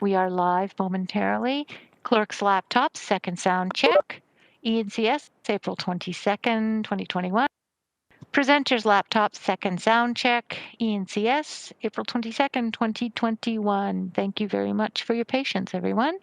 We are live momentarily. Clerk's laptop, second sound check. ENCS, April 22nd, 2021. Presenter's laptop, second sound check. ENCS, April 22nd, 2021. Thank you very much for your patience, everyone.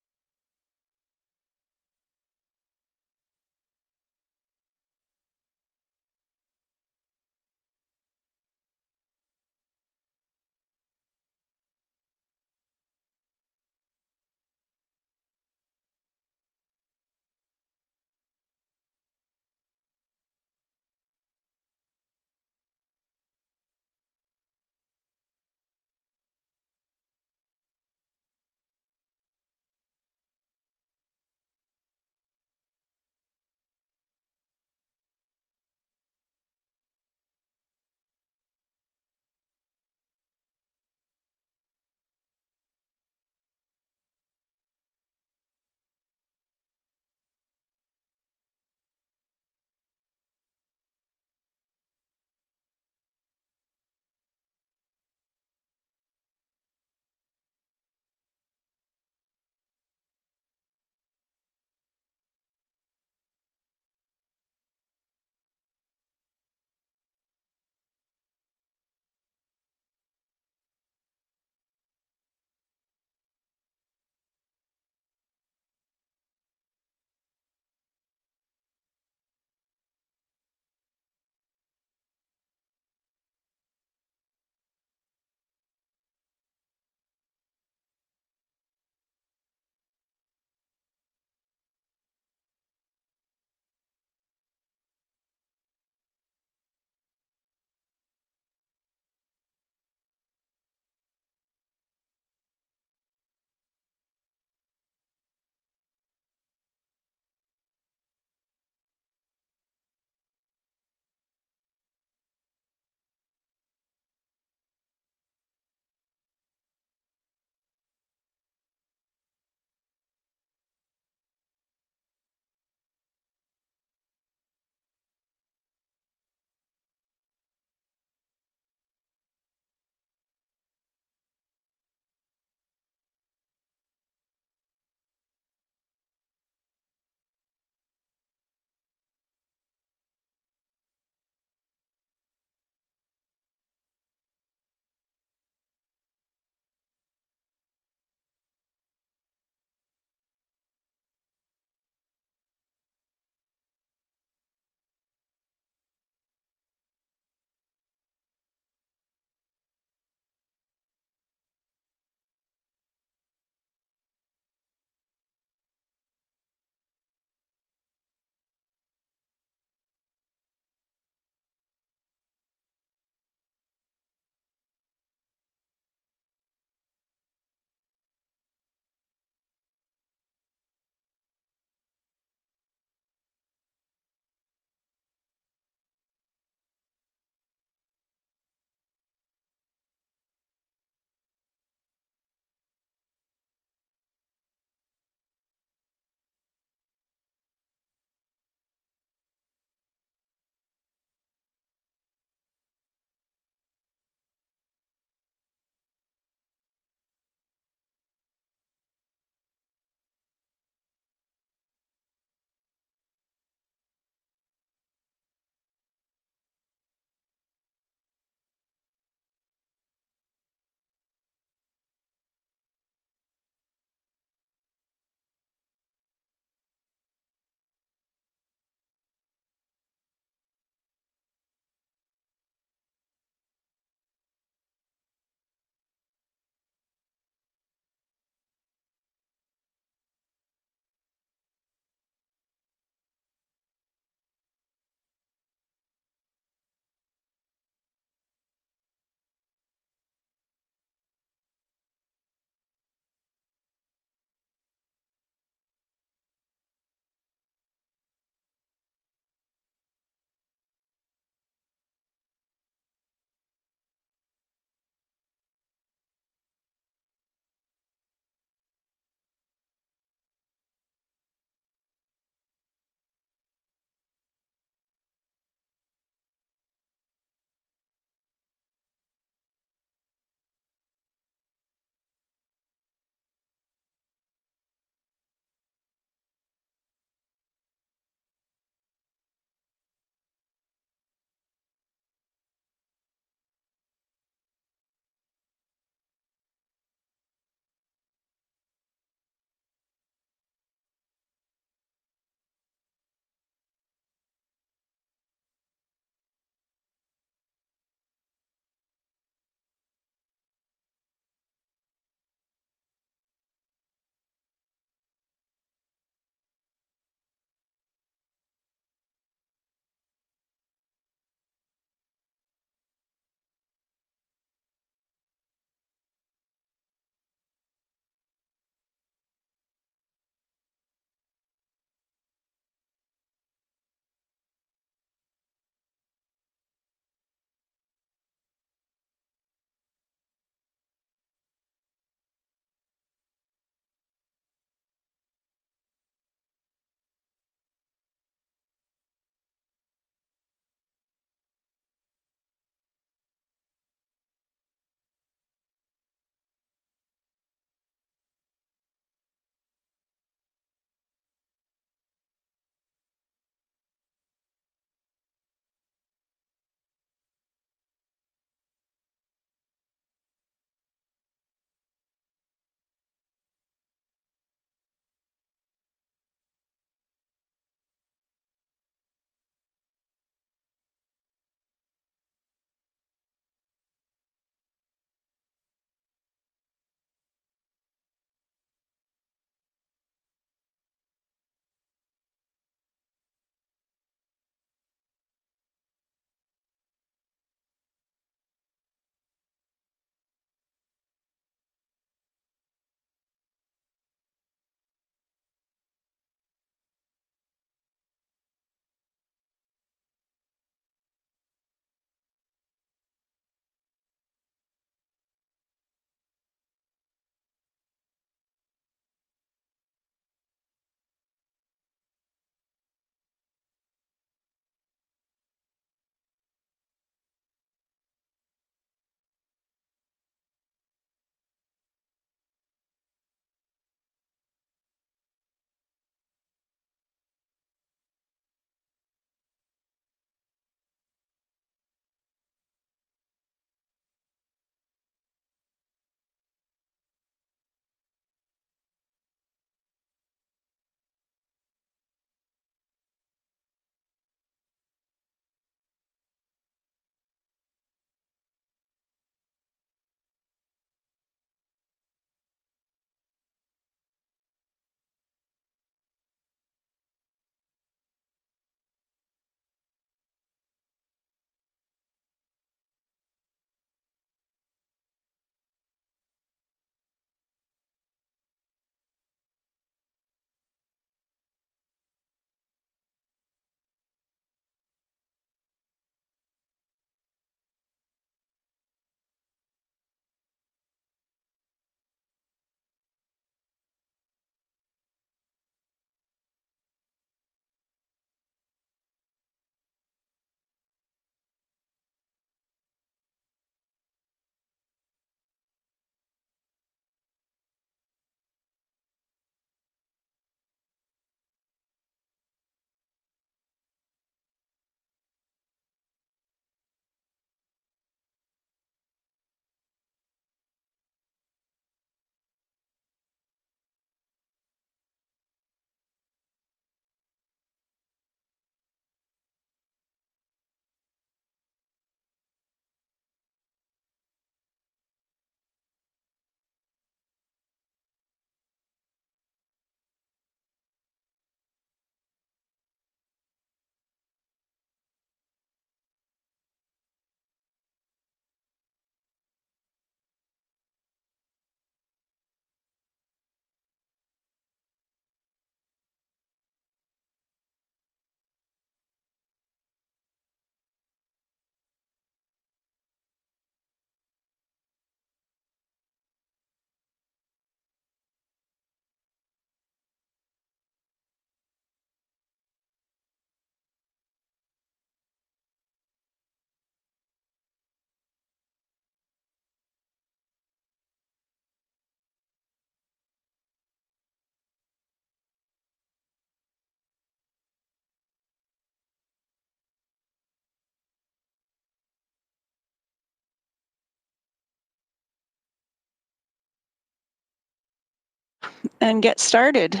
and get started.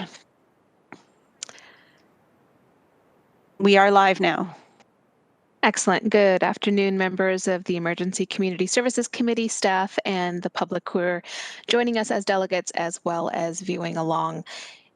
We are live now. Excellent. Good afternoon, members of the Emergency Community Services Committee, staff, and the public who are joining us as delegates as well as viewing along.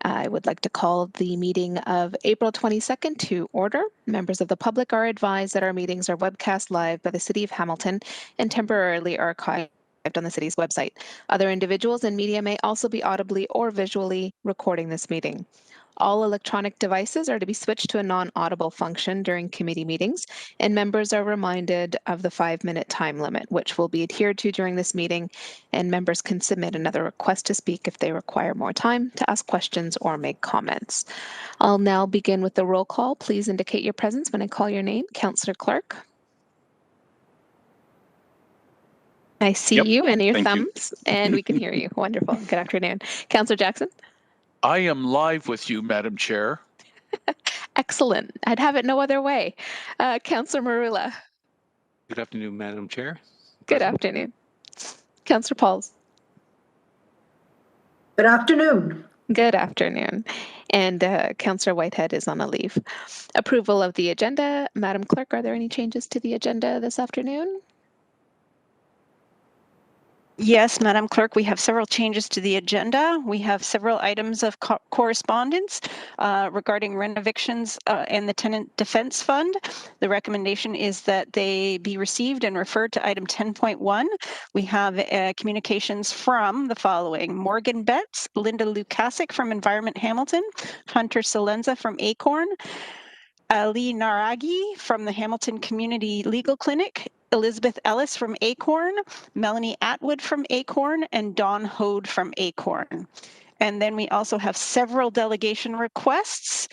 I would like to call the meeting of April 22nd to order. Members of the public are advised that our meetings are webcast live by the City of Hamilton and temporarily archived on the city's website. Other individuals and media may also be audibly or visually recording this meeting. All electronic devices are to be switched to a non-audible function during committee meetings, and members are reminded of the 5-minute time limit, which will be adhered to during this meeting, and members can submit another request to speak if they require more time to ask questions or make comments. I'll now begin with the roll call. Please indicate your presence when I call your name. Councillor Clark. I see you and your thumbs, and we can hear you. Wonderful. Good afternoon. Councillor Jackson. I am live with you, Madam Chair. Excellent. I'd have it no other way. Councillor Marula. Good afternoon, Madam Chair. Good afternoon. Councillor Pauls. Good afternoon. Good afternoon. And Councillor Whitehead is on a leave. Approval of the agenda. Madam Clerk, are there any changes to the agenda this afternoon? Yes, Madam Clerk, we have several changes to the agenda. We have several items of correspondence regarding Renovations and the Tenant Defense Fund. The recommendation is that they be received and referred to item 10.1. We have communications from the following: Morgan Betts, Linda Lukasic from Environment Hamilton, Hunter Salenza from Acorn, Ali Naragi from the Hamilton Community Legal Clinic, Elizabeth Ellis from Acorn, Melanie Atwood from Acorn, and Dawn Hode from Acorn. And then we also have several delegation requests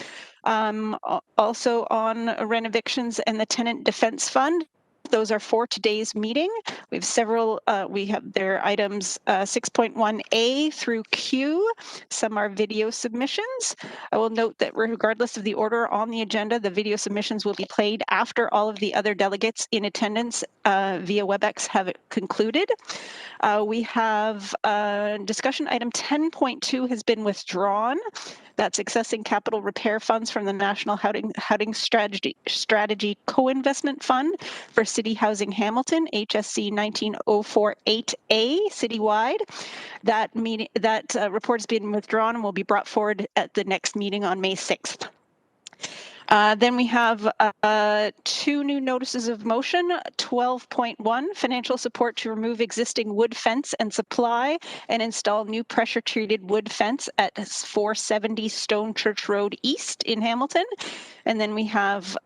also on Renovations and the Tenant Defense Fund. Those are for today's meeting. We have several, we have their items 6.1A through Q. Some are video submissions. I will note that regardless of the order on the agenda, the video submissions will be played after all of the other delegates in attendance via WebEx have concluded. We have discussion item 10.2 has been withdrawn. That's accessing capital repair funds from the National Housing Strategy Co-Investment Fund for City Housing Hamilton, HSC 19048A, citywide. That report has been withdrawn and will be brought forward at the next meeting on May 6th. Then we have two new notices of motion. 12.1, financial support to remove existing wood fence and supply and install new pressure treated wood fence at 470 Stone Church Road East in Hamilton. And then we have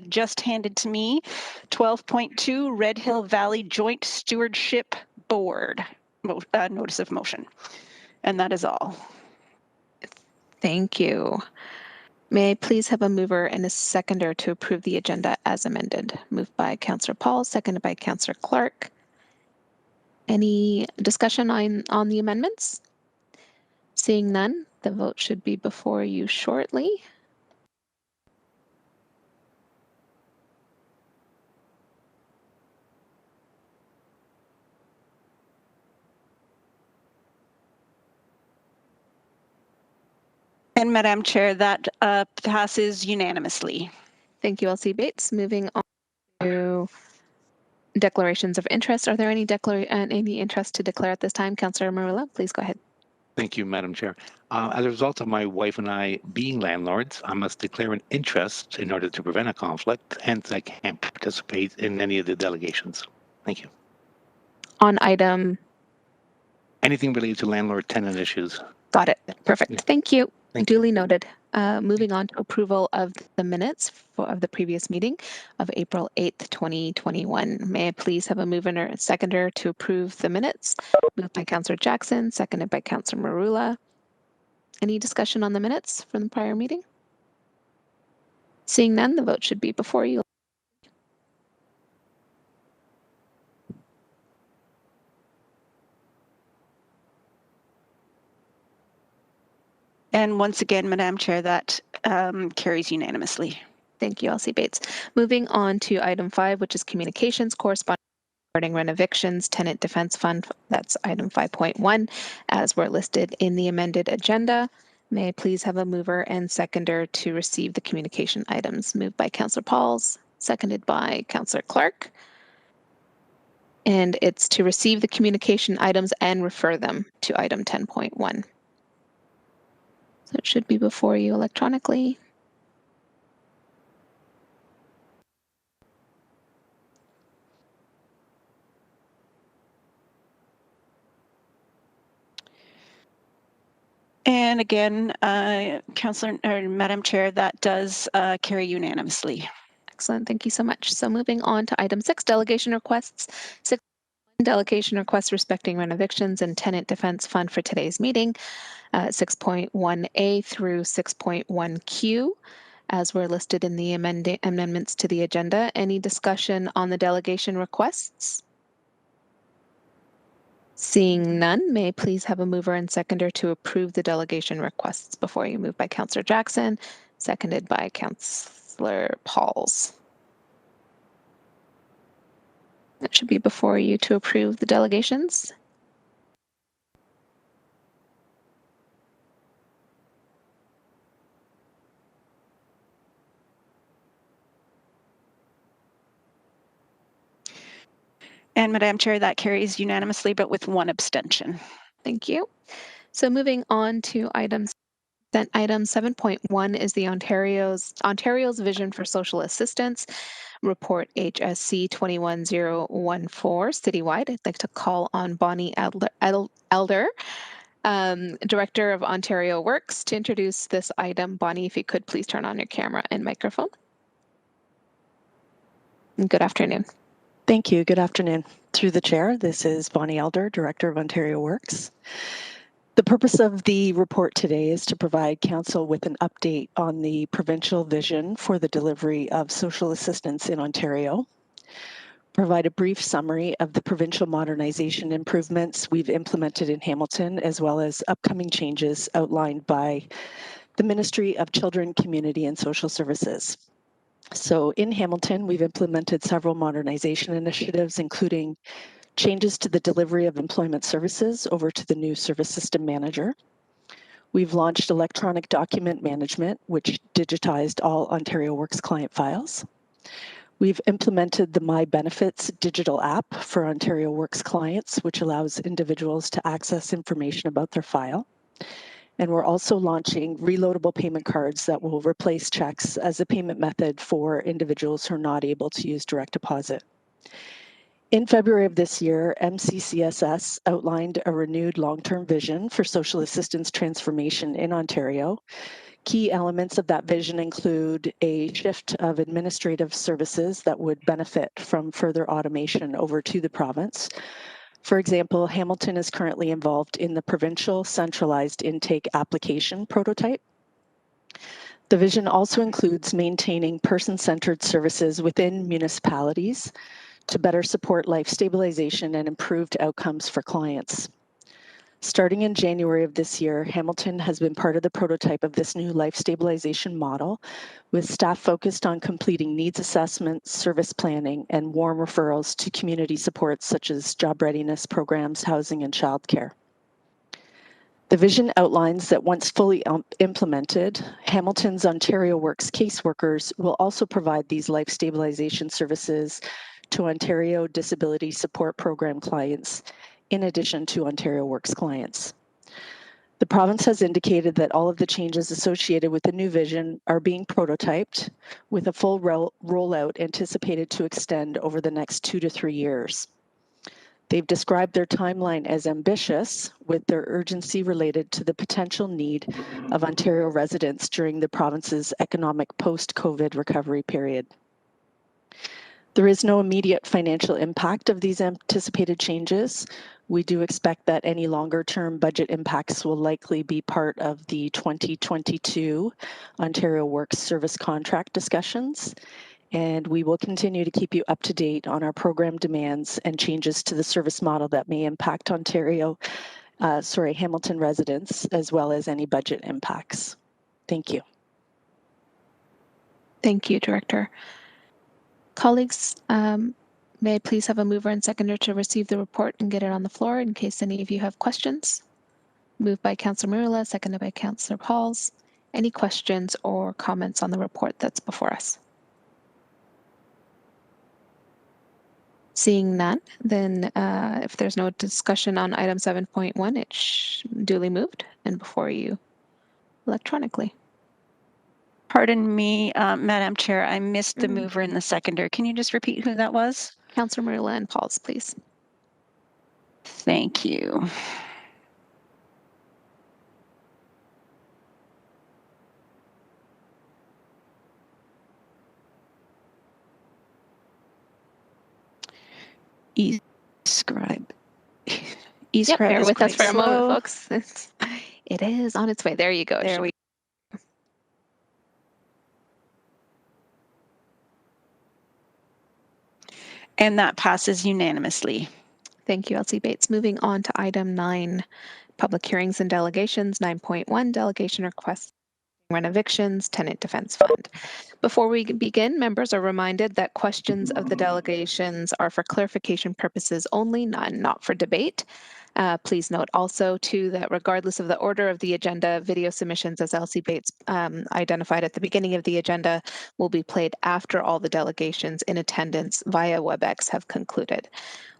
just handed to me 12.2, Red Hill Valley Joint Stewardship Board notice of motion. And that is all. Thank you. May I please have a mover and a seconder to approve the agenda as amended? Moved by Councillor Paul, seconded by Councillor Clark. Any discussion on the amendments? Seeing none, the vote should be before you shortly. And Madam Chair, that passes unanimously. Thank you, Elsie Bates. Moving on to declarations of interest. Are there any interest to declare at this time? Councillor Marula, please go ahead. Thank you, Madam Chair. As a result of my wife and I being landlords, I must declare an interest in order to prevent a conflict, hence I can't participate in any of the delegations. Thank you. On item? Anything related to landlord-tenant issues. Got it. Perfect. Thank you. Duly noted. Moving on to approval of the minutes of the previous meeting of April 8th, 2021. May I please have a mover and a seconder to approve the minutes? Moved by Councillor Jackson, seconded by Councillor Marula. Any discussion on the minutes from the prior meeting? Seeing none, the vote should be before you. And once again, Madam Chair, that carries unanimously. Thank you, Elsie Bates. Moving on to item 5, which is communications correspondence regarding Renovations, Tenant Defense Fund. That's item 5.1, as we're listed in the amended agenda. May I please have a mover and seconder to receive the communication items? Moved by Councillor Pauls, seconded by Councillor Clark. And it's to receive the communication items and refer them to item 10.1. So it should be before you electronically. And again, Councillor or Madam Chair, that does carry unanimously. Excellent. Thank you so much. So moving on to item 6, delegation requests. 6, delegation requests respecting Renovations and Tenant Defense Fund for today's meeting, 6.1A through 6.1Q, as we're listed in the amendments to the agenda. Any discussion on the delegation requests? Seeing none, may I please have a mover and seconder to approve the delegation requests before you. Moved by Councillor Jackson, seconded by Councillor Pauls. That should be before you to approve the delegations. And Madam Chair, that carries unanimously, but with one abstention. Thank you. So moving on to items. Then item 7.1 is the Ontario's Vision for Social Assistance, Report HSC 21014 citywide. I'd like to call on Bonnie Elder, Director of Ontario Works, to introduce this item. Bonnie, if you could please turn on your camera and microphone. And good afternoon. Thank you. Good afternoon. Through the chair, this is Bonnie Elder, Director of Ontario Works. The purpose of the report today is to provide Council with an update on the provincial vision for the delivery of social assistance in Ontario, provide a brief summary of the provincial modernization improvements we've implemented in Hamilton, as well as upcoming changes outlined by the Ministry of Children, Community and Social Services. So in Hamilton, we've implemented several modernization initiatives, including changes to the delivery of employment services over to the new service system manager. We've launched electronic document management, which digitized all Ontario Works client files. We've implemented the My Benefits digital app for Ontario Works clients, which allows individuals to access information about their file. And we're also launching reloadable payment cards that will replace checks as a payment method for individuals who are not able to use direct deposit. In February of this year, MCCSS outlined a renewed long-term vision for social assistance transformation in Ontario. Key elements of that vision include a shift of administrative services that would benefit from further automation over to the province. For example, Hamilton is currently involved in the provincial centralized intake application prototype. The vision also includes maintaining person-centered services within municipalities to better support life stabilization and improved outcomes for clients. Starting in January of this year, Hamilton has been part of the prototype of this new life stabilization model, with staff focused on completing needs assessments, service planning, and warm referrals to community supports such as job readiness programs, housing, and childcare. The vision outlines that once fully implemented, Hamilton's Ontario Works caseworkers will also provide these life stabilization services to Ontario Disability Support Program clients, in addition to Ontario Works clients. The province has indicated that all of the changes associated with the new vision are being prototyped, with a full rollout anticipated to extend over the next 2 to 3 years. They've described their timeline as ambitious, with their urgency related to the potential need of Ontario residents during the province's economic post-COVID recovery period. There is no immediate financial impact of these anticipated changes. We do expect that any longer-term budget impacts will likely be part of the 2022 Ontario Works service contract discussions, and we will continue to keep you up to date on our program demands and changes to the service model that may impact Hamilton residents, as well as any budget impacts. Thank you. Thank you, Director. Colleagues, May I please have a mover and seconder to receive the report and get it on the floor in case any of you have questions? Moved by Councillor Marula, seconded by Councillor Pauls. Any questions or comments on the report that's before us? Seeing none, then if there's no discussion on item 7.1, it's duly moved and before you electronically. Pardon me, Madam Chair, I missed the mover and the seconder. Can you just repeat who that was? Councillor Marula and Pauls, please. Thank you. E-scribe. Yep, bear is with us quite for a moment, slow. folks. It is on its way. There you go. There we And that passes unanimously. Thank you, Elsie Bates. Moving on to item 9, public hearings and delegations. 9.1, delegation requests. Renovations, Tenant Defense Fund. Before we begin, members are reminded that questions of the delegations are for clarification purposes only, not for debate. Please note also, too, that regardless of the order of the agenda, video submissions, as Elsie Bates identified at the beginning of the agenda, will be played after all the delegations in attendance via WebEx have concluded.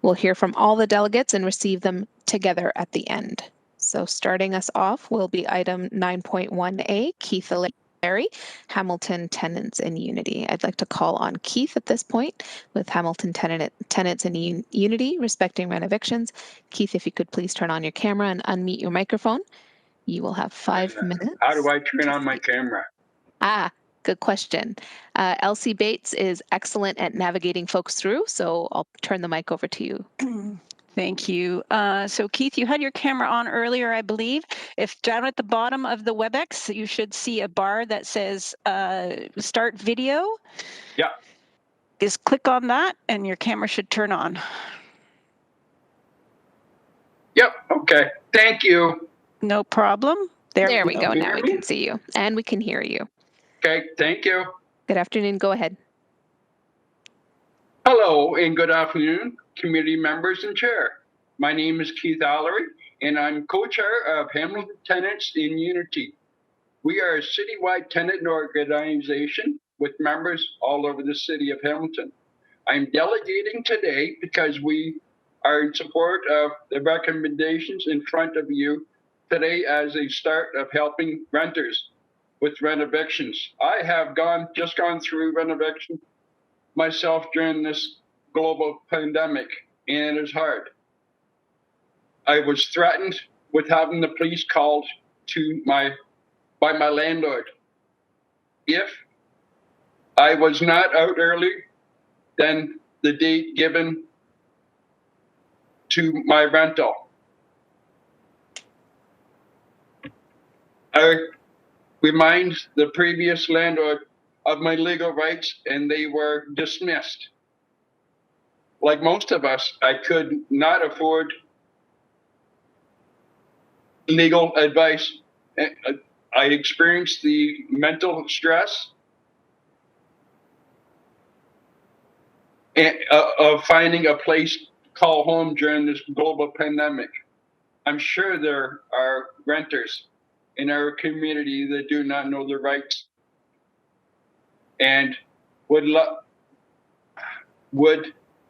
We'll hear from all the delegates and receive them together at the end. So starting us off will be item 9.1A, Keith Larry, Hamilton Tenants in Unity. I'd like to call on Keith at this point with Hamilton Tenants in Unity, respecting renovictions. Keith, if you could please turn on your camera and unmute your microphone. You will have 5 minutes. How do I turn on my camera? Good question. Elsie Bates is excellent at navigating folks through, so I'll turn the mic over to you. Thank you. So Keith, you had your camera on earlier, I believe. If down at the bottom of the WebEx, you should see a bar that says start video. Yeah. Just click on that and your camera should turn on. Yep. Okay. Thank you. No problem. There we go. go. Now we can see you and we can hear you. Okay. Thank you. Good afternoon. Go ahead. Hello and good afternoon, community members and chair. My name is Keith Allery and I'm co-chair of Hamilton Tenants in Unity. We are a citywide tenant organization with members all over the city of Hamilton. I'm delegating today because we are in support of the recommendations in front of you today as a start of helping renters with renovictions. I have just gone through renovation myself during this global pandemic, and it is hard. I was threatened with having the police called by my landlord if I was not out early than the date given to my rental. I remind the previous landlord of my legal rights and they were dismissed. Like most of us, I could not afford legal advice. I experienced the mental stress of finding a place to call home during this global pandemic. I'm sure there are renters in our community that do not know their rights and would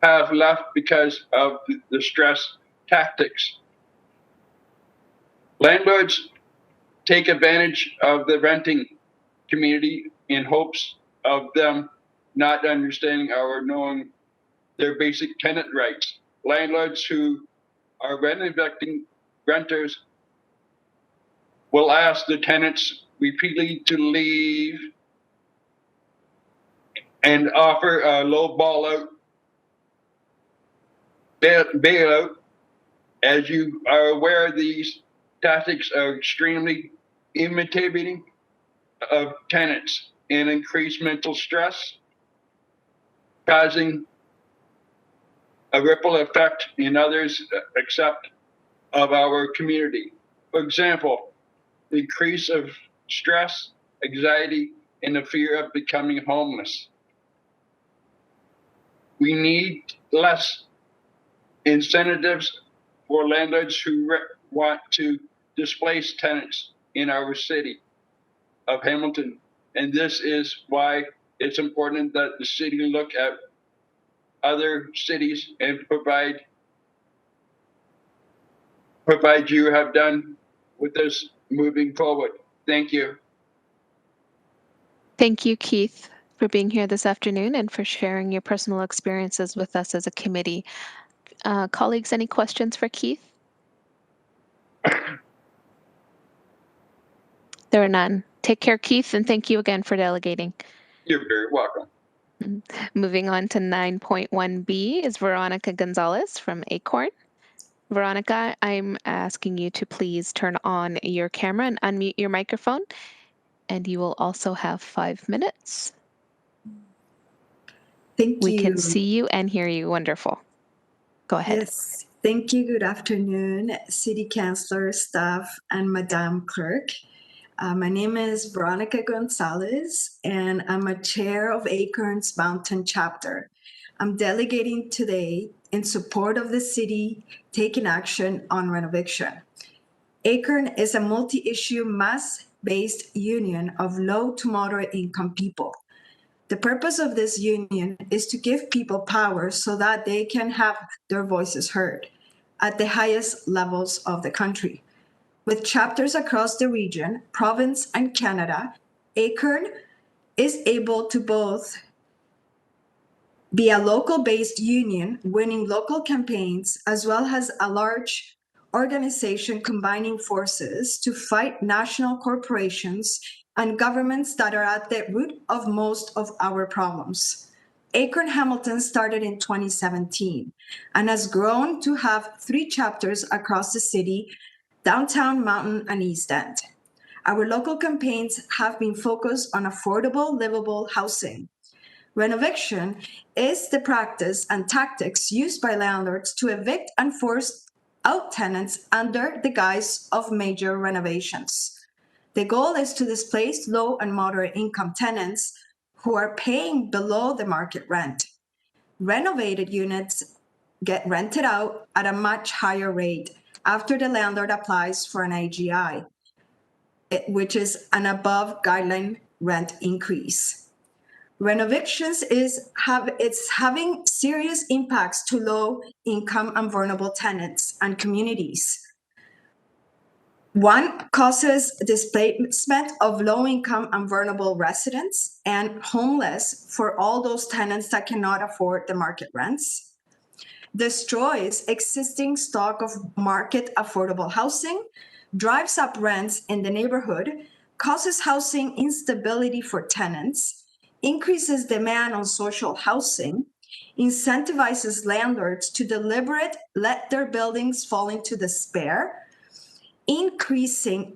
have left because of the stress tactics. Landlords take advantage of the renting community in hopes of them not understanding or knowing their basic tenant rights. Landlords who are renovating renters will ask the tenants repeatedly to leave and offer a low bailout. As you are aware, these tactics are extremely intimidating of tenants and increase mental stress, causing a ripple effect in others except of our community. For example, the increase of stress, anxiety, and the fear of becoming homeless. We need less incentives for landlords who want to displace tenants in our city of Hamilton. And this is why it's important that the city look at other cities and provide you have done with this moving forward. Thank you. Thank you, Keith, for being here this afternoon and for sharing your personal experiences with us as a committee. Colleagues, any questions for Keith? There are none. Take care, Keith, and thank you again for delegating. You're very welcome. Moving on to 9.1B is Veronica Gonzalez from Acorn. Veronica, I'm asking you to please turn on your camera and unmute your microphone, and you will also have 5 minutes. Thank you. We can see you and hear you. Wonderful. Go ahead. Yes, thank you. Good afternoon, City Councilor, staff, and Madam Clerk. My name is Veronica Gonzalez, and I'm a chair of Acorn's Mountain Chapter. I'm delegating today in support of the city taking action on renovation. Acorn is a multi-issue mass-based union of low to moderate income people. The purpose of this union is to give people power so that they can have their voices heard at the highest levels of the country. With chapters across the region, province, and Canada, Acorn is able to both be a local-based union, winning local campaigns, as well as a large organization combining forces to fight national corporations and governments that are at the root of most of our problems. Acorn Hamilton started in 2017 and has grown to have 3 chapters across the city: downtown, Mountain, and East End. Our local campaigns have been focused on affordable, livable housing. Renovation is the practice and tactics used by landlords to evict and force out tenants under the guise of major renovations. The goal is to displace low and moderate income tenants who are paying below the market rent. Renovated units get rented out at a much higher rate after the landlord applies for an AGI, which is an above guideline rent increase. Renovations is having serious impacts to low income and vulnerable tenants and communities. One causes displacement of low income and vulnerable residents and homeless for all those tenants that cannot afford the market rents. Destroys existing stock of market affordable housing, drives up rents in the neighborhood, causes housing instability for tenants, increases demand on social housing, incentivizes landlords to deliberately let their buildings fall into despair, increasing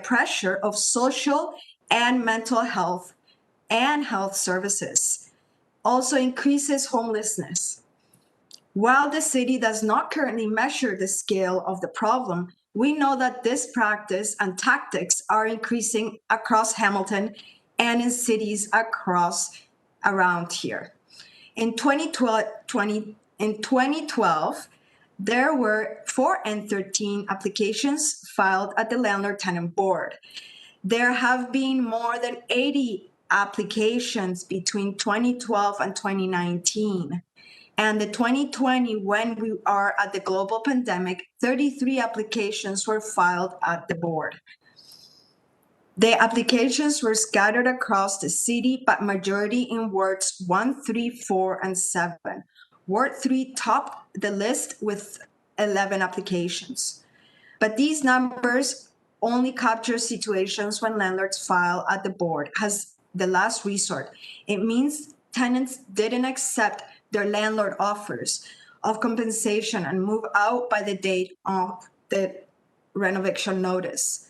pressure of social and mental health and health services, also increases homelessness. While the city does not currently measure the scale of the problem, we know that this practice and tactics are increasing across Hamilton and in cities around here. In 2012, there were 413 applications filed at the Landlord-Tenant Board. There have been more than 80 applications between 2012 and 2019. And the 2020, when we are at the global pandemic, 33 applications were filed at the board. The applications were scattered across the city, but majority in wards 1, 3, 4, and 7. Ward 3 topped the list with 11 applications. But these numbers only capture situations when landlords file at the board as the last resort. It means tenants didn't accept their landlord offers of compensation and move out by the date of the renovation notice.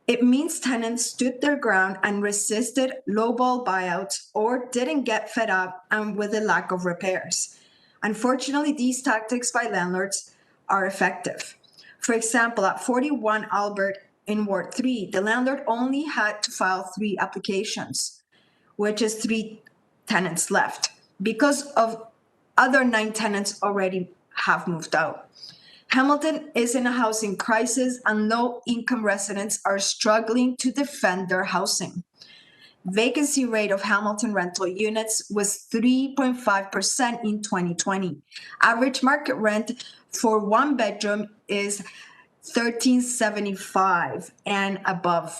It means tenants stood their ground and resisted lowball buyouts or didn't get fed up and with the lack of repairs. Unfortunately, these tactics by landlords are effective. For example, at 41 Albert in Ward 3, the landlord only had to file 3 applications, which is 3 tenants left. Because of other 9 tenants already have moved out. Hamilton is in a housing crisis, and low-income residents are struggling to defend their housing. Vacancy rate of Hamilton rental units was 3.5% in 2020. Average market rent for one bedroom is $13.75 and above.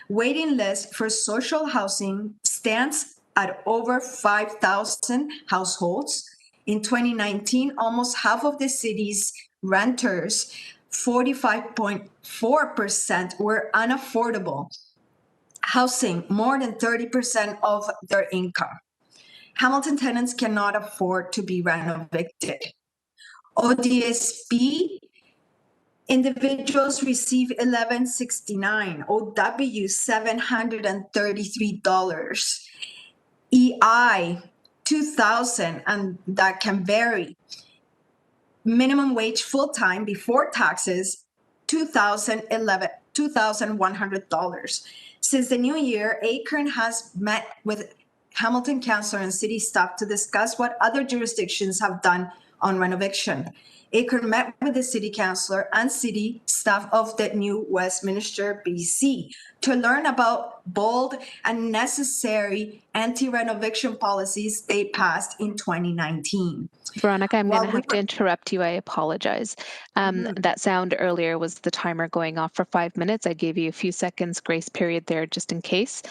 Waiting list for social housing stands at over 5,000 households. In 2019, almost half of the city's renters, 45.4%, were unaffordable housing, more than 30% of their income. Hamilton tenants cannot afford to be renovated. ODSP individuals receive $1,169, OW $733, EI $2,000, and that can vary. Minimum wage full-time before taxes $2,100. Since the new year, Acorn has met with Hamilton Council and city staff to discuss what other jurisdictions have done on renovation. Acorn met with the city councilor and city staff of the new Westminster, BC, to learn about bold and necessary anti-renovation policies they passed in 2019. Veronica, I'm going to have to interrupt you. I apologize. That sound earlier was the timer going off for 5 minutes. I gave you a few seconds grace period there just in case.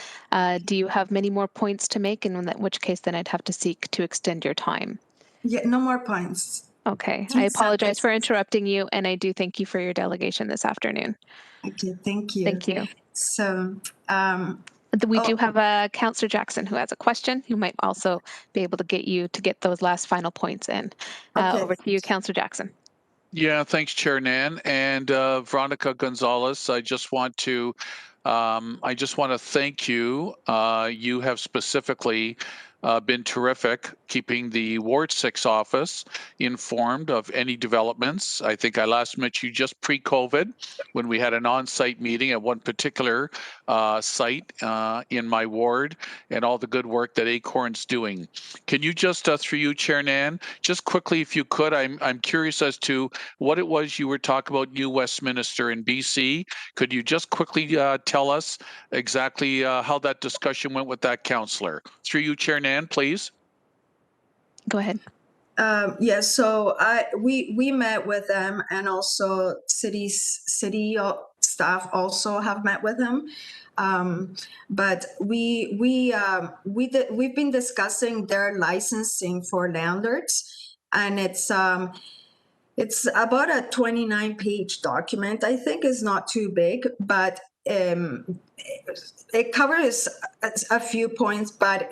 Do you have many more points to make? And in which case, then I'd have to seek to extend your time. Yeah, no more points. Okay, I apologize for interrupting you, and I do thank you for your delegation this afternoon. Okay, thank you. Thank you. So, we do have Councillor Jackson who has a question, who might also be able to get those last final points in. Okay. Over to you, Councillor Jackson. Yeah, thanks, Chair Nan. And Veronica Gonzalez, I just want to thank you. You have specifically been terrific keeping the Ward 6 office informed of any developments. I think I last met you just pre-COVID when we had an on-site meeting at one particular site in my ward, and all the good work that Acorn's doing. Can you just, through you, Chair Nan, just quickly, if you could, I'm curious as to what it was you were talking about New Westminster in BC. Could you just quickly tell us exactly how that discussion went with that councillor? Through you, Chair Nan, please. Go ahead. Yeah, so we met with them, and also city staff also have met with them. But we've been discussing their licensing for landlords, and it's about a 29-page document. I think it's not too big, but it covers a few points, but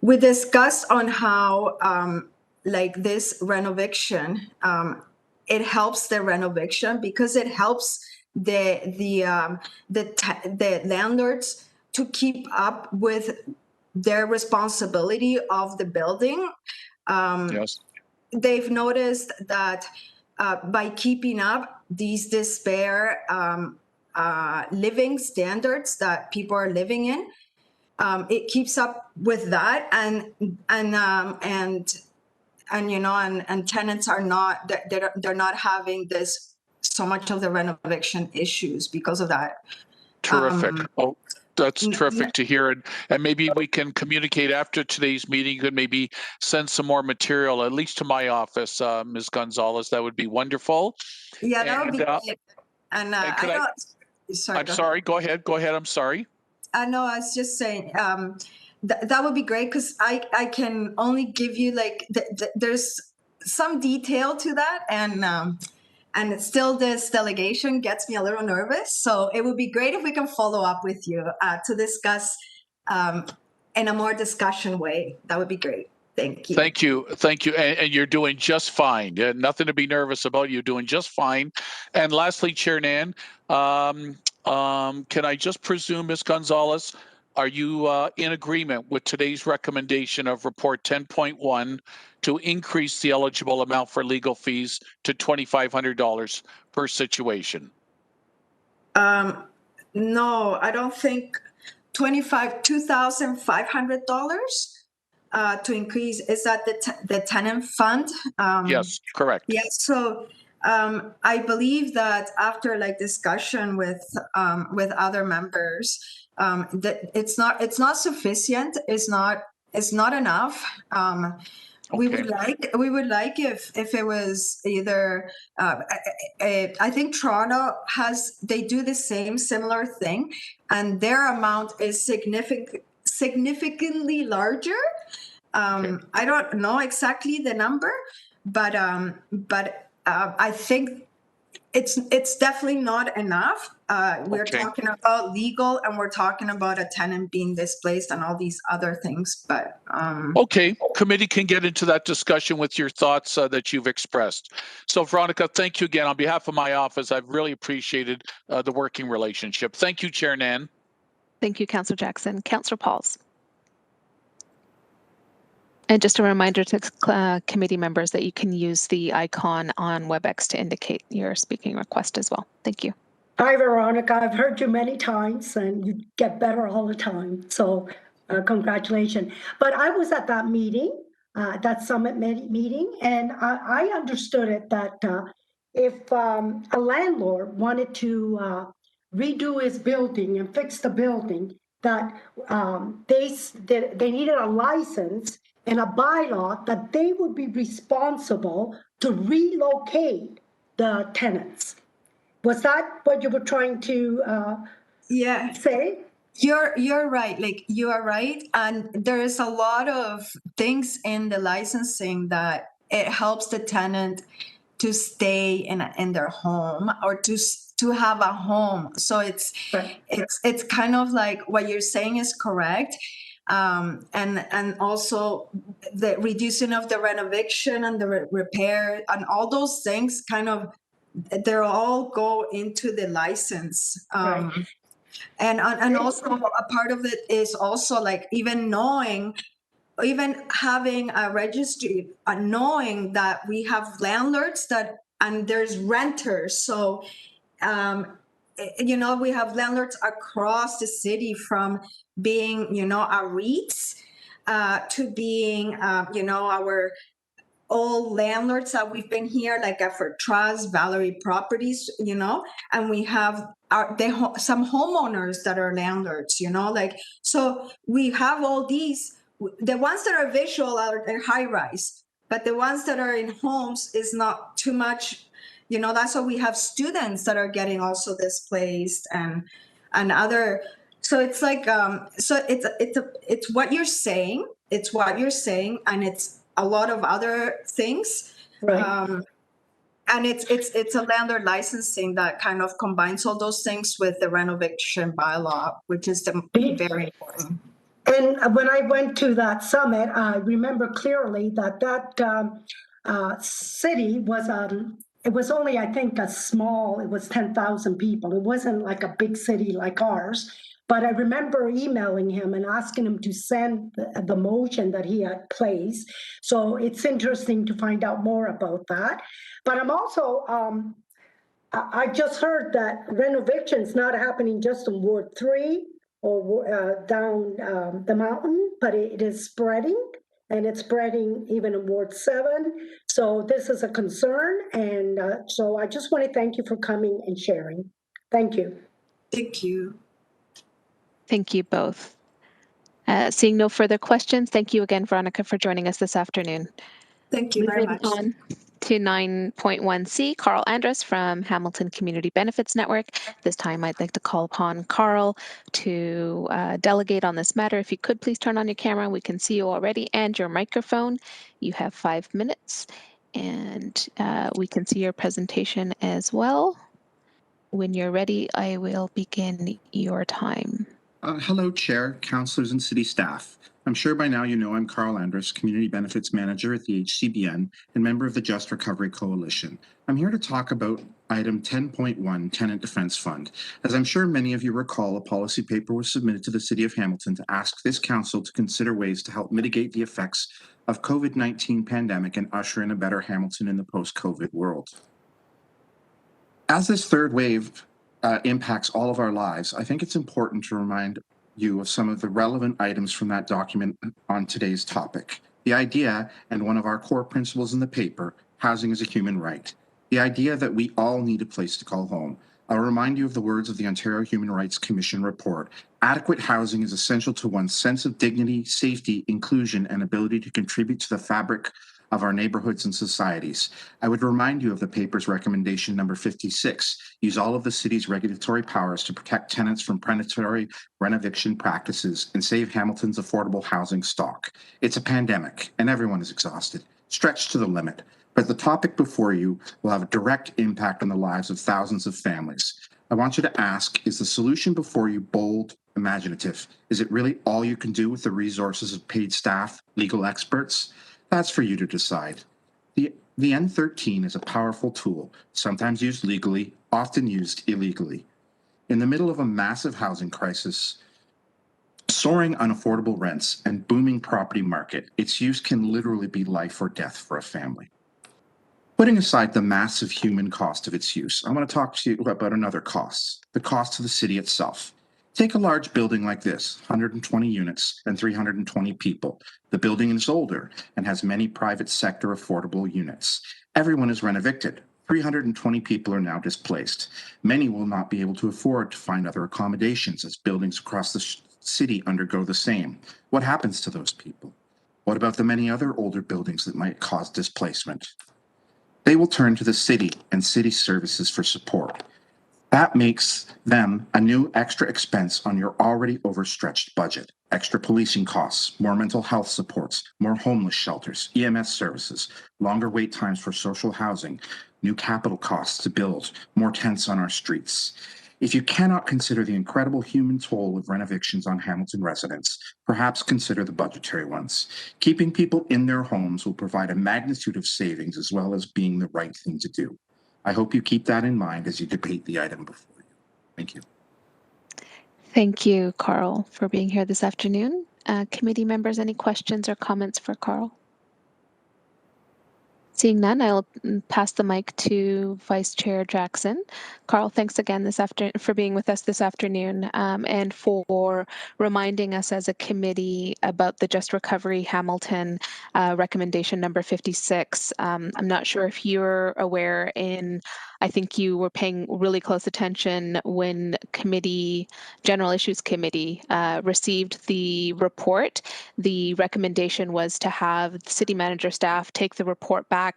we discussed on how like this renovation, it helps the renovation because it helps the landlords to keep up with their responsibility of the building. Yes. They've noticed that by keeping up these disparate living standards that people are living in, it keeps up with that, and tenants are not, they're not having this so much of the renovation issues because of that. Terrific. That's terrific to hear. And maybe we can communicate after today's meeting. You could maybe send some more material, at least to my office, Ms. Gonzalez. That would be wonderful. Yeah, that would be great. And I'm sorry. Go ahead. I'm sorry. No, I was just saying that would be great, because I can only give you like there's some detail to that, and it's still, this delegation gets me a little nervous. So it would be great if we can follow up with you to discuss in a more discussion way. That would be great. Thank you. Thank you. And you're doing just fine. Nothing to be nervous about. You're doing just fine. And lastly, Chair Nan, can I just presume, Ms. Gonzalez, are you in agreement with today's recommendation of Report 10.1 to increase the eligible amount for legal fees to $2,500 per situation? No, I don't think $2,500. to increase, is that the tenant fund? Yes, correct. Yeah, so I believe that after like discussion with other members, that it's not sufficient. It's not enough. We Okay. would like if it was either. I think Toronto they do the similar thing, and their amount is significantly larger. I don't know exactly the number, but I think it's definitely not enough. We're Okay. talking about legal, and we're talking about a tenant being displaced and all these other things. But okay, committee can get into that discussion with your thoughts that you've expressed. So, Veronica, thank you again on behalf of my office. I've really appreciated the working relationship. Thank you, Chair Nan. Thank you, Councillor Jackson. Councillor Pauls. And just a reminder to committee members that you can use the icon on WebEx to indicate your speaking request as well. Thank you. Hi, Veronica. I've heard you many times and you get better all the time. So congratulations. But I was at that meeting, that summit meeting, and I understood it that if a landlord wanted to redo his building and fix the building, that they needed a license and a bylaw that they would be responsible to relocate the tenants. Was that what you were trying to say? You're right. Like, you are right, and there is a lot of things in the licensing that it helps the tenant to stay in their home or to have a home. So it's kind of like what you're saying is correct. And also the reducing of the renovation and the repair and all those things they're all go into the license. Right. And also a part of it is also like even having a registry, knowing that we have landlords and there's renters. So, we have landlords across the city from being, a REITs to being, our all landlords that we've been here, like for Trust, Valerie Properties, and we have some homeowners that are landlords, so we have all these. The ones that are visual are high rise, but the ones that are in homes is not too much. That's why we have students that are getting also displaced and other. So it's like so it's what you're saying. It's what you're saying, and it's a lot of other things. Right. And it's a landlord licensing that kind of combines all those things with the renovation bylaw, which is very important. And when I went to that summit, I remember clearly that city was it was only, I think, it was 10,000 people. It wasn't like a big city like ours. But I remember emailing him and asking him to send the motion that he had placed. So it's interesting to find out more about that. But I'm also, I just heard that renovation's not happening just in Ward 3 or down the mountain, but it is spreading. And it's spreading even in Ward 7. So this is a concern. And so I just want to thank you for coming and sharing. Thank you. Thank you. Thank you both. Seeing no further questions, thank you again, Veronica, for joining us this afternoon. Thank you very much. On to 9.1C, Carl Andrus from Hamilton Community Benefits Network. This time I'd like to call upon Carl to delegate on this matter. If you could please turn on your camera, we can see you already, and your microphone. You have 5 minutes, and we can see your presentation as well. When you're ready, I will begin your time. Hello, Chair, Councillors, and City staff. I'm sure by now you know I'm Carl Andrus, Community Benefits Manager at the HCBN and member of the Just Recovery Coalition. I'm here to talk about item 10.1, Tenant Defence Fund. As I'm sure many of you recall, a policy paper was submitted to the City of Hamilton to ask this council to consider ways to help mitigate the effects of COVID-19 pandemic and usher in a better Hamilton in the post-COVID world. As this third wave impacts all of our lives, I think it's important to remind you of some of the relevant items from that document on today's topic. The idea, and one of our core principles in the paper, housing is a human right. The idea that we all need a place to call home. I'll remind you of the words of the Ontario Human Rights Commission report. Adequate housing is essential to one's sense of dignity, safety, inclusion, and ability to contribute to the fabric of our neighborhoods and societies. I would remind you of the paper's recommendation number 56. Use all of the city's regulatory powers to protect tenants from predatory renovation practices and save Hamilton's affordable housing stock. It's a pandemic and everyone is exhausted, stretched to the limit. But the topic before you will have a direct impact on the lives of thousands of families. I want you to ask, is the solution before you bold, imaginative? Is it really all you can do with the resources of paid staff, legal experts? That's for you to decide. The N13 is a powerful tool, sometimes used legally, often used illegally. In the middle of a massive housing crisis, soaring unaffordable rents, and booming property market, its use can literally be life or death for a family. Putting aside the massive human cost of its use, I want to talk to you about another cost, the cost to the city itself. Take a large building like this, 120 units and 320 people. The building is older and has many private sector affordable units. Everyone is rent-evicted. 320 people are now displaced. Many will not be able to afford to find other accommodations as buildings across the city undergo the same. What happens to those people? What about the many other older buildings that might cause displacement? They will turn to the city and city services for support. That makes them a new extra expense on your already overstretched budget. Extra policing costs, more mental health supports, more homeless shelters, EMS services, longer wait times for social housing, new capital costs to build, more tents on our streets. If you cannot consider the incredible human toll of renovations on Hamilton residents, perhaps consider the budgetary ones. Keeping people in their homes will provide a magnitude of savings as well as being the right thing to do. I hope you keep that in mind as you debate the item before you. Thank you. Thank you, Carl, for being here this afternoon. Committee members, any questions or comments for Carl? Seeing none, I'll pass the mic to Vice Chair Jackson. Carl, thanks again for being with us this afternoon and for reminding us as a committee about the Just Recovery Hamilton recommendation number 56. I'm not sure if you're aware I think you were paying really close attention when General Issues Committee received the report. The recommendation was to have the city manager staff take the report back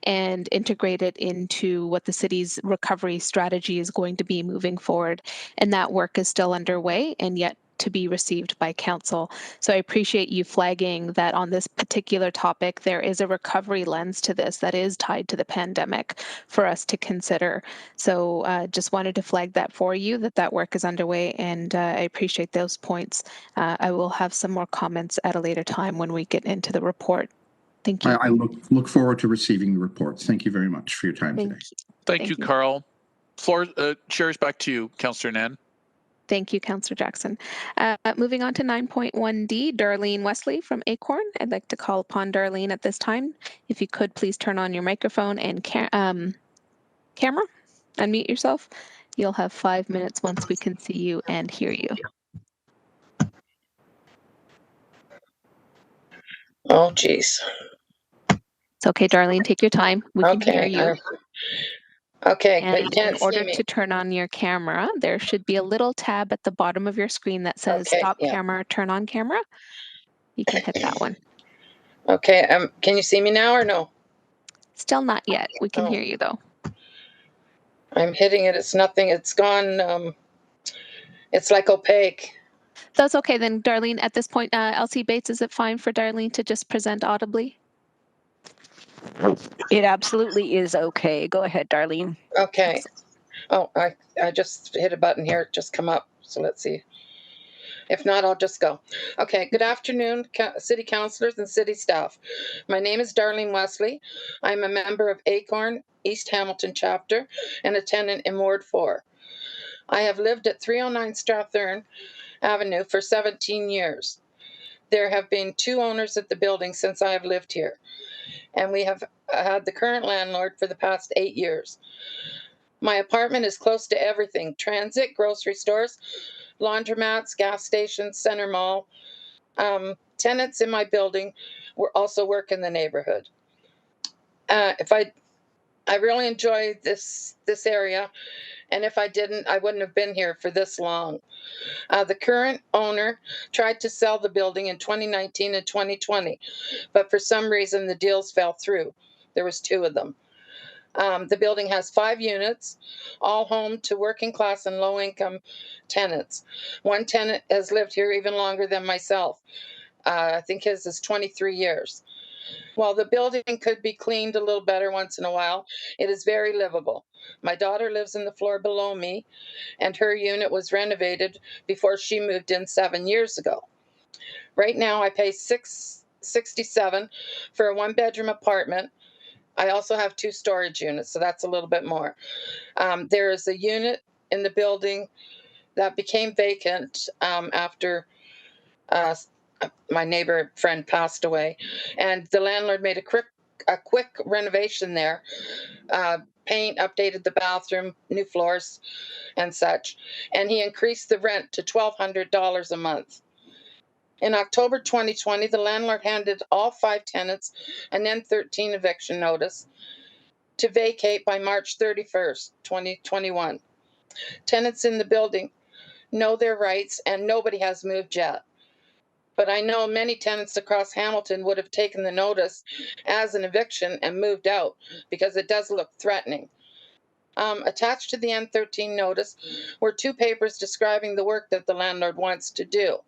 and integrate it into what the city's recovery strategy is going to be moving forward. And that work is still underway and yet to be received by council. So I appreciate you flagging that on this particular topic, there is a recovery lens to this that is tied to the pandemic for us to consider. So just wanted to flag that for you, that work is underway, and I appreciate those points. I will have some more comments at a later time when we get into the report. Thank you. I look forward to receiving the reports. Thank you very much for your time today. Thank you, Carl. Chair is back to you, Councillor Nan. Thank you, Councillor Jackson. Moving on to 9.1D, Darlene Wesley from Acorn. I'd like to call upon Darlene at this time. If you could please turn on your microphone and camera, unmute yourself. You'll have 5 minutes once we can see you and hear you. Oh, geez. It's okay, Darlene, take your time. We can hear you. Okay, and but you can't in order see me. to turn on your camera, there should be a little tab at the bottom of your screen that says stop camera, turn on camera. You can hit that one. Okay, can you see me now or no? Still not yet. We can hear you though. I'm hitting it. It's nothing. It's gone. It's like opaque. That's okay then, Darlene. At this point, Elsie Bates, is it fine for Darlene to just present audibly? It absolutely is okay. Go ahead, Darlene. Okay. Oh, I just hit a button here. It just come up. So let's see. If not, I'll just go. Okay, good afternoon, city councillors and city staff. My name is Darlene Wesley. I'm a member of Acorn, East Hamilton Chapter, and a tenant in Ward 4. I have lived at 309 Strathern Avenue for 17 years. There have been 2 owners at the building since I have lived here, and we have had the current landlord for the past 8 years. My apartment is close to everything: transit, grocery stores, laundromats, gas stations, center mall. Tenants in my building also work in the neighborhood. I really enjoy this area, and if I didn't, I wouldn't have been here for this long. The current owner tried to sell the building in 2019 and 2020, but for some reason the deals fell through. There was 2 of them. The building has 5 units, all home to working class and low income tenants. One tenant has lived here even longer than myself. I think his is 23 years. While the building could be cleaned a little better once in a while, it is very livable. My daughter lives in the floor below me, and her unit was renovated before she moved in 7 years ago. Right now, I pay $667 for a 1-bedroom apartment. I also have 2 storage units, so that's a little bit more. There is a unit in the building that became vacant after my neighbor friend passed away, and the landlord made a quick renovation there. Paint, updated the bathroom, new floors and such, and he increased the rent to $1,200 a month. In October 2020, the landlord handed all 5 tenants an N13 eviction notice to vacate by March 31st, 2021. Tenants in the building know their rights, and nobody has moved yet. But I know many tenants across Hamilton would have taken the notice as an eviction and moved out because it does look threatening. Attached to the N13 notice were 2 papers describing the work that the landlord wants to do.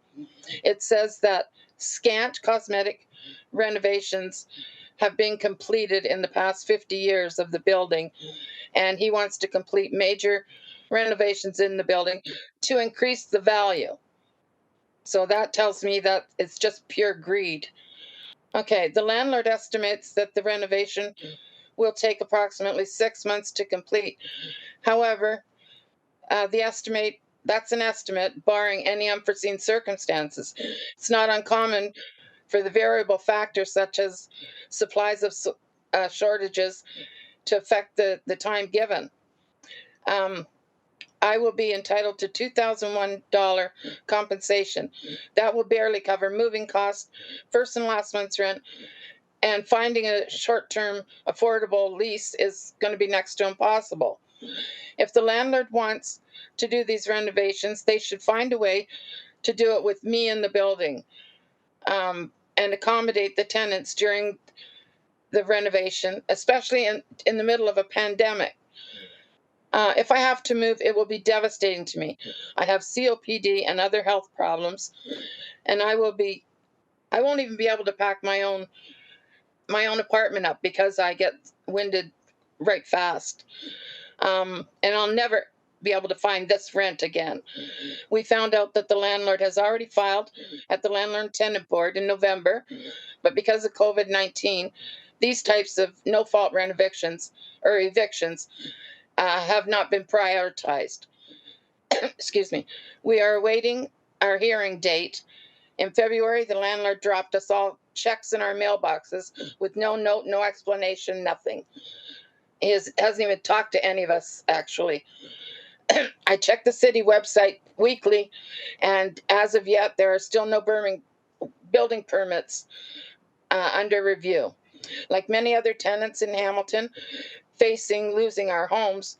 It says that scant cosmetic renovations have been completed in the past 50 years of the building, and he wants to complete major renovations in the building to increase the value. So that tells me that it's just pure greed. Okay, the landlord estimates that the renovation will take approximately 6 months to complete. However, that's an estimate barring any unforeseen circumstances. It's not uncommon for the variable factors such as supplies of shortages to affect the time given. I will be entitled to $2,001 compensation. That will barely cover moving costs, first and last month's rent, and finding a short-term affordable lease is going to be next to impossible. If the landlord wants to do these renovations, they should find a way to do it with me in the building, and accommodate the tenants during the renovation, especially in the middle of a pandemic. If I have to move, it will be devastating to me. I have COPD and other health problems, and I won't even be able to pack my own apartment up because I get winded right fast. And I'll never be able to find this rent again. We found out that the landlord has already filed at the Landlord Tenant Board in November, but because of COVID-19, these types of no-fault evictions have not been prioritized. Excuse me. We are awaiting our hearing date. In February, the landlord dropped us all checks in our mailboxes with no note, no explanation, nothing. He hasn't even talked to any of us, actually. I checked the city website weekly, and as of yet, there are still no building permits under review. Like many other tenants in Hamilton facing losing our homes,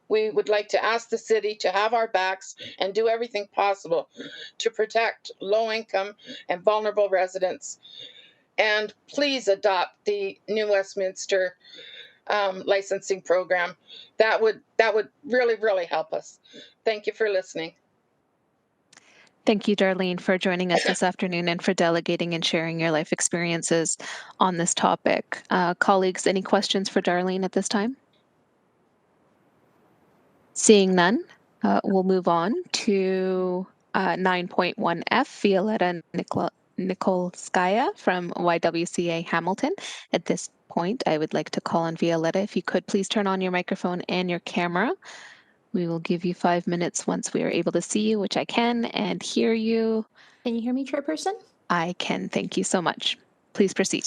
we would like to ask the city to have our backs and do everything possible to protect low-income and vulnerable residents. And please adopt the New Westminster licensing program. That would really, really help us. Thank you for listening. Thank you, Darlene, for joining us this afternoon and for delegating and sharing your life experiences on this topic. Colleagues, any questions for Darlene at this time? Seeing none, we'll move on to 9.1F, Violetta Nikolskaya from YWCA Hamilton. At this point, I would like to call on Violetta. If you could please turn on your microphone and your camera. We will give you 5 minutes once we are able to see you, which I can, and hear you. Can you hear me, Chairperson? I can. Thank you so much. Please proceed.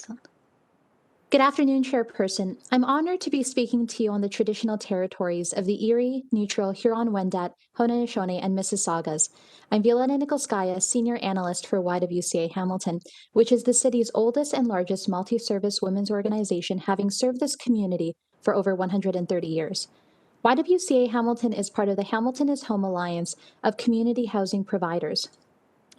Good afternoon, Chairperson. I'm honored to be speaking to you on the traditional territories of the Erie, Neutral, Huron-Wendat, Haudenosaunee, and Mississaugas. I'm Violetta Nikolskaya, Senior Analyst for YWCA Hamilton, which is the city's oldest and largest multi-service women's organization, having served this community for over 130 years. YWCA Hamilton is part of the Hamilton is Home Alliance of community housing providers.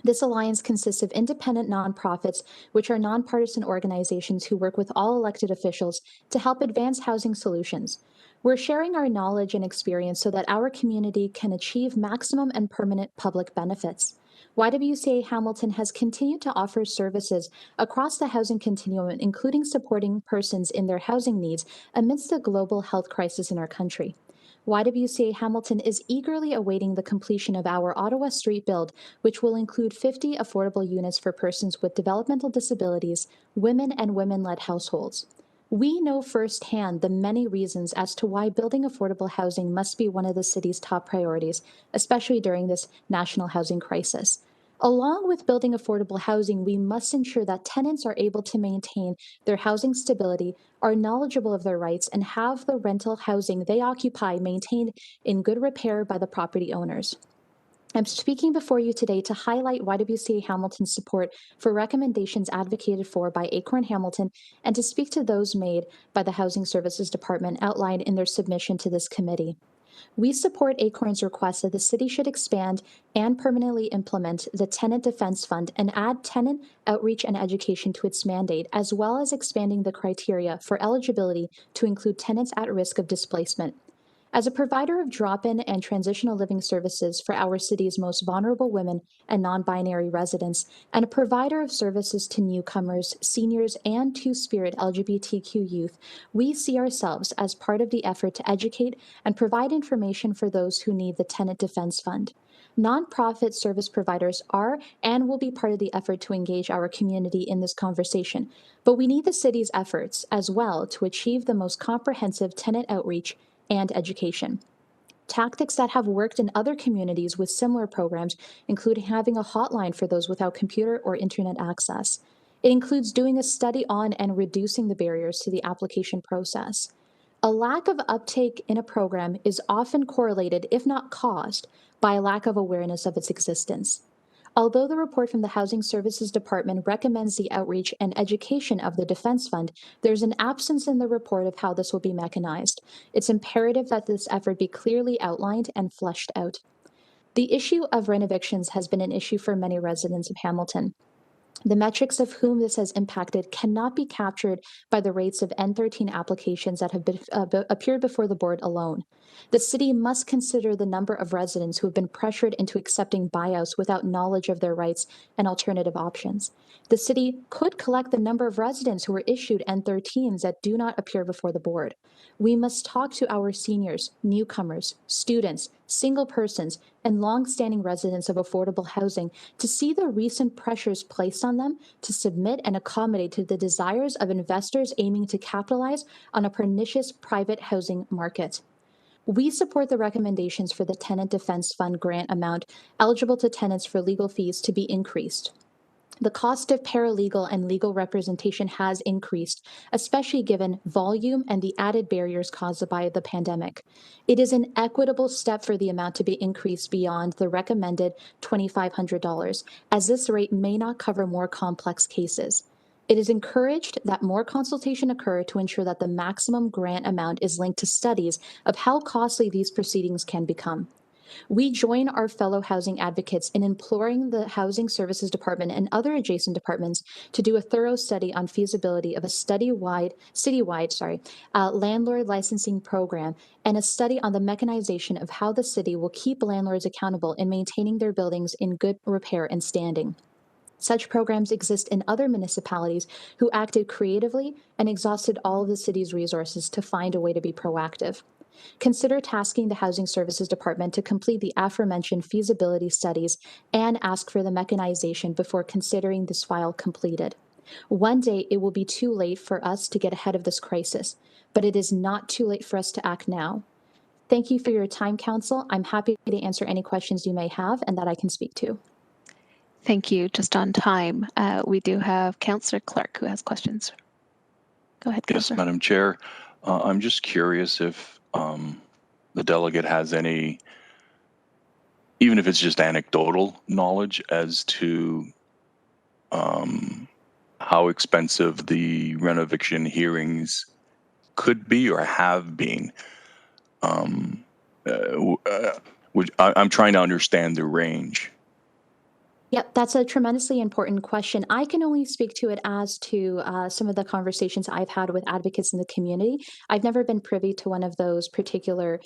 This alliance consists of independent nonprofits, which are nonpartisan organizations who work with all elected officials to help advance housing solutions. We're sharing our knowledge and experience so that our community can achieve maximum and permanent public benefits. YWCA Hamilton has continued to offer services across the housing continuum, including supporting persons in their housing needs amidst the global health crisis in our country. YWCA Hamilton is eagerly awaiting the completion of our Ottawa Street build, which will include 50 affordable units for persons with developmental disabilities, women, and women-led households. We know firsthand the many reasons as to why building affordable housing must be one of the city's top priorities, especially during this national housing crisis. Along with building affordable housing, we must ensure that tenants are able to maintain their housing stability, are knowledgeable of their rights, and have the rental housing they occupy maintained in good repair by the property owners. I'm speaking before you today to highlight YWCA Hamilton's support for recommendations advocated for by Acorn Hamilton and to speak to those made by the Housing Services Department outlined in their submission to this committee. We support Acorn's request that the city should expand and permanently implement the Tenant Defense Fund and add tenant outreach and education to its mandate, as well as expanding the criteria for eligibility to include tenants at risk of displacement. As a provider of drop-in and transitional living services for our city's most vulnerable women and non-binary residents, and a provider of services to newcomers, seniors, and Two-Spirit LGBTQ youth, we see ourselves as part of the effort to educate and provide information for those who need the Tenant Defense Fund. Nonprofit service providers are and will be part of the effort to engage our community in this conversation, but we need the city's efforts as well to achieve the most comprehensive tenant outreach and education. Tactics that have worked in other communities with similar programs include having a hotline for those without computer or internet access. It includes doing a study on and reducing the barriers to the application process. A lack of uptake in a program is often correlated, if not caused, by a lack of awareness of its existence. Although the report from the Housing Services Department recommends the outreach and education of the Defense Fund, there's an absence in the report of how this will be mechanized. It's imperative that this effort be clearly outlined and fleshed out. The issue of renovictions has been an issue for many residents of Hamilton. The metrics of whom this has impacted cannot be captured by the rates of N13 applications that have appeared before the board alone. The city must consider the number of residents who have been pressured into accepting buyouts without knowledge of their rights and alternative options. The city could collect the number of residents who were issued N13s that do not appear before the board. We must talk to our seniors, newcomers, students, single persons, and long-standing residents of affordable housing to see the recent pressures placed on them to submit and accommodate to the desires of investors aiming to capitalize on a pernicious private housing market. We support the recommendations for the Tenant Defense Fund grant amount eligible to tenants for legal fees to be increased. The cost of paralegal and legal representation has increased, especially given volume and the added barriers caused by the pandemic. It is an equitable step for the amount to be increased beyond the recommended $2,500, as this rate may not cover more complex cases. It is encouraged that more consultation occur to ensure that the maximum grant amount is linked to studies of how costly these proceedings can become. We join our fellow housing advocates in imploring the Housing Services Department and other adjacent departments to do a thorough study on feasibility of a citywide landlord licensing program and a study on the mechanization of how the city will keep landlords accountable in maintaining their buildings in good repair and standing. Such programs exist in other municipalities who acted creatively and exhausted all of the city's resources to find a way to be proactive. Consider tasking the Housing Services Department to complete the aforementioned feasibility studies and ask for the mechanization before considering this file completed. One day it will be too late for us to get ahead of this crisis, but it is not too late for us to act now. Thank you for your time, Council. I'm happy to answer any questions you may have and that I can speak to. Thank you. Just on time, we do have Councillor Clark who has questions. Go ahead, Yes, Councillor. Madam Chair. I'm just curious if the delegate has any, even if it's just anecdotal knowledge as to how expensive the renovation hearings could be or have been. I'm trying to understand the range. Yep, that's a tremendously important question. I can only speak to it as to some of the conversations I've had with advocates in the community. I've never been privy to one of those particular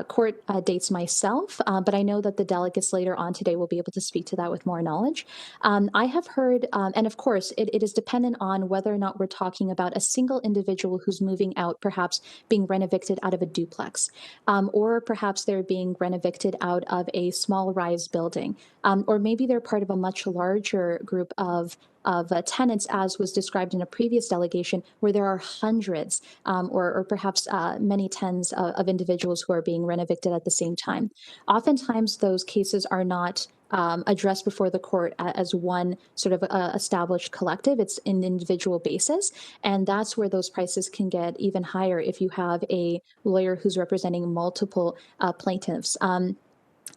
court dates myself, but I know that the delegates later on today will be able to speak to that with more knowledge. I have heard, and of course, it is dependent on whether or not we're talking about a single individual who's moving out, perhaps being renovated out of a duplex, or perhaps they're being renovated out of a small rise building. Or maybe they're part of a much larger group of tenants, as was described in a previous delegation, where there are hundreds or perhaps many tens of individuals who are being renovated at the same time. Oftentimes, those cases are not addressed before the court as one sort of established collective. It's an individual basis. And that's where those prices can get even higher if you have a lawyer who's representing multiple plaintiffs.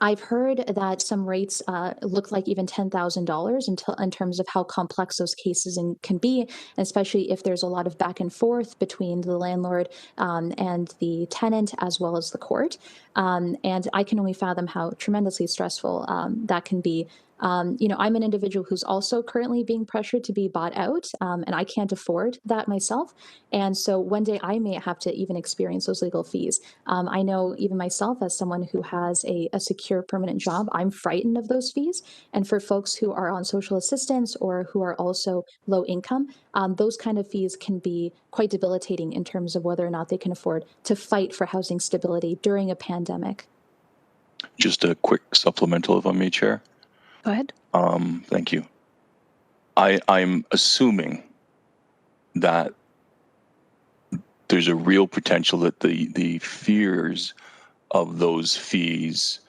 I've heard that some rates look like even $10,000 in terms of how complex those cases can be, especially if there's a lot of back and forth between the landlord and the tenant as well as the court. And I can only fathom how tremendously stressful that can be. I'm an individual who's also currently being pressured to be bought out, and I can't afford that myself. And so one day I may have to even experience those legal fees. I know even myself, as someone who has a secure permanent job, I'm frightened of those fees. And for folks who are on social assistance or who are also low income, those kind of fees can be quite debilitating in terms of whether or not they can afford to fight for housing stability during a pandemic. Just a quick supplemental, if I may, Chair. Go ahead. Thank you. I'm assuming that there's a real potential that the fears of those fees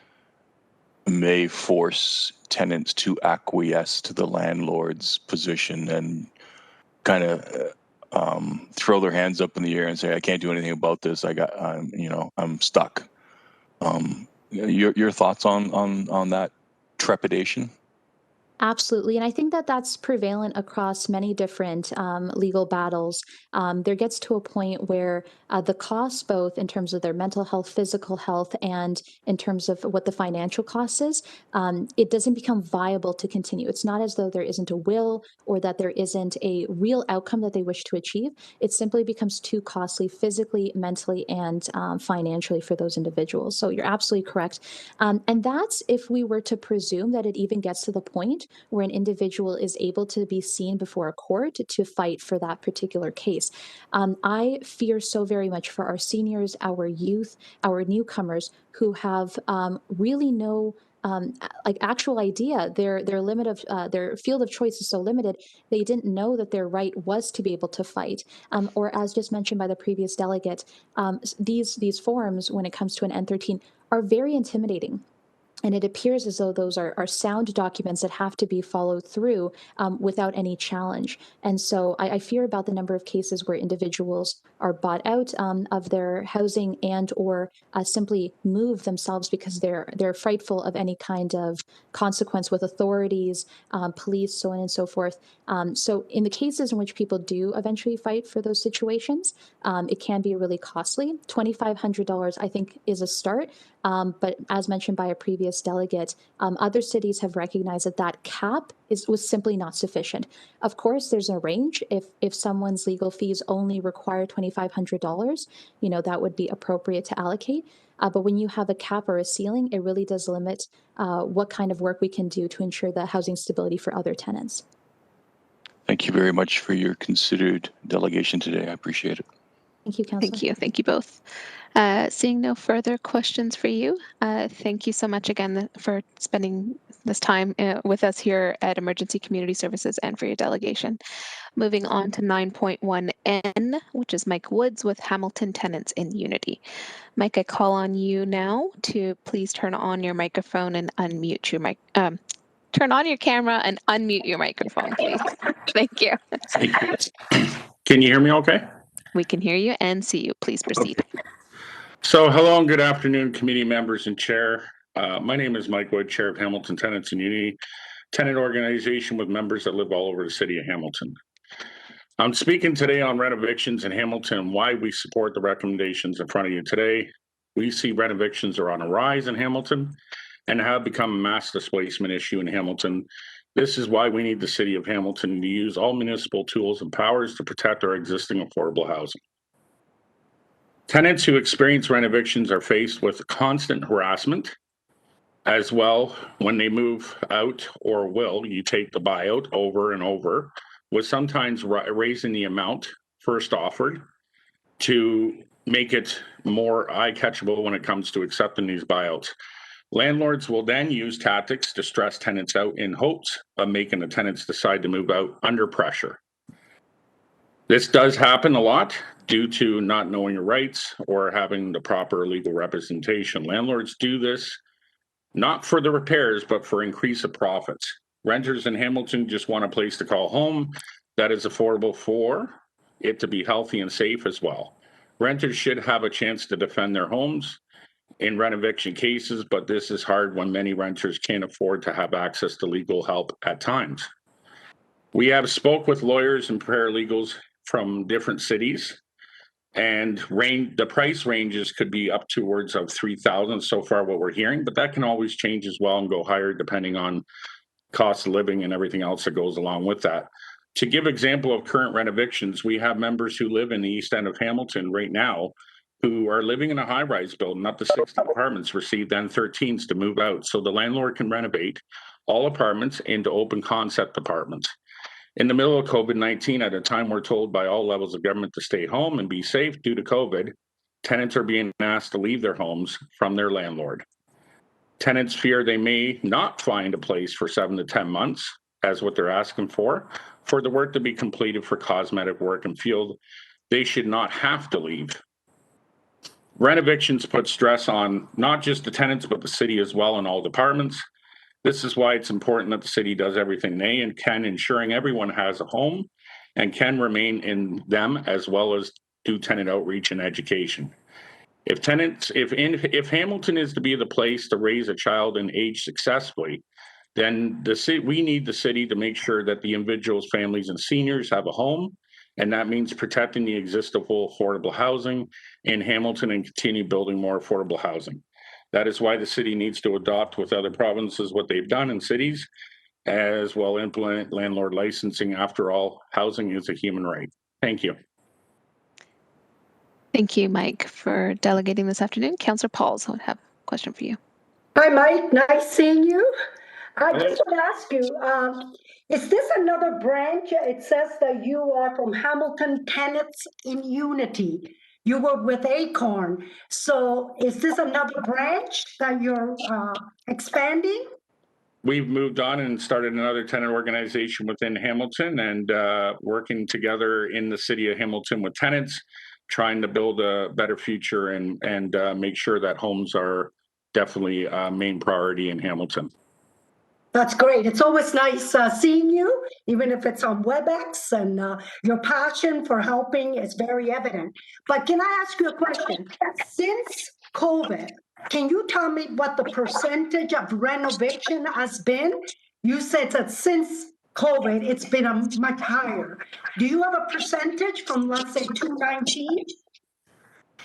may force tenants to acquiesce to the landlord's position and kind of throw their hands up in the air and say, "I can't do anything about this. I'm stuck." Your thoughts on that trepidation? Absolutely. And I think that that's prevalent across many different legal battles. There gets to a point where the costs, both in terms of their mental health, physical health, and in terms of what the financial cost is, it doesn't become viable to continue. It's not as though there isn't a will or that there isn't a real outcome that they wish to achieve. It simply becomes too costly physically, mentally, and financially for those individuals. So you're absolutely correct. And that's if we were to presume that it even gets to the point where an individual is able to be seen before a court to fight for that particular case. I fear so very much for our seniors, our youth, our newcomers who have really no actual idea. Their limit of their field of choice is so limited. They didn't know that their right was to be able to fight. Or as just mentioned by the previous delegate, these forms, when it comes to an N13, are very intimidating. And it appears as though those are sound documents that have to be followed through without any challenge. And so I fear about the number of cases where individuals are bought out of their housing and or simply move themselves because they're frightful of any kind of consequence with authorities, police, so on and so forth. So in the cases in which people do eventually fight for those situations, it can be really costly. $2,500, I think, is a start. But as mentioned by a previous delegate, other cities have recognized that cap was simply not sufficient. Of course, there's a range. If someone's legal fees only require $2,500, that would be appropriate to allocate. But when you have a cap or a ceiling, it really does limit what kind of work we can do to ensure the housing stability for other tenants. Thank you very much for your considered delegation today. I appreciate it. Thank you, Councillor. Thank you. Thank you both. Seeing no further questions for you, thank you so much again for spending this time with us here at Emergency Community Services and for your delegation. Moving on to 9.1N, which is Mike Woods with Hamilton Tenants in Unity. Mike, I call on you now to please turn on your microphone and unmute your mic. Turn on your camera and unmute your microphone, please. Thank you. Can you hear me okay? We can hear you and see you. Please proceed. Okay. So hello and good afternoon, committee members and chair. My name is Mike Wood, chair of Hamilton Tenants and Unity, tenant organization with members that live all over the city of Hamilton. I'm speaking today on renovictions in Hamilton and why we support the recommendations in front of you today. We see renovictions are on a rise in Hamilton and have become a mass displacement issue in Hamilton. This is why we need the city of Hamilton to use all municipal tools and powers to protect our existing affordable housing. Tenants who experience renovictions are faced with constant harassment. As well, when they move out or will, you take the buyout over and over, with sometimes raising the amount first offered to make it more eye-catchable when it comes to accepting these buyouts. Landlords will then use tactics to stress tenants out in hopes of making the tenants decide to move out under pressure. This does happen a lot due to not knowing your rights or having the proper legal representation. Landlords do this not for the repairs, but for increase of profits. Renters in Hamilton just want a place to call home that is affordable for it to be healthy and safe as well. Renters should have a chance to defend their homes in renovation cases, but this is hard when many renters can't afford to have access to legal help at times. We have spoke with lawyers and paralegals from different cities, and the price ranges could be up towards of $3,000 so far what we're hearing, but that can always change as well and go higher depending on cost of living and everything else that goes along with that. To give example of current renovictions, we have members who live in the east end of Hamilton right now who are living in a high-rise building, up to 60 apartments, receive then 13s to move out. So the landlord can renovate all apartments into open concept apartments. In the middle of COVID-19, at a time we're told by all levels of government to stay home and be safe due to COVID, tenants are being asked to leave their homes from their landlord. Tenants fear they may not find a place for 7 to 10 months, as what they're asking for the work to be completed for cosmetic work and feel they should not have to leave. Renovictions put stress on not just the tenants, but the city as well in all departments. This is why it's important that the city does everything they can, ensuring everyone has a home and can remain in them, as well as do tenant outreach and education. If Hamilton is to be the place to raise a child and age successfully, then we need the city to make sure that the individuals, families, and seniors have a home, and that means protecting the existing affordable housing in Hamilton and continue building more affordable housing. That is why the city needs to adopt with other provinces what they've done in cities, as well implement landlord licensing. After all, housing is a human right. Thank you. Thank you, Mike, for delegating this afternoon. Councillor Pauls, I have a question for you. Hi, Mike. Nice seeing you. I just want to ask you, is this another branch? It says that you are from Hamilton Tenants in Unity. You were with Acorn. So is this another branch that you're expanding? We've moved on and started another tenant organization within Hamilton and working together in the city of Hamilton with tenants, trying to build a better future and make sure that homes are definitely a main priority in Hamilton. That's great. It's always nice seeing you, even if it's on WebEx, and your passion for helping is very evident. But can I ask you a question? Since COVID, can you tell me what the percentage of renovation has been? You said that since COVID, it's been much higher. Do you have a percentage from, let's say, 2019?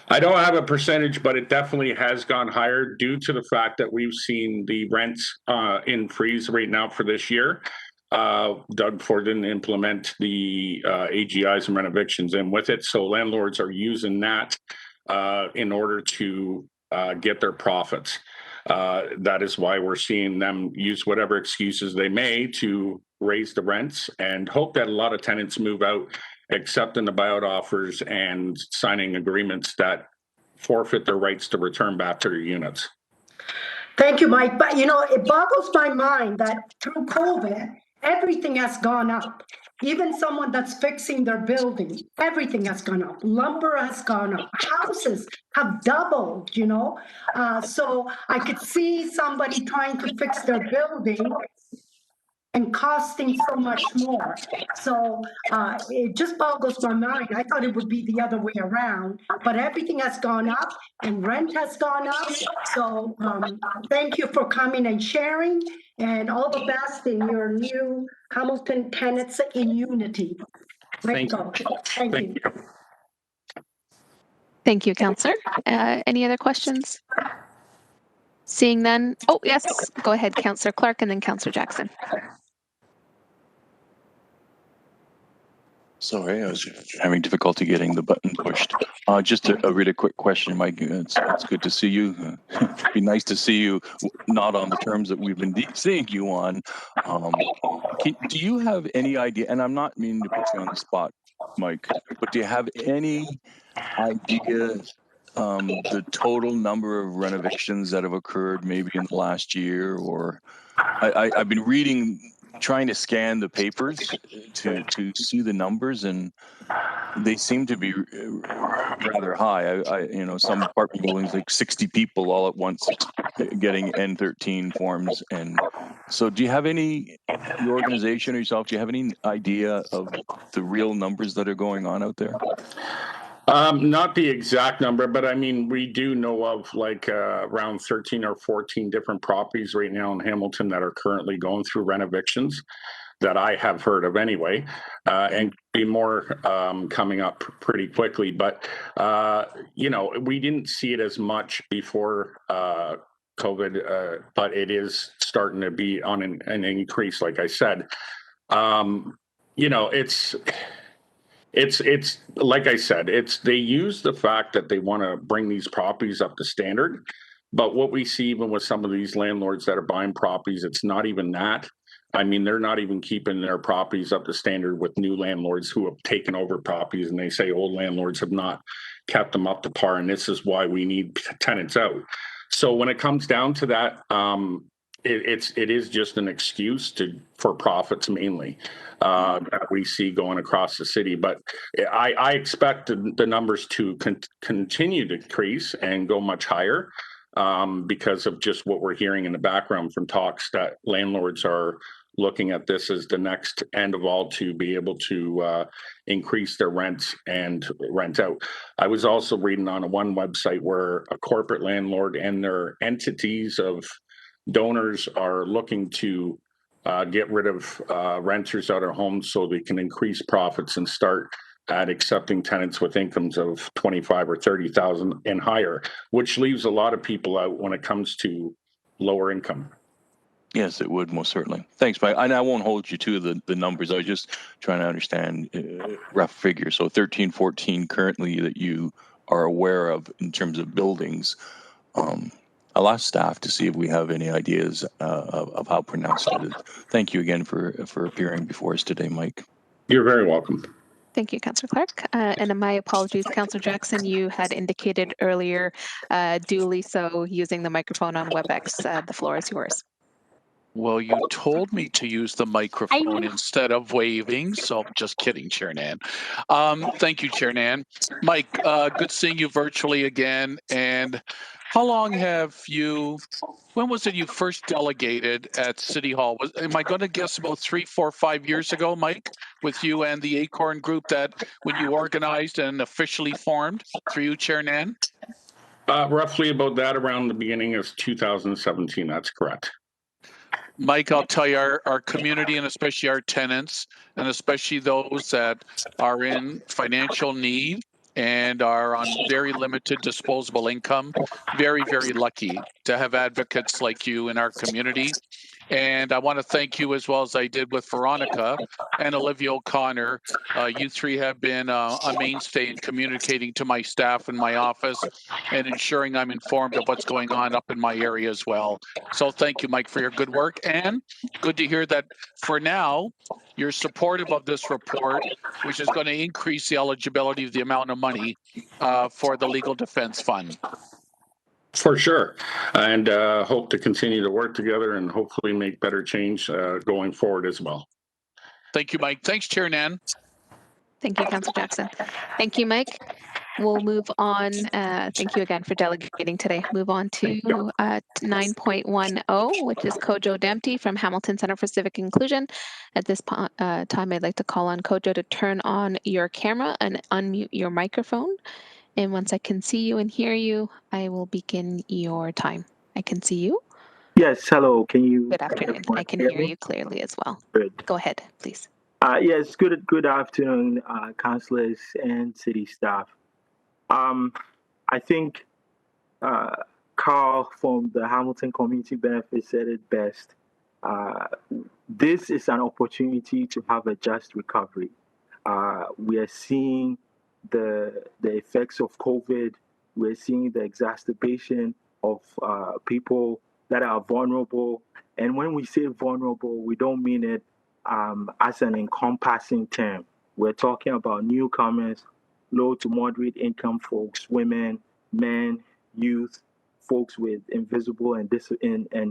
I don't have a percentage, but it definitely has gone higher due to the fact that we've seen the rents in freeze right now for this year. Doug Ford didn't implement the AGIs and renovictions in with it, so landlords are using that in order to get their profits. That is why we're seeing them use whatever excuses they may to raise the rents and hope that a lot of tenants move out, accepting the buyout offers and signing agreements that forfeit their rights to return back to their units. Thank you, Mike. But, it boggles my mind that through COVID, everything has gone up. Even someone that's fixing their building, everything has gone up. Lumber has gone up. Houses have doubled, So I could see somebody trying to fix their building and costing so much more. So it just boggles my mind. I thought it would be the other way around, but everything has gone up and rent has gone up. So thank you for coming and sharing, and all the best in your new Hamilton Tenants in Unity. Great coach. Thank you. Thank you, Councillor. Any other questions? Seeing none. Oh, yes. Go ahead, Councillor Clark, and then Councillor Jackson. Sorry, I was having difficulty getting the button pushed. Just a really quick question, Mike. It's good to see you. It'd be nice to see you not on the terms that we've been seeing you on. Do you have any idea, and I'm not meaning to put you on the spot, Mike, but do you have any idea the total number of renovations that have occurred maybe in the last year? Or I've been trying to scan the papers to see the numbers, and they seem to be rather high. Some apartment buildings, like 60 people all at once getting N13 forms. And so do you have your organization or yourself, do you have any idea of the real numbers that are going on out there? Not the exact number, but I mean, we do know of like around 13 or 14 different properties right now in Hamilton that are currently going through renovations that I have heard of anyway, and be more coming up pretty quickly. But, we didn't see it as much before COVID, but it is starting to be on an increase, like I said. It's like I said, they use the fact that they want to bring these properties up to standard. But what we see even with some of these landlords that are buying properties, it's not even that. I mean, they're not even keeping their properties up to standard with new landlords who have taken over properties, and they say old landlords have not kept them up to par, and this is why we need tenants out. So when it comes down to that, it is just an excuse for profits mainly that we see going across the city. But I expect the numbers to continue to increase and go much higher because of just what we're hearing in the background from talks that landlords are looking at this as the next end of all to be able to increase their rents and rent out. I was also reading on one website where a corporate landlord and their entities of donors are looking to get rid of renters out of homes so they can increase profits and start at accepting tenants with incomes of 25 or 30,000 and higher, which leaves a lot of people out when it comes to lower income. Yes, it would, most certainly. Thanks, Mike. And I won't hold you to the numbers. I was just trying to understand rough figures. So 13, 14 currently that you are aware of in terms of buildings. I'll ask staff to see if we have any ideas of how pronounced it is. Thank you again for appearing before us today, Mike. You're very welcome. Thank you, Councillor Clark. And my apologies, Councillor Jackson, you had indicated earlier, duly so, using the microphone on WebEx. The floor is yours. Well, you told me to use the microphone instead of waving, so just kidding, Chair Nan. Thank you, Chair Nan. Mike, good seeing you virtually again. And how long when was it you first delegated at City Hall? Am I going to guess about 3, 4, 5 years ago, Mike, with you and the Acorn group that when you organized and officially formed through you, Chair Nan? Roughly about that, around the beginning of 2017, that's correct. Mike, I'll tell you, our community and especially our tenants, and especially those that are in financial need and are on very limited disposable income, very, very lucky to have advocates like you in our community. And I want to thank you as well as I did with Veronica and Olivia O'Connor. You three have been a mainstay in communicating to my staff in my office and ensuring I'm informed of what's going on up in my area as well. So thank you, Mike, for your good work. And good to hear that for now, you're supportive of this report, which is going to increase the eligibility of the amount of money for the Legal Defense Fund. For sure. And hope to continue to work together and hopefully make better change going forward as well. Thank you, Mike. Thanks, Chair Nan. Thank you, Councillor Jackson. Thank you, Mike. we'll move on. Thank you again for delegating today. Move on to 9.10, which is Kojo Dempsey from Hamilton Center for Civic Inclusion. At this time, I'd like to call on Kojo to turn on your camera and unmute your microphone. And once I can see you and hear you, I will begin your time. I can see you. Yes, hello. Can you? Good afternoon. I can hear you clearly as well. Good. Go ahead, please. Yes, good afternoon, councillors and city staff. I think Carl from the Hamilton Community Benefits said it best. This is an opportunity to have a just recovery. We are seeing the effects of COVID. We're seeing the exacerbation of people that are vulnerable. And when we say vulnerable, we don't mean it as an encompassing term. We're talking about newcomers, low to moderate income folks, women, men, youth, folks with invisible and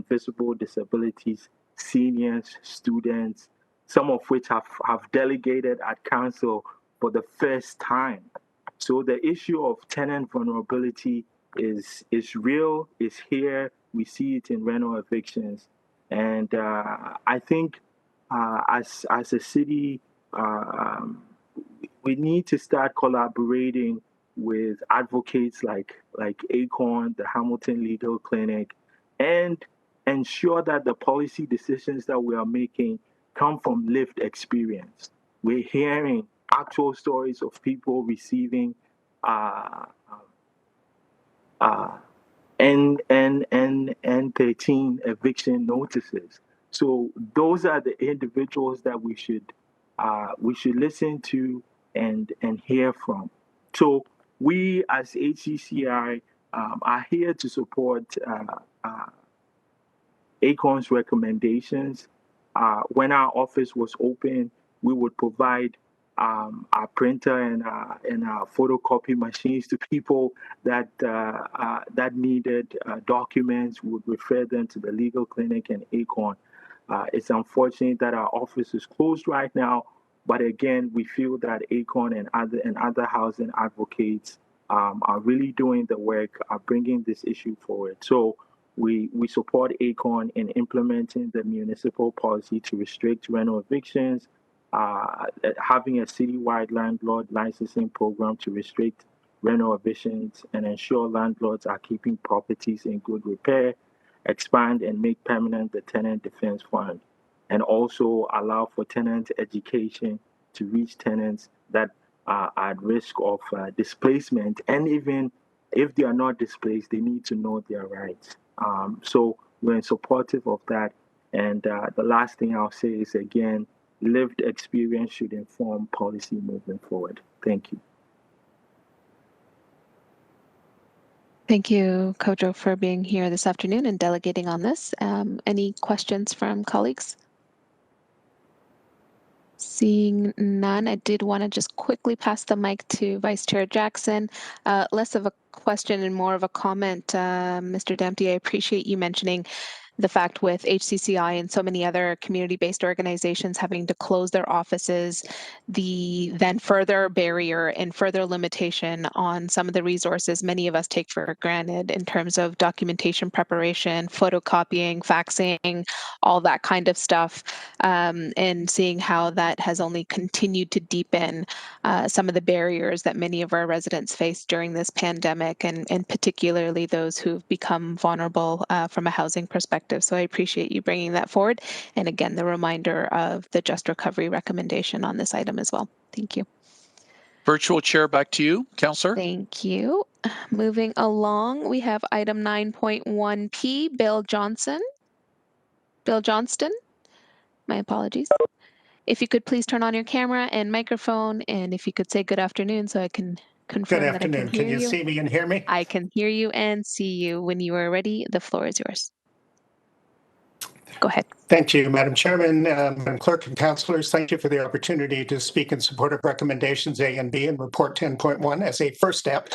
visible disabilities, seniors, students, some of which have delegated at council for the first time. So the issue of tenant vulnerability is real, is here. We see it in rental evictions. And I think as a city, we need to start collaborating with advocates like ACORN, the Hamilton Legal Clinic, and ensure that the policy decisions that we are making come from lived experience. We're hearing actual stories of people receiving N13 eviction notices. So those are the individuals that we should listen to and hear from. So we as HCCI are here to support ACORN's recommendations. When our office was open, we would provide our printer and our photocopy machines to people that needed documents. We would refer them to the legal clinic and ACORN. It's unfortunate that our office is closed right now, but again, we feel that ACORN and other housing advocates are really doing the work, are bringing this issue forward. So we support ACORN in implementing the municipal policy to restrict rental evictions, having a citywide landlord licensing program to restrict rental evictions and ensure landlords are keeping properties in good repair, expand and make permanent the Tenant Defense Fund, and also allow for tenant education to reach tenants that are at risk of displacement. And even if they are not displaced, they need to know their rights. So we're supportive of that. And the last thing I'll say is, again, lived experience should inform policy moving forward. Thank you. Thank you, Kojo, for being here this afternoon and delegating on this. Any questions from colleagues? Seeing none, I did want to just quickly pass the mic to Vice Chair Jackson. Less of a question and more of a comment. Mr. Dempsey, I appreciate you mentioning the fact with HCCI and so many other community-based organizations having to close their offices, the then further barrier and further limitation on some of the resources many of us take for granted in terms of documentation preparation, photocopying, faxing, all that kind of stuff, and seeing how that has only continued to deepen some of the barriers that many of our residents face during this pandemic, and particularly those who've become vulnerable from a housing perspective. So I appreciate you bringing that forward. And again, the reminder of the Just Recovery recommendation on this item as well. Thank you. Virtual chair, back to you, Councillor. Thank you. Moving along, we have item 9.1P, Bill Johnston. My apologies. If you could please turn on your camera and microphone, and if you could say good afternoon so I can confirm that I can hear you. Can you see me and hear me? I can hear you and see you. When you are ready, the floor is yours. Go ahead. Thank you, Madam Chairman, Madam Clerk and councillors. Thank you for the opportunity to speak in support of recommendations A and B in Report 10.1 as a first step,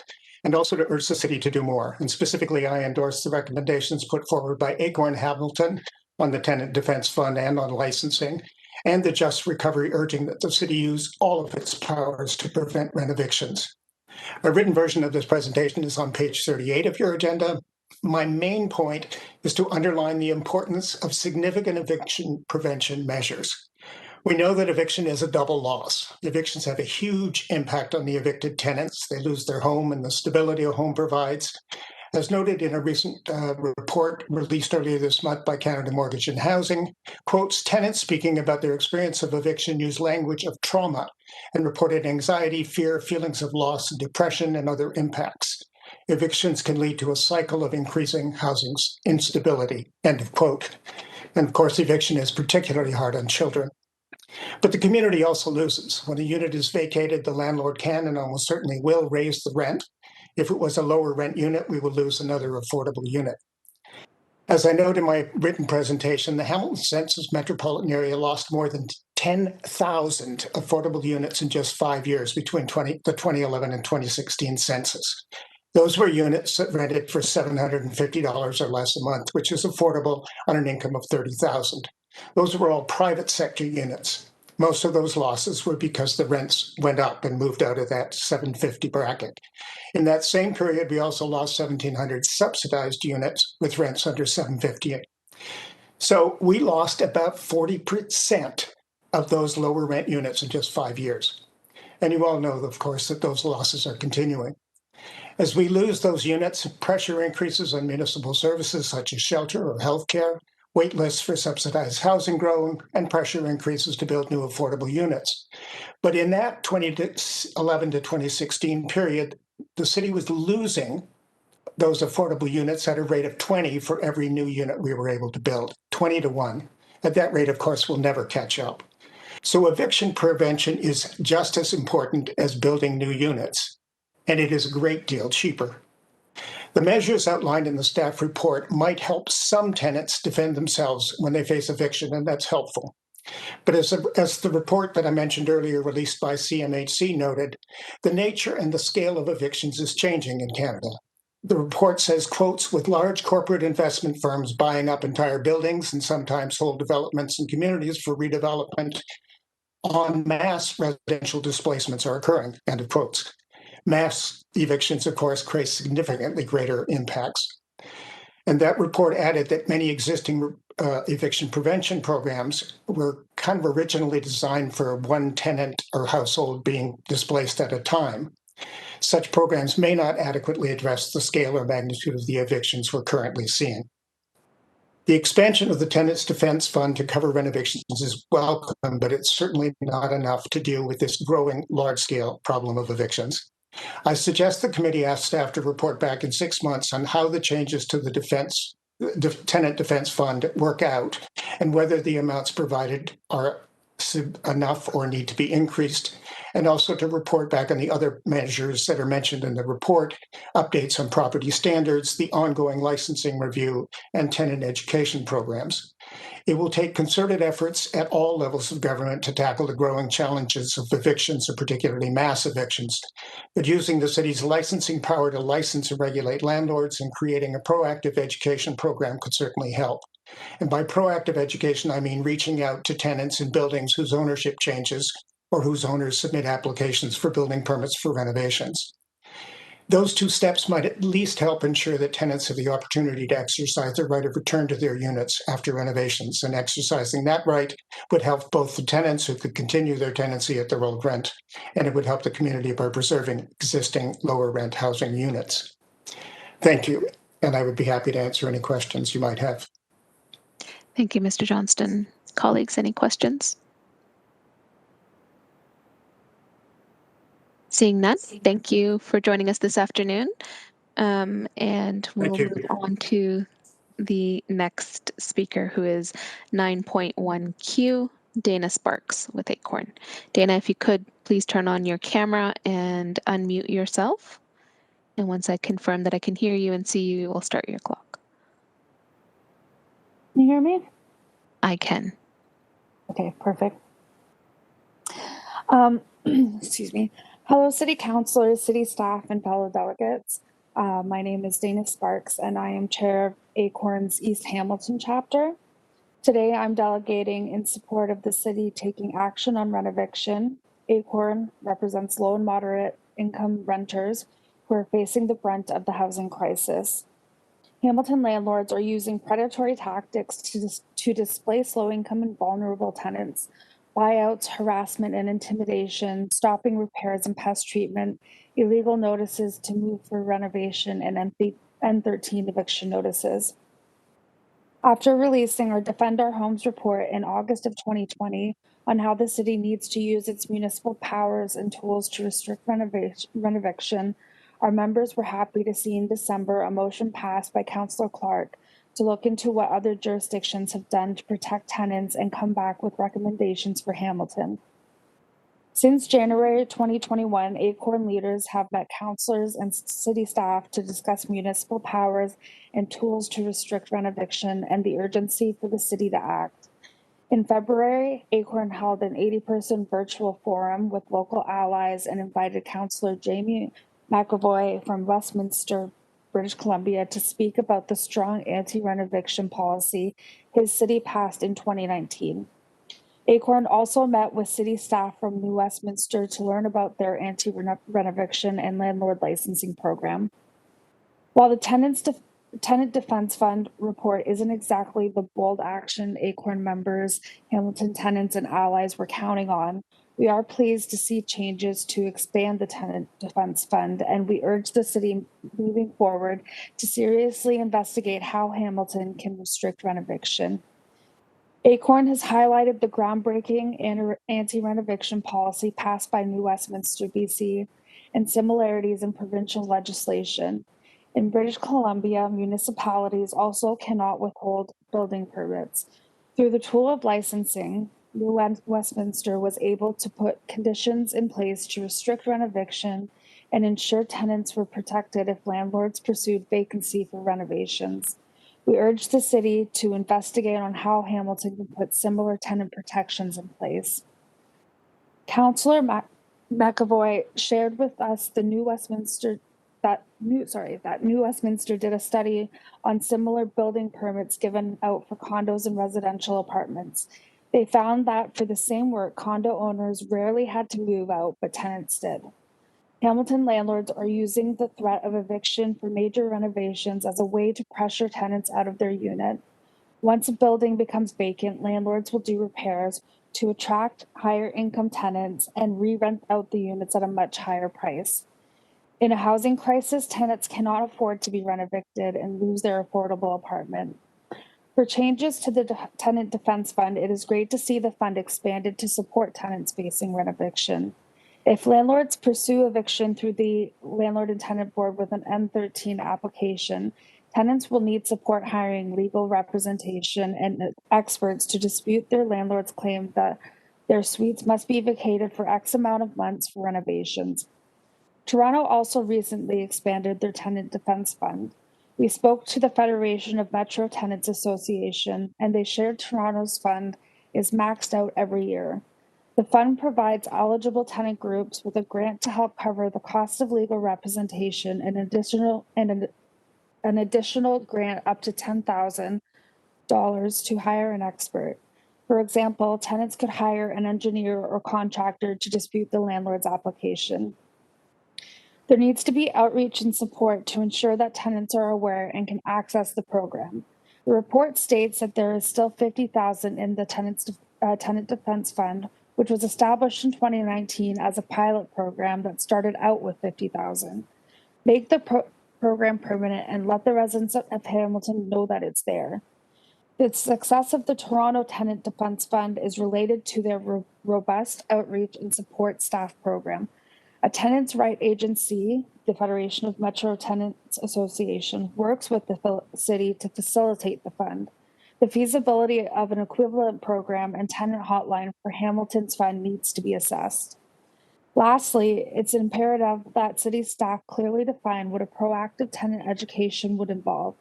and also to urge the city to do more. And specifically, I endorse the recommendations put forward by ACORN Hamilton on the Tenant Defense Fund and on licensing, and the Just Recovery urging that the city use all of its powers to prevent rent evictions. A written version of this presentation is on page 38 of your agenda. My main point is to underline the importance of significant eviction prevention measures. We know that eviction is a double loss. Evictions have a huge impact on the evicted tenants. They lose their home and the stability a home provides. As noted in a recent report released earlier this month by Canada Mortgage and Housing, quotes tenants speaking about their experience of eviction use language of trauma and reported anxiety, fear, feelings of loss, and depression, and other impacts. Evictions can lead to a cycle of increasing housing instability, end of quote. And of course, eviction is particularly hard on children. But the community also loses. When a unit is vacated, the landlord can and almost certainly will raise the rent. If it was a lower rent unit, we will lose another affordable unit. As I note in my written presentation, the Hamilton Census metropolitan area lost more than 10,000 affordable units in just 5 years between the 2011 and 2016 census. Those were units that rented for $750 or less a month, which is affordable on an income of $30,000. Those were all private sector units. Most of those losses were because the rents went up and moved out of that $750 bracket. In that same period, we also lost 1,700 subsidized units with rents under $750. So we lost about 40% of those lower rent units in just 5 years. And you all know, of course, that those losses are continuing. As we lose those units, pressure increases on municipal services such as shelter or healthcare, wait lists for subsidized housing grow, and pressure increases to build new affordable units. But in that 2011 to 2016 period, the city was losing those affordable units at a rate of 20 for every new unit we were able to build, 20 to 1. At that rate, of course, we'll never catch up. So eviction prevention is just as important as building new units, and it is a great deal cheaper. The measures outlined in the staff report might help some tenants defend themselves when they face eviction, and that's helpful. But as the report that I mentioned earlier, released by CMHC, noted, the nature and the scale of evictions is changing in Canada. The report says, quotes, with large corporate investment firms buying up entire buildings and sometimes whole developments and communities for redevelopment, en masse residential displacements are occurring, end of quotes. Mass evictions, of course, create significantly greater impacts. And that report added that many existing eviction prevention programs were kind of originally designed for one tenant or household being displaced at a time. Such programs may not adequately address the scale or magnitude of the evictions we're currently seeing. The expansion of the Tenants Defense Fund to cover renovations is welcome, but it's certainly not enough to deal with this growing large-scale problem of evictions. I suggest the committee ask staff to report back in 6 months on how the changes to the Tenant Defense Fund work out and whether the amounts provided are enough or need to be increased, and also to report back on the other measures that are mentioned in the report, updates on property standards, the ongoing licensing review, and tenant education programs. It will take concerted efforts at all levels of government to tackle the growing challenges of evictions, and particularly mass evictions. But using the city's licensing power to license and regulate landlords and creating a proactive education program could certainly help. And by proactive education, I mean reaching out to tenants in buildings whose ownership changes or whose owners submit applications for building permits for renovations. Those two steps might at least help ensure that tenants have the opportunity to exercise their right of return to their units after renovations, and exercising that right would help both the tenants who could continue their tenancy at their old rent, and it would help the community by preserving existing lower rent housing units. Thank you, and I would be happy to answer any questions you might have. Thank you, Mr. Johnston. Colleagues, any questions? Seeing none, thank you for joining us this afternoon. And we'll move on to the next speaker, who is 9.1Q, Dana Sparks with Acorn. Dana, if you could please turn on your camera and unmute yourself. And once I confirm that I can hear you and see you, we'll start your clock. Can you hear me? I can. Okay, perfect. Excuse me. Hello, City Councilors, City Staff, and fellow delegates. My name is Dana Sparks, and I am Chair of Acorn's East Hamilton chapter. Today, I'm delegating in support of the city taking action on renoviction. Acorn represents low and moderate income renters who are facing the brunt of the housing crisis. Hamilton landlords are using predatory tactics to displace low-income and vulnerable tenants. Buyouts, harassment, and intimidation, stopping repairs and pest treatment, illegal notices to move for renovation, and N13 eviction notices. After releasing our Defend Our Homes report in August of 2020 on how the city needs to use its municipal powers and tools to restrict renovation, our members were happy to see in December a motion passed by Councillor Clark to look into what other jurisdictions have done to protect tenants and come back with recommendations for Hamilton. Since January 2021, ACORN leaders have met councillors and city staff to discuss municipal powers and tools to restrict renovation and the urgency for the city to act. In February, ACORN held an 80-person virtual forum with local allies and invited Councillor Jamie McAvoy from Westminster, British Columbia, to speak about the strong anti-renovation policy his city passed in 2019. ACORN also met with city staff from New Westminster to learn about their anti-renovation and landlord licensing program. While the Tenant Defense Fund report isn't exactly the bold action ACORN members, Hamilton tenants, and allies were counting on, we are pleased to see changes to expand the Tenant Defense Fund, and we urge the city moving forward to seriously investigate how Hamilton can restrict renovation. ACORN has highlighted the groundbreaking anti-renovation policy passed by New Westminster, BC, and similarities in provincial legislation. In British Columbia, municipalities also cannot withhold building permits. Through the tool of licensing, New Westminster was able to put conditions in place to restrict renovation and ensure tenants were protected if landlords pursued vacancy for renovations. We urge the city to investigate on how Hamilton can put similar tenant protections in place. Councillor McAvoy shared with us that New Westminster did a study on similar building permits given out for condos and residential apartments. They found that for the same work, condo owners rarely had to move out, but tenants did. Hamilton landlords are using the threat of eviction for major renovations as a way to pressure tenants out of their unit. Once a building becomes vacant, landlords will do repairs to attract higher income tenants and re-rent out the units at a much higher price. In a housing crisis, tenants cannot afford to be renovated and lose their affordable apartment. For changes to the Tenant Defense Fund, it is great to see the fund expanded to support tenants facing renovation. If landlords pursue eviction through the Landlord and Tenant Board with an N13 application, tenants will need support hiring legal representation and experts to dispute their landlord's claim that their suites must be vacated for X amount of months for renovations. Toronto also recently expanded their Tenant Defense Fund. We spoke to the Federation of Metro Tenants Association, and they shared Toronto's fund is maxed out every year. The fund provides eligible tenant groups with a grant to help cover the cost of legal representation and an additional grant up to $10,000 to hire an expert. For example, tenants could hire an engineer or contractor to dispute the landlord's application. There needs to be outreach and support to ensure that tenants are aware and can access the program. The report states that there is still $50,000 in the Tenant Defense Fund, which was established in 2019 as a pilot program that started out with $50,000. Make the program permanent and let the residents of Hamilton know that it's there. The success of the Toronto Tenant Defense Fund is related to their robust outreach and support staff program. A tenants' right agency, the Federation of Metro Tenants Association, works with the city to facilitate the fund. The feasibility of an equivalent program and tenant hotline for Hamilton's fund needs to be assessed. Lastly, it's imperative that city staff clearly define what a proactive tenant education would involve.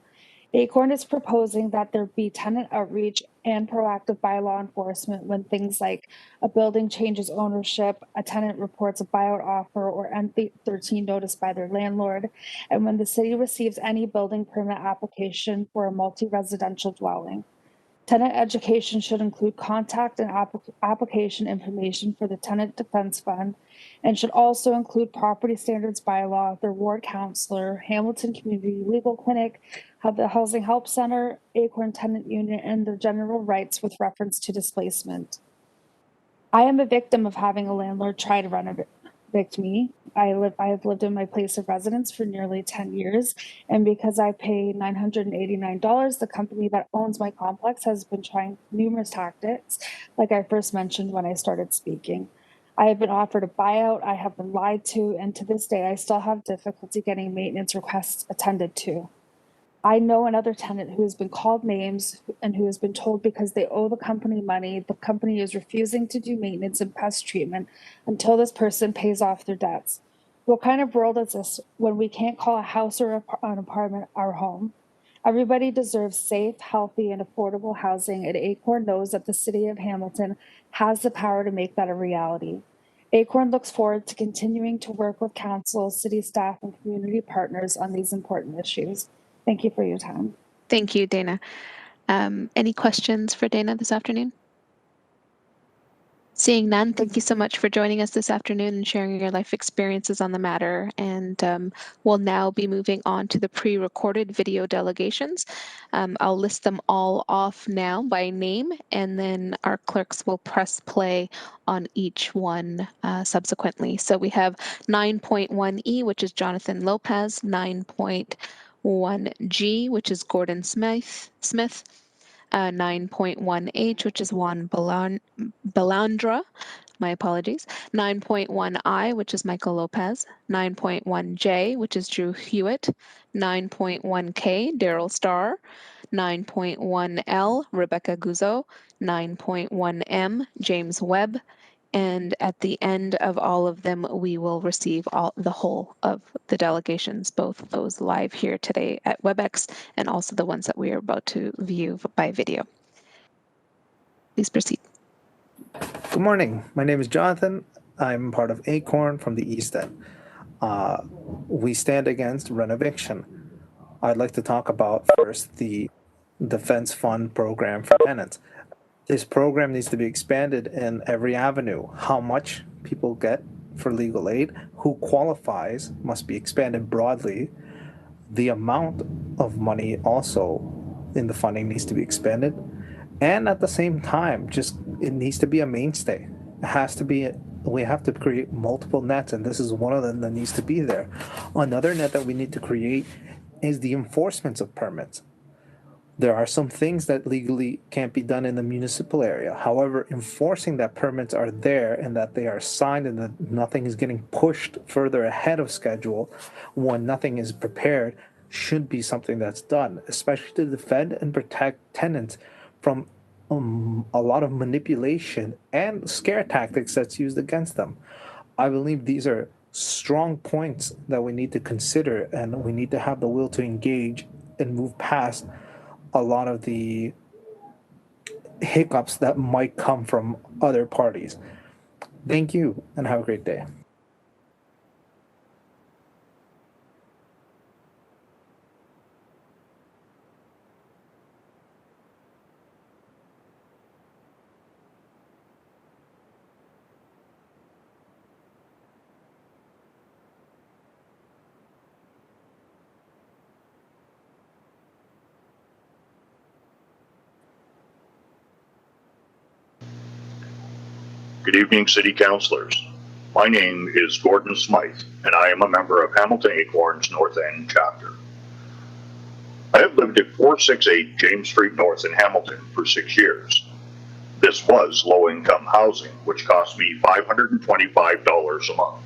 ACORN is proposing that there be tenant outreach and proactive bylaw enforcement when things like a building changes ownership, a tenant reports a buyout offer or N13 notice by their landlord, and when the city receives any building permit application for a multi-residential dwelling. Tenant education should include contact and application information for the Tenant Defense Fund and should also include property standards bylaw, the ward counselor, Hamilton Community Legal Clinic, the Housing Help Center, Acorn Tenant Union, and the general rights with reference to displacement. I am a victim of having a landlord try to evict me. I have lived in my place of residence for nearly 10 years, and because I pay $989, the company that owns my complex has been trying numerous tactics, like I first mentioned when I started speaking. I have been offered a buyout, I have been lied to, and to this day, I still have difficulty getting maintenance requests attended to. I know another tenant who has been called names and who has been told because they owe the company money, the company is refusing to do maintenance and pest treatment until this person pays off their debts. What kind of world is this when we can't call a house or an apartment our home? Everybody deserves safe, healthy, and affordable housing, and Acorn knows that the City of Hamilton has the power to make that a reality. Acorn looks forward to continuing to work with council, city staff, and community partners on these important issues. Thank you for your time. Thank you, Dana. Any questions for Dana this afternoon? Seeing none, thank you so much for joining us this afternoon and sharing your life experiences on the matter. And we'll now be moving on to the pre-recorded video delegations. I'll list them all off now by name, and then our clerks will press play on each one subsequently. So we have 9.1E, which is Jonathan Lopez, 9.1G, which is Gordon Smith, 9.1H, which is Juan Belandra, my apologies, 9.1I, which is Michael Lopez, 9.1J, which is Drew Hewitt, 9.1K, Daryl Starr, 9.1L, Rebecca Guzzo, 9.1M, James Webb, and at the end of all of them, we will receive the whole of the delegations, both those live here today at WebEx and also the ones that we are about to view by video. Please proceed. Good morning. My name is Jonathan. I'm part of Acorn from the East End. We stand against renoviction. I'd like to talk about first the Defense Fund program for tenants. This program needs to be expanded in every avenue. How much people get for legal aid, who qualifies, must be expanded broadly. The amount of money also in the funding needs to be expanded. And at the same time, it needs to be a mainstay. It has to be, we have to create multiple nets, and this is one of them that needs to be there. Another net that we need to create is the enforcement of permits. There are some things that legally can't be done in the municipal area. However, enforcing that permits are there and that they are signed and that nothing is getting pushed further ahead of schedule when nothing is prepared should be something that's done, especially to defend and protect tenants from a lot of manipulation and scare tactics that's used against them. I believe these are strong points that we need to consider, and we need to have the will to engage and move past a lot of the hiccups that might come from other parties. Thank you, and have a great day. Good evening, City Councilors. My name is Gordon Smythe, and I am a member of Hamilton Acorn's North End chapter. I have lived at 468 James Street North in Hamilton for 6 years. This was low-income housing, which cost me $525 a month.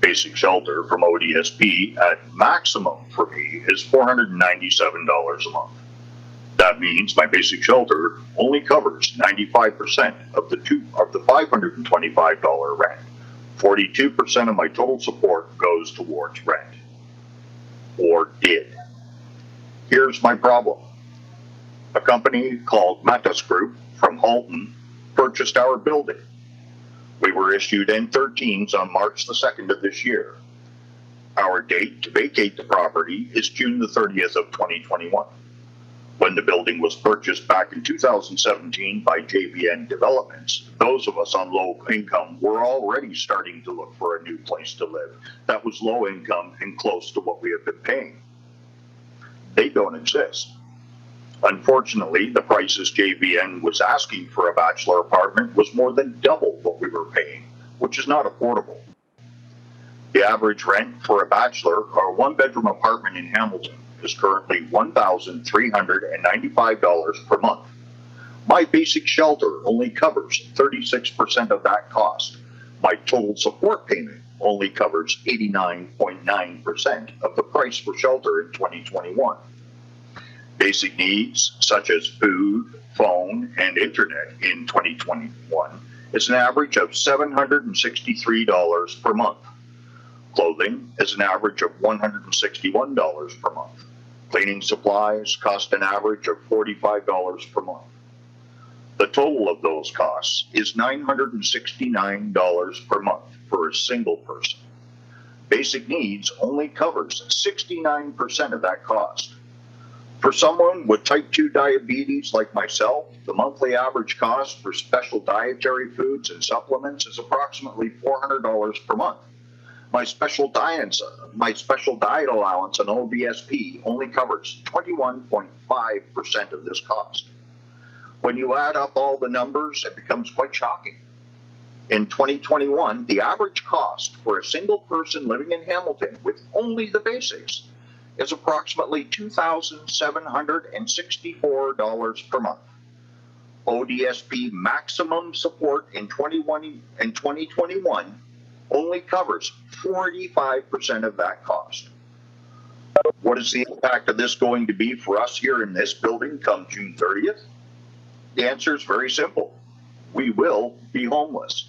Basic shelter from ODSP at maximum for me is $497 a month. That means my basic shelter only covers 95% of the $525 rent. 42% of my total support goes towards rent. Or did. Here's my problem. A company called Matus Group from Halton purchased our building. We were issued N13s on March the 2nd of this year. Our date to vacate the property is June the 30th of 2021. When the building was purchased back in 2017 by JBN Developments, those of us on low income were already starting to look for a new place to live that was low income and close to what we have been paying. They don't exist. Unfortunately, the prices JBN was asking for a bachelor apartment was more than double what we were paying, which is not affordable. The average rent for a bachelor or one-bedroom apartment in Hamilton is currently $1,395 per month. My basic shelter only covers 36% of that cost. My total support payment only covers 89.9% of the price for shelter in 2021. Basic needs such as food, phone, and internet in 2021 is an average of $763 per month. Clothing is an average of $161 per month. Cleaning supplies cost an average of $45 per month. The total of those costs is $969 per month for a single person. Basic needs only covers 69% of that cost. For someone with type 2 diabetes like myself, the monthly average cost for special dietary foods and supplements is approximately $400 per month. My special diet allowance on ODSP only covers 21.5% of this cost. When you add up all the numbers, it becomes quite shocking. In 2021, the average cost for a single person living in Hamilton with only the basics is approximately $2,764 per month. ODSP maximum support in 2021 only covers 45% of that cost. What is the impact of this going to be for us here in this building come June 30th? The answer is very simple. We will be homeless.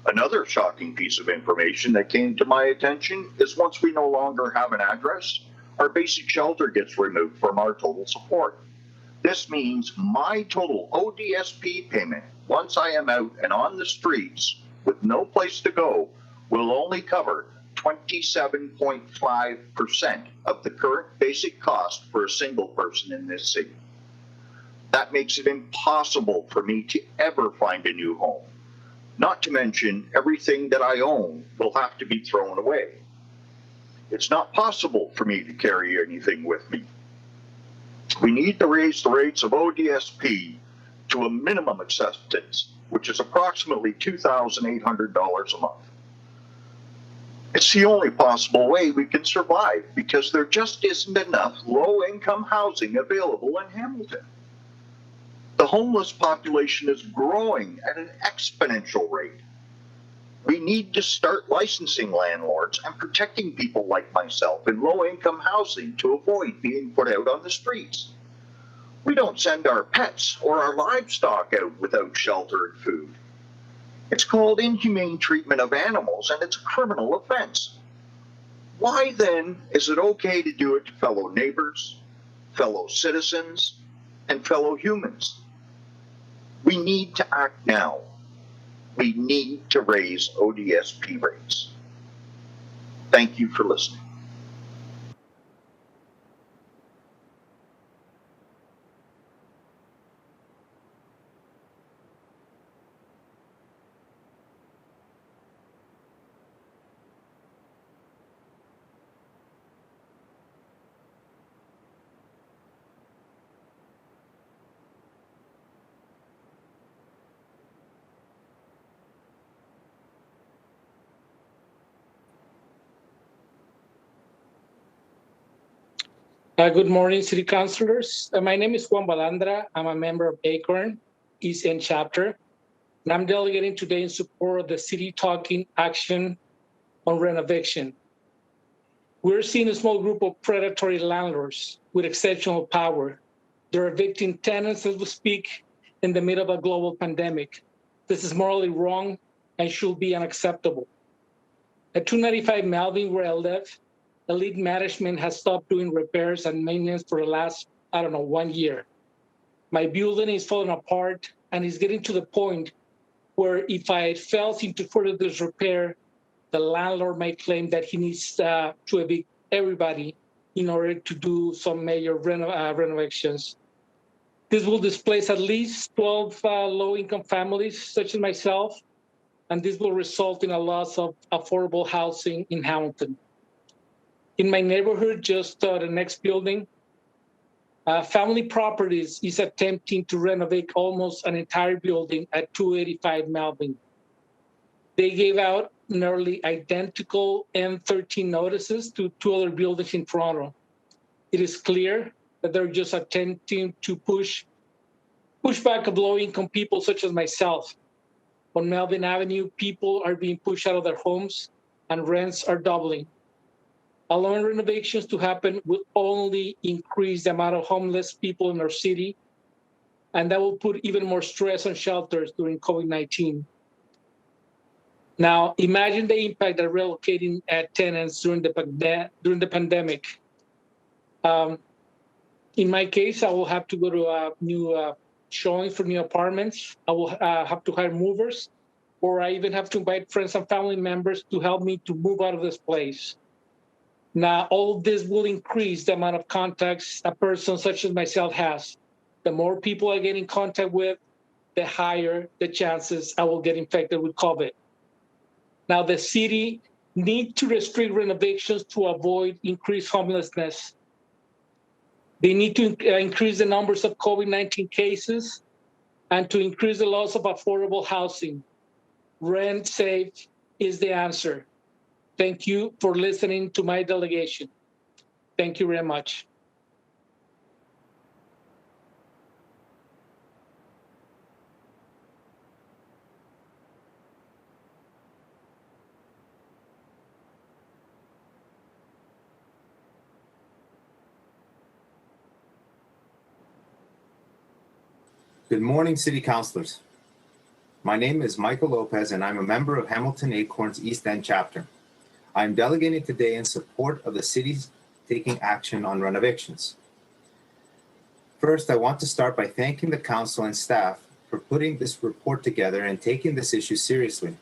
Another shocking piece of information that came to my attention is once we no longer have an address, our basic shelter gets removed from our total support. This means my total ODSP payment, once I am out and on the streets with no place to go, will only cover 27.5% of the current basic cost for a single person in this city. That makes it impossible for me to ever find a new home. Not to mention, everything that I own will have to be thrown away. It's not possible for me to carry anything with me. We need to raise the rates of ODSP to a minimum acceptance, which is approximately $2,800 a month. It's the only possible way we can survive because there just isn't enough low-income housing available in Hamilton. The homeless population is growing at an exponential rate. We need to start licensing landlords and protecting people like myself in low-income housing to avoid being put out on the streets. We don't send our pets or our livestock out without shelter and food. It's called inhumane treatment of animals, and it's a criminal offense. Why then is it okay to do it to fellow neighbors, fellow citizens, and fellow humans? We need to act now. We need to raise ODSP rates. Thank you for listening. Good morning, City Councilors. My name is Juan Balandra. I'm a member of Acorn, East End Chapter, and I'm delegating today in support of the City Talking Action on Renovation. We're seeing a small group of predatory landlords with exceptional power. They're evicting tenants as we speak in the middle of a global pandemic. This is morally wrong and should be unacceptable. At 295 Melvin, where I live, elite management has stopped doing repairs and maintenance for the last, 1 year. My building is falling apart and is getting to the point where if I fail into further disrepair, the landlord might claim that he needs to evict everybody in order to do some major renovations This will displace at least 12 low-income families, such as myself, and this will result in a loss of affordable housing in Hamilton. In my neighborhood, just the next building, Family Properties is attempting to renovate almost an entire building at 285 Melvin. They gave out nearly identical M13 notices to 2 other buildings in Toronto. It is clear that they're just attempting to push back of low-income people such as myself. On Melvin Avenue, people are being pushed out of their homes and rents are doubling. Allowing renovations to happen will only increase the amount of homeless people in our city, and that will put even more stress on shelters during COVID-19. Now, imagine the impact that relocating tenants during the pandemic. In my case, I will have to go to new showings for new apartments. I will have to hire movers, or I even have to invite friends and family members to help me to move out of this place. Now, all of this will increase the amount of contacts a person such as myself has. The more people I get in contact with, the higher the chances I will get infected with COVID. Now, the city needs to restrict renovations to avoid increased homelessness. They need to increase the numbers of COVID-19 cases and to increase the loss of affordable housing. Rent safe is the answer. Thank you for listening to my delegation. Thank you very much. Good morning, City Councilors. My name is Michael Lopez, and I'm a member of Hamilton Acorn's East End chapter. I'm delegating today in support of the city's taking action on renovations. First, I want to start by thanking the council and staff for putting this report together and taking this issue seriously.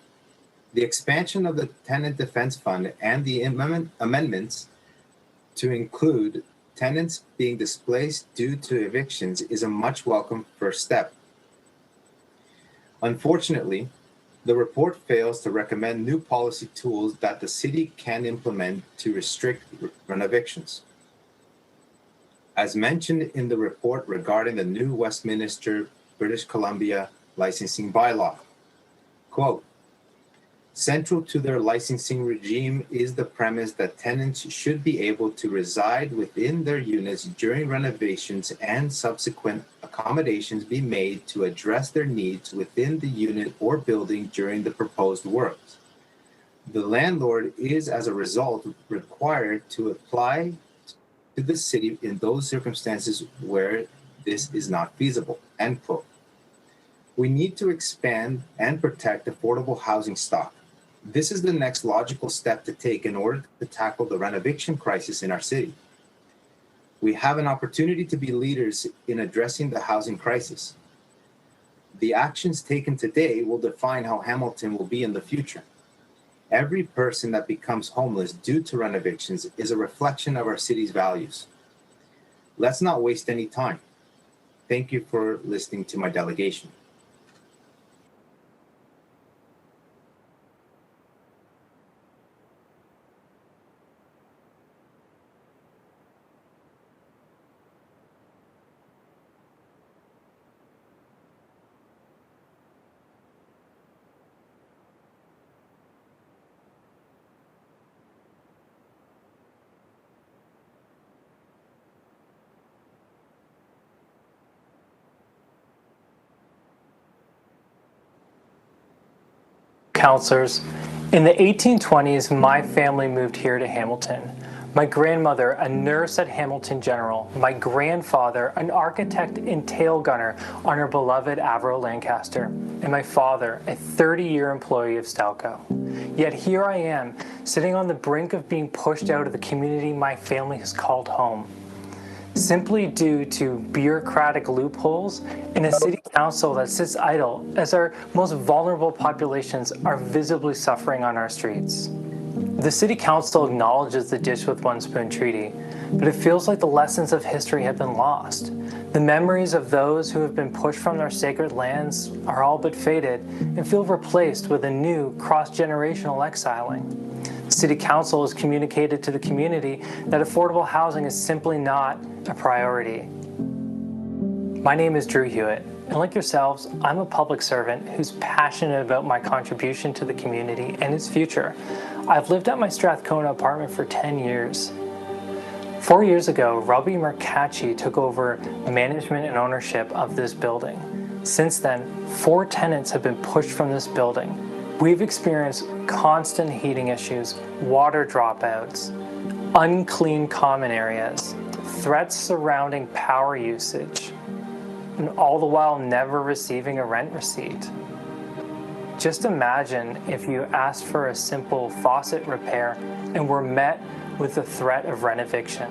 The expansion of the Tenant Defense Fund and the amendments to include tenants being displaced due to evictions is a much welcome first step. Unfortunately, the report fails to recommend new policy tools that the city can implement to restrict renovations. As mentioned in the report regarding the new Westminster, British Columbia licensing bylaw, quote, central to their licensing regime is the premise that tenants should be able to reside within their units during renovations and subsequent accommodations be made to address their needs within the unit or building during the proposed works. The landlord is, as a result, required to apply to the city in those circumstances where this is not feasible, end quote. We need to expand and protect affordable housing stock. This is the next logical step to take in order to tackle the renovation crisis in our city. We have an opportunity to be leaders in addressing the housing crisis. The actions taken today will define how Hamilton will be in the future. Every person that becomes homeless due to renovations is a reflection of our city's values. Let's not waste any time. Thank you for listening to my delegation. Councilors, in the 1820s, my family moved here to Hamilton. My grandmother, a nurse at Hamilton General, my grandfather, an architect and tail gunner on our beloved Avro Lancaster, and my father, a 30-year employee of Stelco. Yet here I am, sitting on the brink of being pushed out of the community my family has called home, simply due to bureaucratic loopholes in a city council that sits idle as our most vulnerable populations are visibly suffering on our streets. The City Council acknowledges the dish with one spoon treaty, but it feels like the lessons of history have been lost. The memories of those who have been pushed from their sacred lands are all but faded and feel replaced with a new cross-generational exiling. City Council has communicated to the community that affordable housing is simply not a priority. My name is Drew Hewitt, and like yourselves, I'm a public servant who's passionate about my contribution to the community and its future. I've lived at my Strathcona apartment for 10 years. 4 years ago, Robbie Mercacci took over management and ownership of this building. Since then, 4 tenants have been pushed from this building. We've experienced constant heating issues, water dropouts, unclean common areas, threats surrounding power usage, and all the while never receiving a rent receipt. Just imagine if you asked for a simple faucet repair and were met with the threat of rent eviction.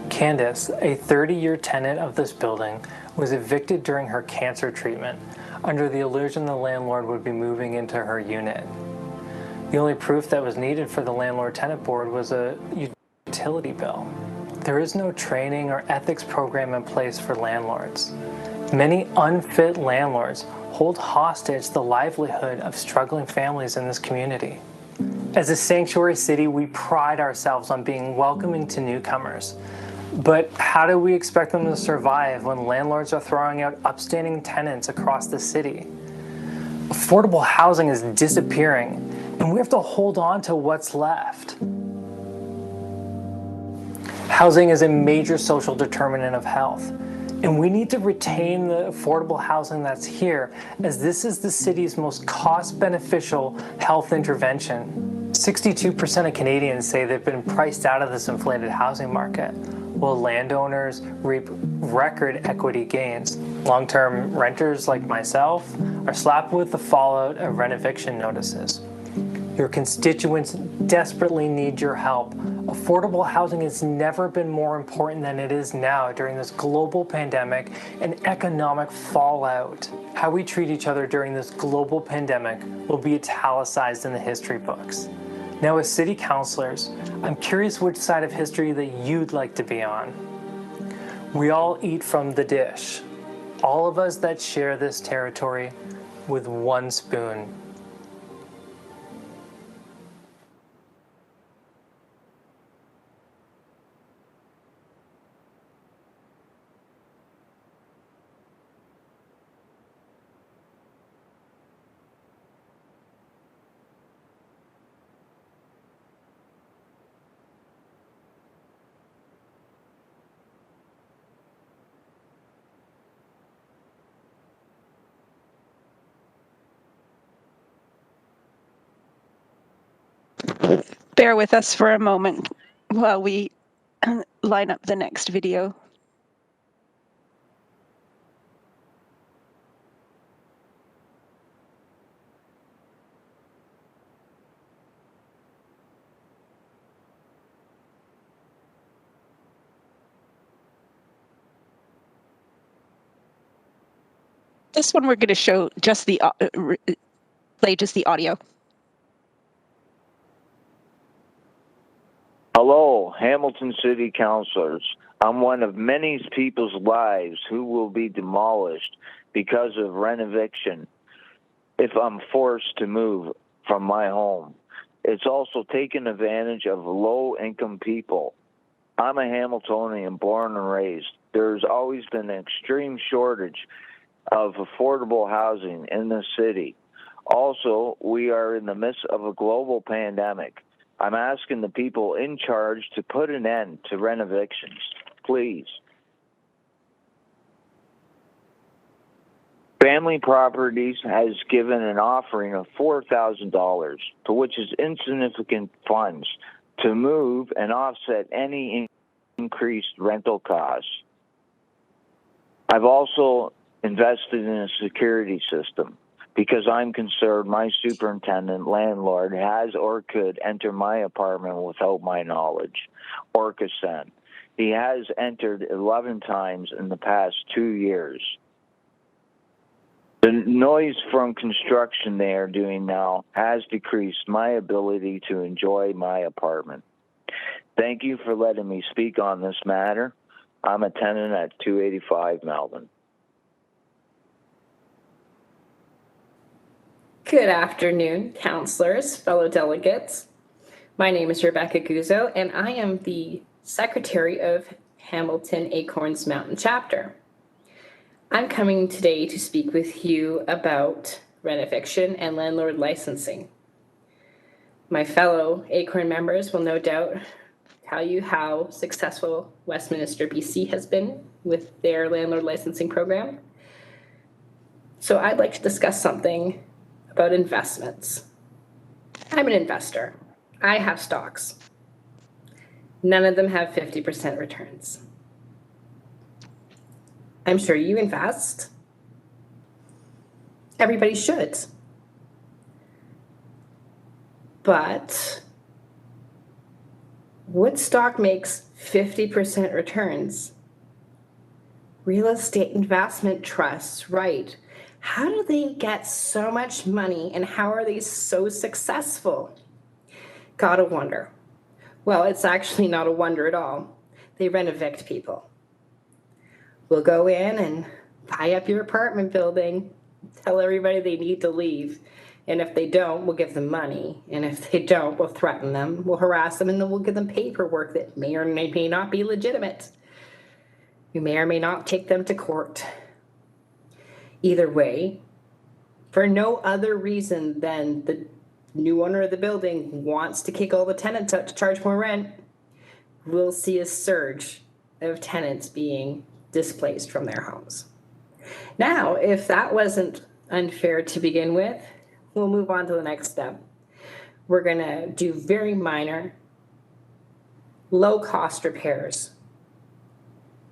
Candace, a 30-year tenant of this building, was evicted during her cancer treatment under the illusion the landlord would be moving into her unit. The only proof that was needed for the landlord-tenant board was a utility bill. There is no training or ethics program in place for landlords. Many unfit landlords hold hostage the livelihood of struggling families in this community. As a sanctuary city, we pride ourselves on being welcoming to newcomers. But how do we expect them to survive when landlords are throwing out upstanding tenants across the city? Affordable housing is disappearing, and we have to hold on to what's left. Housing is a major social determinant of health, and we need to retain the affordable housing that's here, as this is the city's most cost-beneficial health intervention. 62% of Canadians say they've been priced out of this inflated housing market, while landowners reap record equity gains. Long-term renters like myself are slapped with the fallout of rent eviction notices. Your constituents desperately need your help. Affordable housing has never been more important than it is now during this global pandemic and economic fallout. How we treat each other during this global pandemic will be italicized in the history books. Now, as city councilors, I'm curious which side of history that you'd like to be on. We all eat from the dish, all of us that share this territory with one spoon. Bear with us for a moment while we line up the next video. This one we're going to show just the play just the audio. Hello, Hamilton City Councilors. I'm one of many people's lives who will be demolished because of rent eviction if I'm forced to move from my home. It's also taken advantage of low-income people. I'm a Hamiltonian, born and raised. There's always been an extreme shortage of affordable housing in the city. Also, we are in the midst of a global pandemic. I'm asking the people in charge to put an end to rent evictions, please. Family Properties has given an offering of $4,000, to which is insignificant funds, to move and offset any increased rental costs. I've also invested in a security system because I'm concerned my superintendent landlord has or could enter my apartment without my knowledge or consent. He has entered 11 times in the past 2 years. The noise from construction they are doing now has decreased my ability to enjoy my apartment. Thank you for letting me speak on this matter. I'm a tenant at 285 Melbourne. Good afternoon, councillors, fellow delegates. My name is Rebecca Guzzo, and I am the Secretary of Hamilton Acorns Mountain Chapter. I'm coming today to speak with you about renoviction and landlord licensing. My fellow Acorn members will no doubt tell you how successful Westminster, BC has been with their landlord licensing program. So I'd like to discuss something about investments. I'm an investor. I have stocks. None of them have 50% returns. I'm sure you invest. Everybody should. But what stock makes 50% returns? Real estate investment trusts, right? How do they get so much money and how are they so successful? Gotta wonder. Well, it's actually not a wonder at all. They renovict people. We'll go in and buy up your apartment building, tell everybody they need to leave. And if they don't, we'll give them money. And if they don't, we'll threaten them, we'll harass them, and then we'll give them paperwork that may or may not be legitimate. We may or may not take them to court. Either way, for no other reason than the new owner of the building wants to kick all the tenants out to charge more rent, we'll see a surge of tenants being displaced from their homes. Now, if that wasn't unfair to begin with, we'll move on to the next step. We're going to do very minor, low-cost repairs.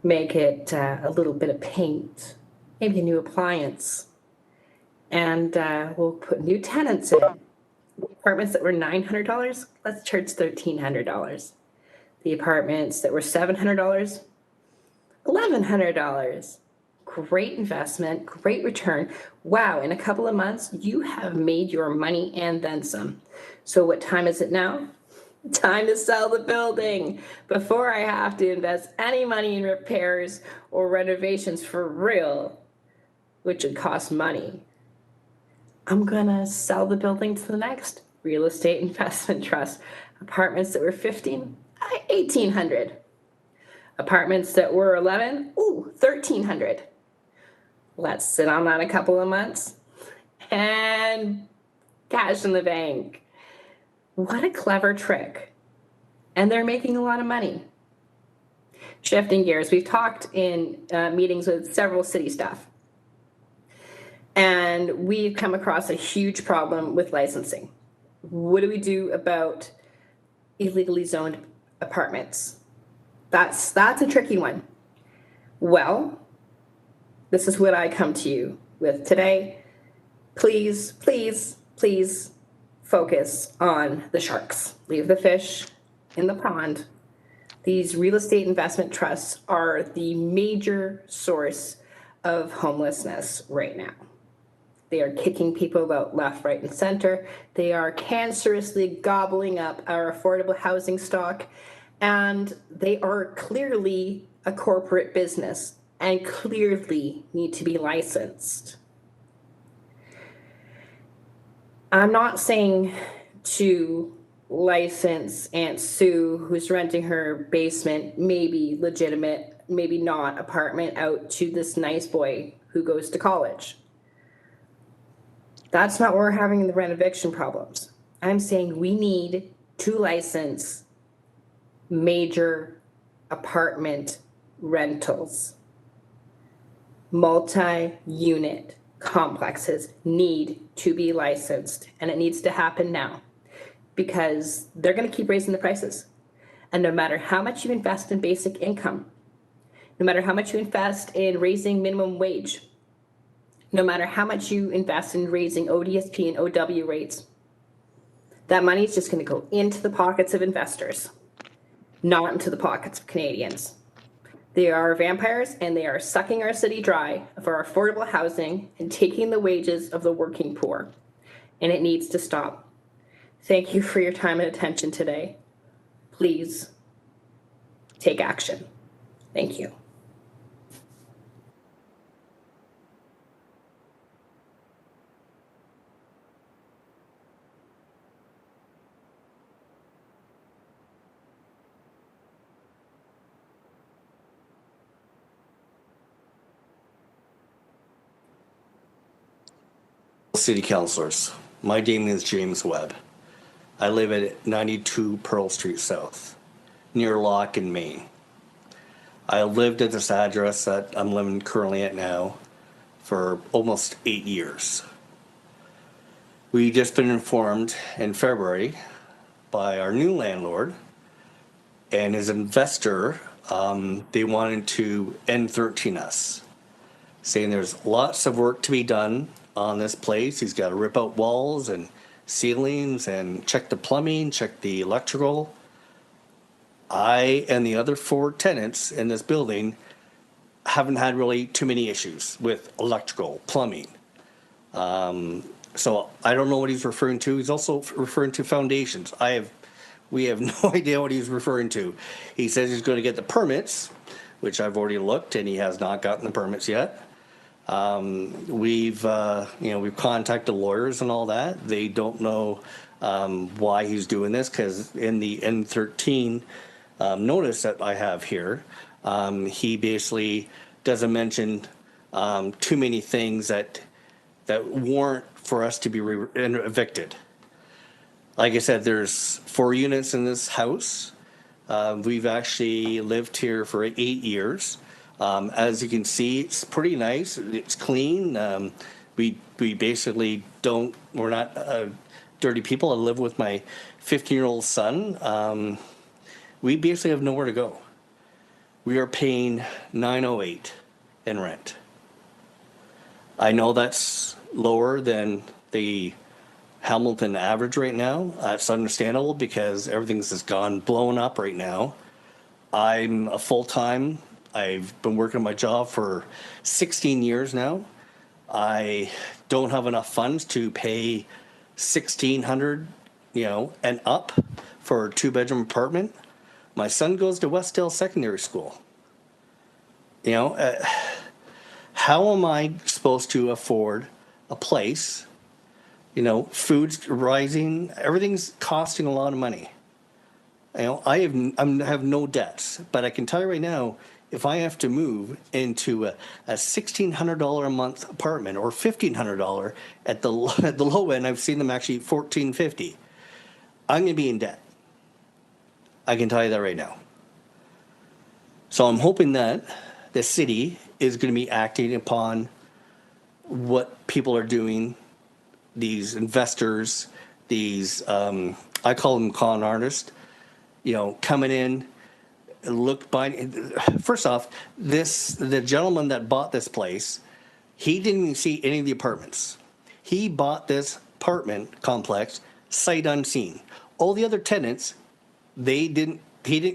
Make it a little bit of paint, maybe a new appliance, and we'll put new tenants in. Apartments that were $900, let's charge $1,300. The apartments that were $700, $1,100. Great investment, great return. Wow, in a couple of months, you have made your money and then some. So what time is it now? Time to sell the building before I have to invest any money in repairs or renovations for real, which would cost money. I'm gonna sell the building to the next real estate investment trust. Apartments that were $1,800. Apartments that were $1,300. Let's sit on that a couple of months and cash in the bank. What a clever trick. And they're making a lot of money. Shifting gears, we've talked in meetings with several city staff. And we've come across a huge problem with licensing. What do we do about illegally zoned apartments? That's a tricky one. Well, this is what I come to you with today. Please, please, please focus on the sharks. Leave the fish in the pond. These real estate investment trusts are the major source of homelessness right now. They are kicking people out left, right, and center. They are cancerously gobbling up our affordable housing stock, and they are clearly a corporate business and clearly need to be licensed. I'm not saying to license Aunt Sue, who's renting her basement, maybe legitimate, maybe not, apartment out to this nice boy who goes to college. That's not where we're having the renoviction problems. I'm saying we need to license major apartment rentals. Multi-unit complexes need to be licensed, and it needs to happen now because they're going to keep raising the prices. And no matter how much you invest in basic income, no matter how much you invest in raising minimum wage, no matter how much you invest in raising ODSP and OW rates, that money is just going to go into the pockets of investors, not into the pockets of Canadians. They are vampires and they are sucking our city dry for affordable housing and taking the wages of the working poor. And it needs to stop. Thank you for your time and attention today. Please take action. Thank you. City Councilors, my name is James Webb. I live at 92 Pearl Street South, near Locke in Maine. I lived at this address that I'm living currently at now for almost 8 years. We just been informed in February by our new landlord and his investor, they wanted to N13 us, saying there's lots of work to be done on this place. He's got to rip out walls and ceilings and check the plumbing, check the electrical. I and the other 4 tenants in this building haven't had really too many issues with electrical, plumbing. So I don't know what he's referring to. He's also referring to foundations. We have no idea what he's referring to. He says he's going to get the permits, which I've already looked, and he has not gotten the permits yet. We've contacted lawyers and all that. They don't know why he's doing this, because in the N13 notice that I have here, he basically doesn't mention too many things that warrant for us to be evicted. Like I said, there's 4 units in this house. We've actually lived here for 8 years. As you can see, it's pretty nice. It's clean. We basically we're not dirty people. I live with my 15-year-old son. We basically have nowhere to go. We are paying $908 in rent. I know that's lower than the Hamilton average right now. That's understandable because everything's just blown up right now. I'm a full-time. I've been working my job for 16 years now. I don't have enough funds to pay $1,600, and up for a 2-bedroom apartment. My son goes to Westdale Secondary School. How am I supposed to afford a place? Food's rising, everything's costing a lot of money. I have no debts, but I can tell you right now, if I have to move into a $1,600 a month apartment or $1,500 at the low end, I've seen them actually $1,450. I'm going to be in debt. I can tell you that right now. So I'm hoping that the city is going to be acting upon what people are doing. These investors, these I call them con artists, coming in, first off, the gentleman that bought this place, he didn't even see any of the apartments. He bought this apartment complex sight unseen. All the other tenants, he didn't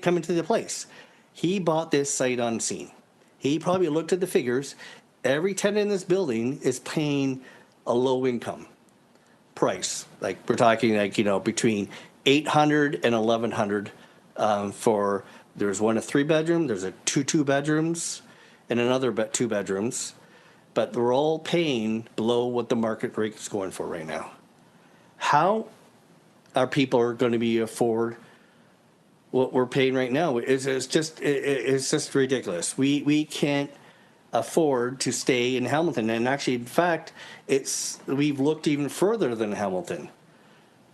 come into the place. He bought this sight unseen. He probably looked at the figures. Every tenant in this building is paying a low income price. Like we're talking between $800 and $1,100 for, there's one a 3-bedroom, there's a 2 bedrooms, and another 2 bedrooms, but they're all paying below what the market rate is going for right now. How are people going to be afford what we're paying right now? It's just ridiculous. We can't afford to stay in Hamilton, and actually, in fact, we've looked even further than Hamilton.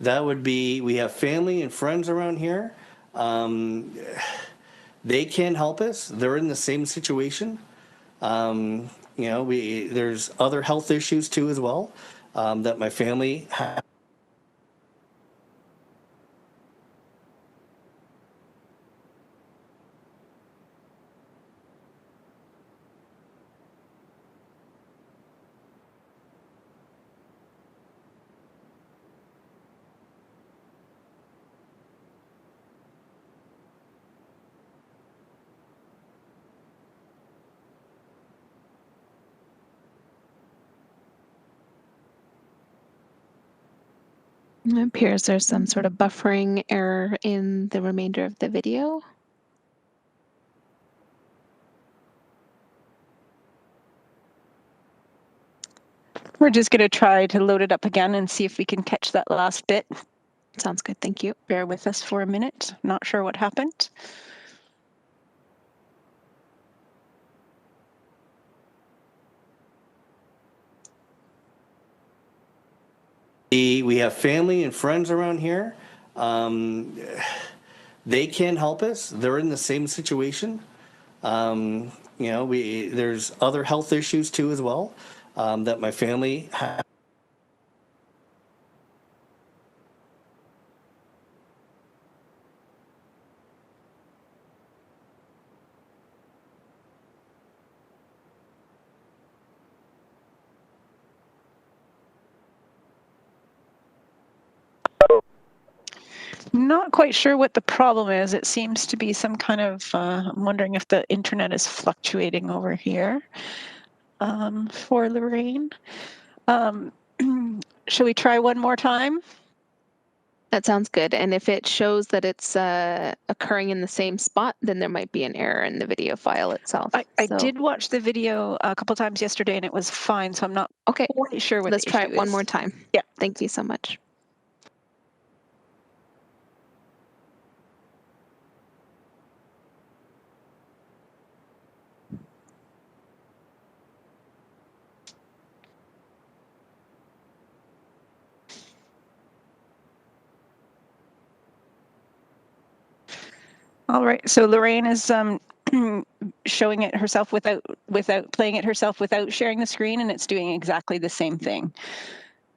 That would be, we have family and friends around here. They can't help us. They're in the same situation. There's other health issues too as well that my family has. It appears there's some sort of buffering error in the remainder of the video. We're just going to try to load it up again and see if we can catch that last bit. Sounds good. Thank you. Bear with us for a minute. Not sure what happened. We have family and friends around here. They can help us. They're in the same situation. You know, there's other health issues too as well that my family has. Not quite sure what the problem is. It seems to be some kind of, I'm wondering if the internet is fluctuating over here for Lorraine. Shall we try one more time? That sounds good. And if it shows that it's occurring in the same spot, then there might be an error in the video file itself. I did watch the video a couple times yesterday and it was fine, so I'm not quite sure what Let's the try issue it one is. more time. Yeah. Thank you so much. All right, so Lorraine is showing it herself without playing it herself without sharing the screen, and it's doing exactly the same thing.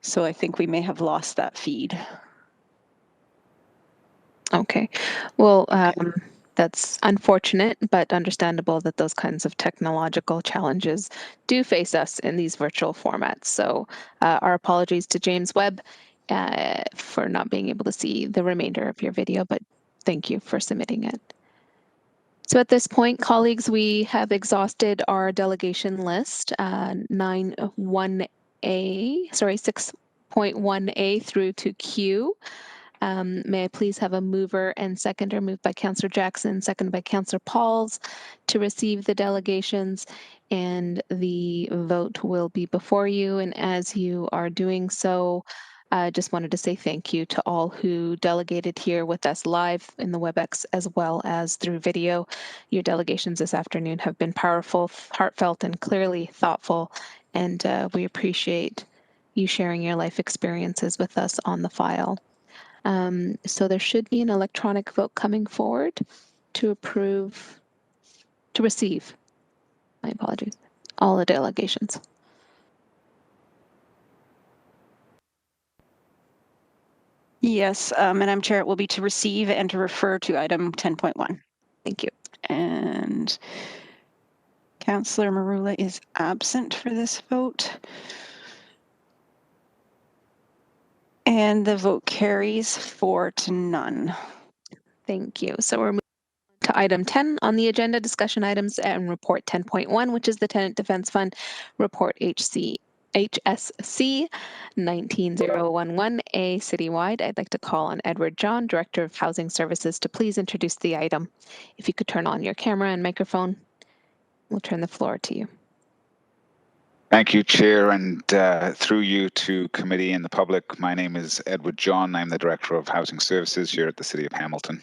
So I think we may have lost that feed. Okay. Well, that's unfortunate, but understandable that those kinds of technological challenges do face us in these virtual formats. So our apologies to James Webb for not being able to see the remainder of your video, but thank you for submitting it. So at this point, colleagues, we have exhausted our delegation list, 6.1A through to Q. May I please have a mover and seconder, moved by Councillor Jackson, seconded by Councillor Pauls, to receive the delegations, and the vote will be before you. And as you are doing so, I just wanted to say thank you to all who delegated here with us live in the WebEx as well as through video. Your delegations this afternoon have been powerful, heartfelt, and clearly thoughtful, and we appreciate you sharing your life experiences with us on the file. So there should be an electronic vote coming forward to receive, my apologies, all the delegations. Yes, Madam Chair, it will be to receive and to refer to item 10.1. Thank you. And Councillor Marula is absent for this vote. And the vote carries 4-0. Thank you. So we're moving to item 10 on the agenda, discussion items, and report 10.1, which is the Tenant Defense Fund report HSC 19011A citywide. I'd like to call on Edward John, Director of Housing Services, to please introduce the item. If you could turn on your camera and microphone, we'll turn the floor to you. Thank you, Chair, and through you to committee and the public. My name is Edward John. I'm the Director of Housing Services here at the City of Hamilton.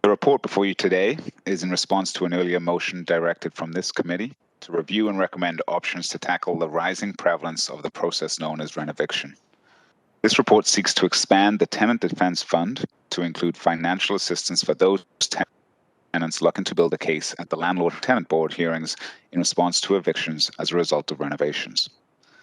The report before you today is in response to an earlier motion directed from this committee to review and recommend options to tackle the rising prevalence of the process known as renoviction. This report seeks to expand the Tenant Defense Fund to include financial assistance for those tenants looking to build a case at the Landlord-Tenant Board hearings in response to evictions as a result of renovations.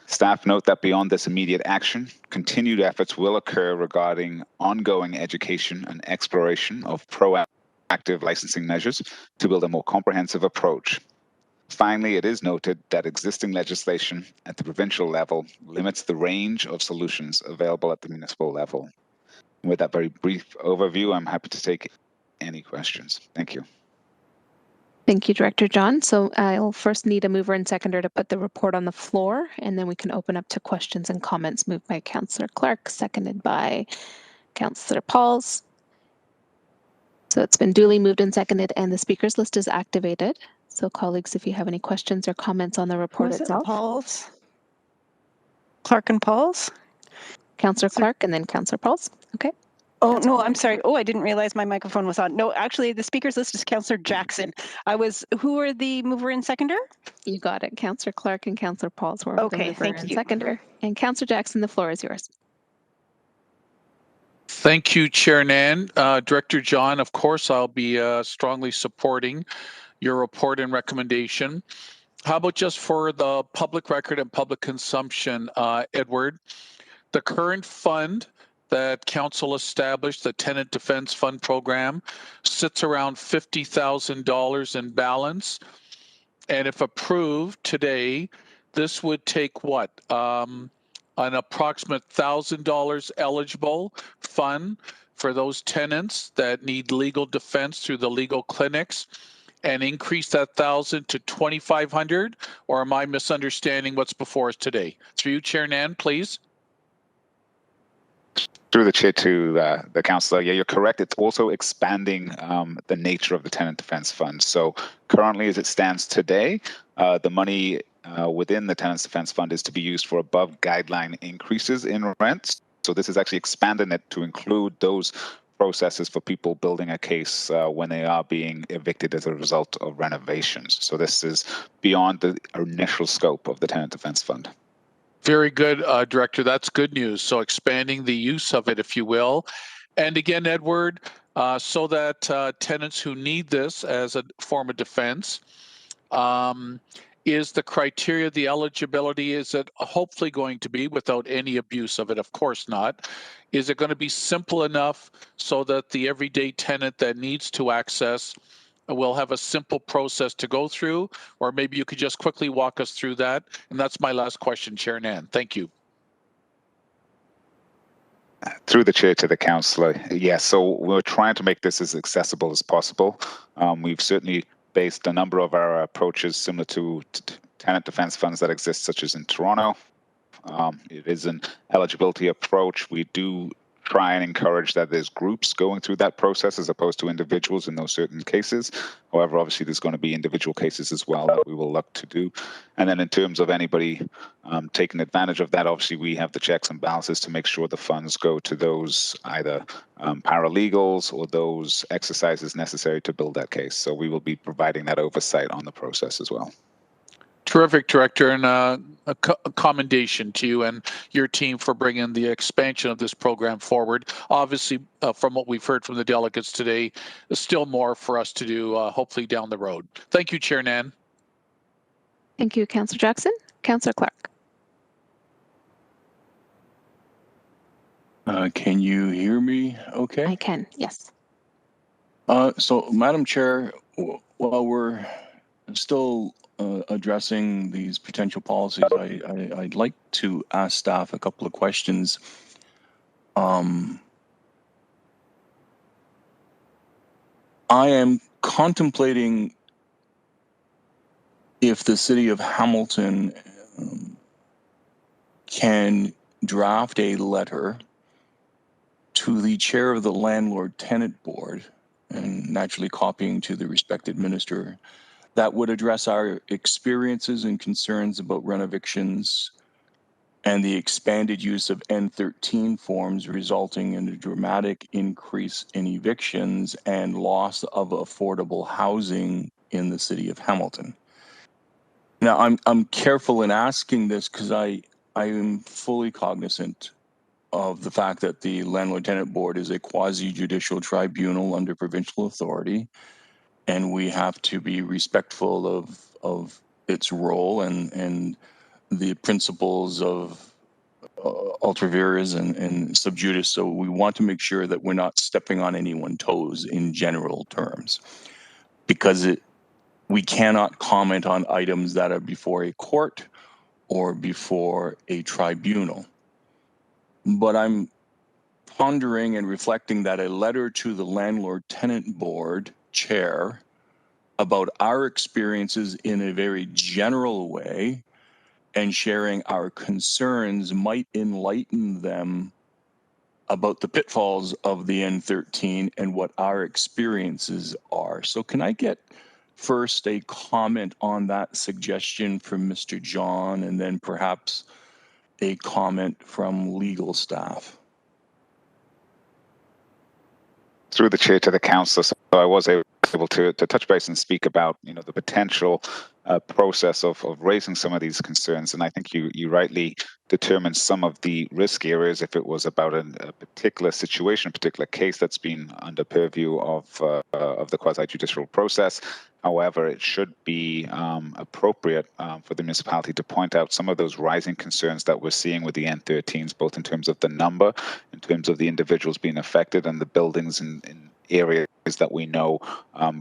Staff note that beyond this immediate action, continued efforts will occur regarding ongoing education and exploration of proactive licensing measures to build a more comprehensive approach. Finally, it is noted that existing legislation at the provincial level limits the range of solutions available at the municipal level. And with that very brief overview, I'm happy to take any questions. Thank you. Thank you, Director John. So I'll first need a mover and seconder to put the report on the floor, and then we can open up to questions and comments. Moved by Councillor Clark, seconded by Councillor Pauls. So it's been duly moved and seconded, and the speakers list is activated. So colleagues, if you have any questions or comments on the report itself. Pauls? Clark and Pauls? Councillor Clark and then Councillor Pauls. Okay. Oh, no, I'm sorry. Oh, I didn't realize my microphone was on. No, actually, the speakers list is Councillor Jackson. Who are the mover and seconder? You got it. Councillor Clark and Councillor Pauls were the mover and seconder. And Councillor Jackson, the floor is yours. Thank you, Chair Nan. Director John, of course, I'll be strongly supporting your report and recommendation. How about just for the public record and public consumption, Edward? The current fund that Council established, the Tenant Defense Fund program, sits around $50,000 in balance. And if approved today, this would take what? An approximate $1,000 eligible fund for those tenants that need legal defense through the legal clinics, and increase that 1,000 to 2,500, or am I misunderstanding what's before us today? Through you, Chair Nan, please. Through the chair to the councillor, yeah, you're correct. It's also expanding the nature of the Tenant Defense Fund. So currently, as it stands today, the money within the Tenant Defense Fund is to be used for above guideline increases in rents. So this is actually expanding it to include those processes for people building a case when they are being evicted as a result of renovations. So this is beyond the initial scope of the Tenant Defense Fund. Very good, Director. That's good news. So expanding the use of it, if you will. And again, Edward, so that tenants who need this as a form of defense, is the criteria, the eligibility, is it hopefully going to be, without any abuse of it, of course not, is it going to be simple enough so that the everyday tenant that needs to access will have a simple process to go through? Or maybe you could just quickly walk us through that. And that's my last question, Chair Nan. Thank you. Through the chair to the councillor, yes. So we're trying to make this as accessible as possible. We've certainly based a number of our approaches similar to tenant defense funds that exist, such as in Toronto. It is an eligibility approach. We do try and encourage that there's groups going through that process as opposed to individuals in those certain cases. However, obviously there's going to be individual cases as well that we will look to do. And then in terms of anybody taking advantage of that, obviously we have the checks and balances to make sure the funds go to those either paralegals or those exercises necessary to build that case. So we will be providing that oversight on the process as well. Terrific, Director, and a commendation to you and your team for bringing the expansion of this program forward. Obviously, from what we've heard from the delegates today, there's still more for us to do, hopefully down the road. Thank you, Chair Nan. Thank you, Councillor Jackson. Councillor Clark. Can you hear me okay? I can, yes. So, Madam Chair, while we're still addressing these potential policies, I'd like to ask staff a couple of questions. I am contemplating if the City of Hamilton can draft a letter to the chair of the Landlord Tenant Board, and naturally copying to the respected minister, that would address our experiences and concerns about renovictions and the expanded use of N13 forms, resulting in a dramatic increase in evictions and loss of affordable housing in the city of Hamilton. Now, I'm careful in asking this because I am fully cognizant of the fact that the Landlord Tenant Board is a quasi-judicial tribunal under provincial authority, and we have to be respectful of its role and the principles of ultra vires and sub judice. So we want to make sure that we're not stepping on anyone's toes in general terms, because we cannot comment on items that are before a court or before a tribunal. But I'm pondering and reflecting that a letter to the Landlord Tenant Board chair about our experiences in a very general way, and sharing our concerns might enlighten them about the pitfalls of the N13 and what our experiences are. So can I get first a comment on that suggestion from Mr. John, and then perhaps a comment from legal staff? Through the chair to the councillor, so I was able to touch base and speak about the potential process of raising some of these concerns, and I think you rightly determined some of the risk areas if it was about a particular situation, a particular case that's been under purview of the quasi-judicial process. However, it should be appropriate for the municipality to point out some of those rising concerns that we're seeing with the N13s, both in terms of the number, in terms of the individuals being affected, and the buildings in areas that we know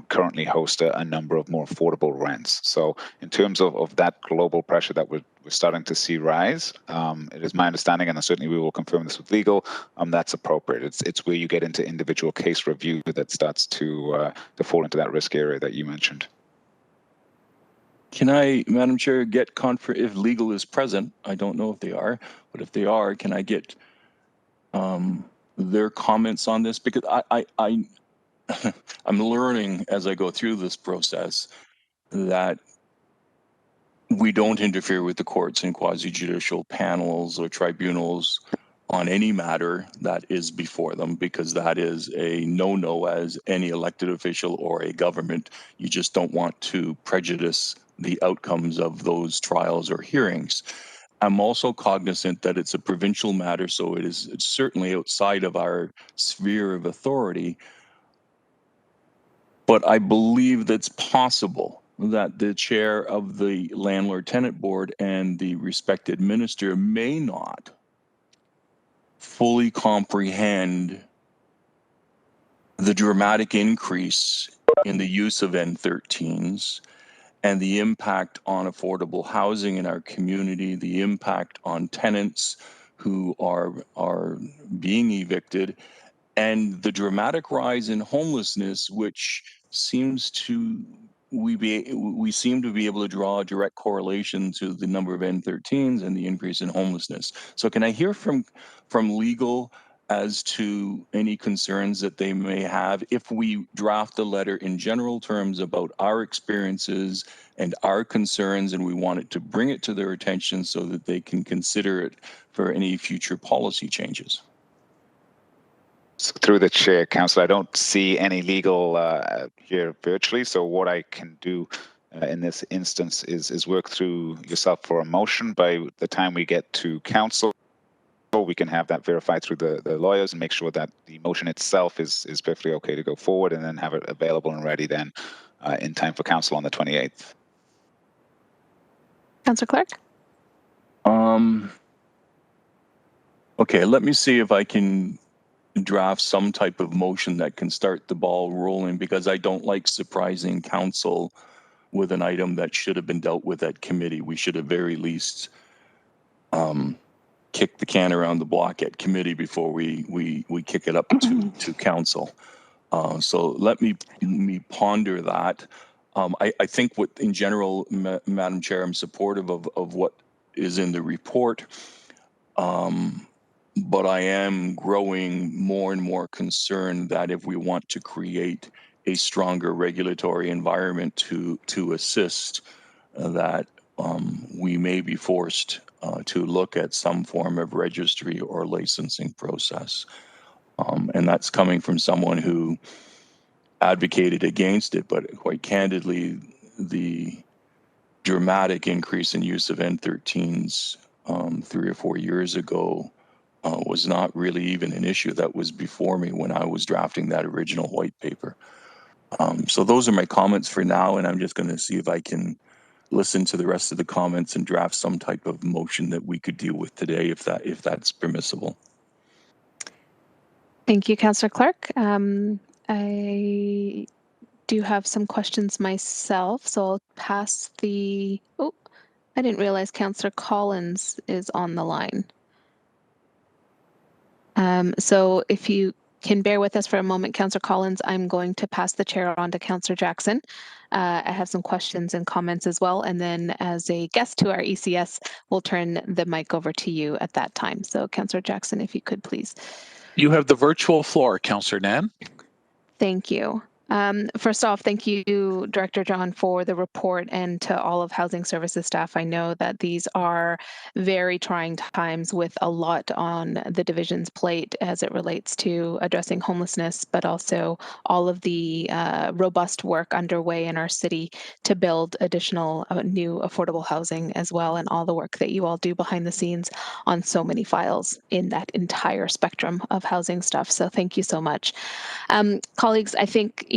currently host a number of more affordable rents. So in terms of that global pressure that we're starting to see rise, it is my understanding, and certainly we will confirm this with legal, that's appropriate. It's where you get into individual case review that starts to fall into that risk area that you mentioned. Can I, Madam Chair, get if legal is present? I don't know if they are, but if they are, can I get their comments on this? Because I'm learning as I go through this process that we don't interfere with the courts and quasi-judicial panels or tribunals on any matter that is before them, because that is a no-no as any elected official or a government. You just don't want to prejudice the outcomes of those trials or hearings. I'm also cognizant that it's a provincial matter, so it's certainly outside of our sphere of authority. But I believe that's possible that the chair of the landlord tenant board and the respected minister may not fully comprehend the dramatic increase in the use of N13s and the impact on affordable housing in our community, the impact on tenants who are being evicted, and the dramatic rise in homelessness, which seems to we seem to be able to draw a direct correlation to the number of N13s and the increase in homelessness. So can I hear from legal as to any concerns that they may have if we draft a letter in general terms about our experiences and our concerns, and we wanted to bring it to their attention so that they can consider it for any future policy changes? So through the chair, Councillor, I don't see any legal here virtually. So what I can do in this instance is work through yourself for a motion. By the time we get to council, we can have that verified through the lawyers and make sure that the motion itself is perfectly okay to go forward, and then have it available and ready then in time for council on the 28th. Councillor Clark? Okay, let me see if I can draft some type of motion that can start the ball rolling, because I don't like surprising council with an item that should have been dealt with at committee. We should have very least kick the can around the block at committee before we kick it up to council. So let me ponder that. I think what in general, Madam Chair, I'm supportive of what is in the report. But I am growing more and more concerned that if we want to create a stronger regulatory environment to assist, that we may be forced to look at some form of registry or licensing process. And that's coming from someone who advocated against it, but quite candidly, the dramatic increase in use of N13s 3 or 4 years ago was not really even an issue that was before me when I was drafting that original white paper. So those are my comments for now, and I'm just going to see if I can listen to the rest of the comments and draft some type of motion that we could deal with today, if that's permissible. Thank you, Councillor Clark. I do have some questions myself, so I'll pass the... Oh, I didn't realize Councillor Collins is on the line. So if you can bear with us for a moment, Councillor Collins, I'm going to pass the chair on to Councillor Jackson. I have some questions and comments as well. And then as a guest to our ECS, we'll turn the mic over to you at that time. So Councillor Jackson, if you could please. You have the virtual floor, Councillor Nan. Thank you. First off, thank you, Director John, for the report, and to all of Housing Services staff. I know that these are very trying times with a lot on the division's plate as it relates to addressing homelessness, but also all of the robust work underway in our city to build additional new affordable housing as well, and all the work that you all do behind the scenes on so many files in that entire spectrum of housing stuff. So thank you so much. Colleagues, I think,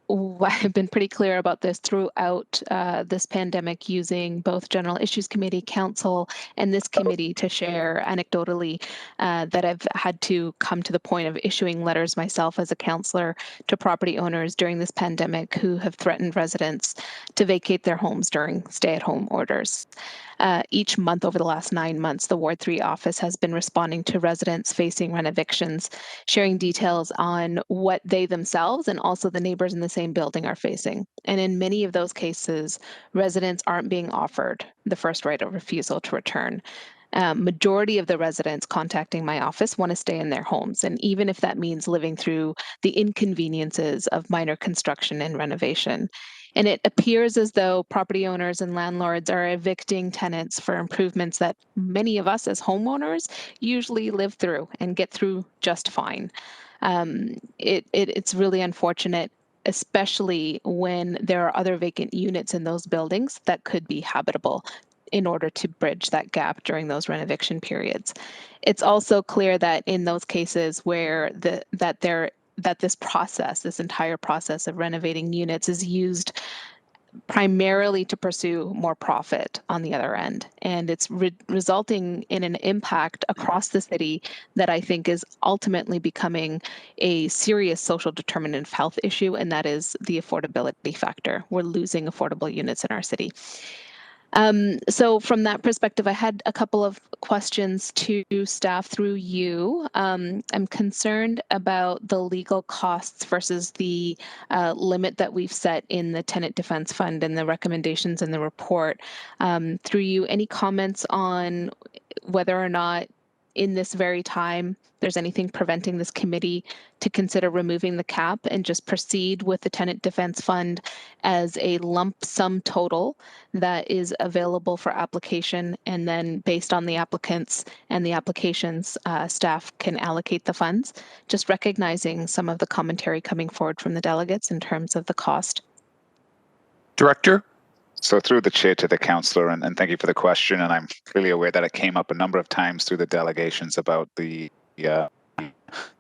I've been pretty clear about this throughout this pandemic, using both General Issues Committee, Council, and this committee to share anecdotally that I've had to come to the point of issuing letters myself as a councillor to property owners during this pandemic who have threatened residents to vacate their homes during stay-at-home orders. Each month over the last 9 months, the Ward 3 office has been responding to residents facing rent evictions, sharing details on what they themselves and also the neighbors in the same building are facing. And in many of those cases, residents aren't being offered the first right of refusal to return. Majority of the residents contacting my office want to stay in their homes, and even if that means living through the inconveniences of minor construction and renovation. And it appears as though property owners and landlords are evicting tenants for improvements that many of us as homeowners usually live through and get through just fine. It's really unfortunate, especially when there are other vacant units in those buildings that could be habitable in order to bridge that gap during those renoviction periods. It's also clear that in those cases where this entire process of renovating units is used primarily to pursue more profit on the other end. And it's resulting in an impact across the city that I think is ultimately becoming a serious social determinant of health issue, and that is the affordability factor. We're losing affordable units in our city. So from that perspective, I had a couple of questions to staff through you. I'm concerned about the legal costs versus the limit that we've set in the Tenant Defense Fund and the recommendations in the report. Through you, any comments on whether or not in this very time there's anything preventing this committee to consider removing the cap and just proceed with the Tenant Defense Fund as a lump sum total that is available for application, and then based on the applicants and the applications, staff can allocate the funds, just recognizing some of the commentary coming forward from the delegates in terms of the cost. Director? So through the chair to the councillor, and thank you for the question, and I'm clearly aware that it came up a number of times through the delegations about the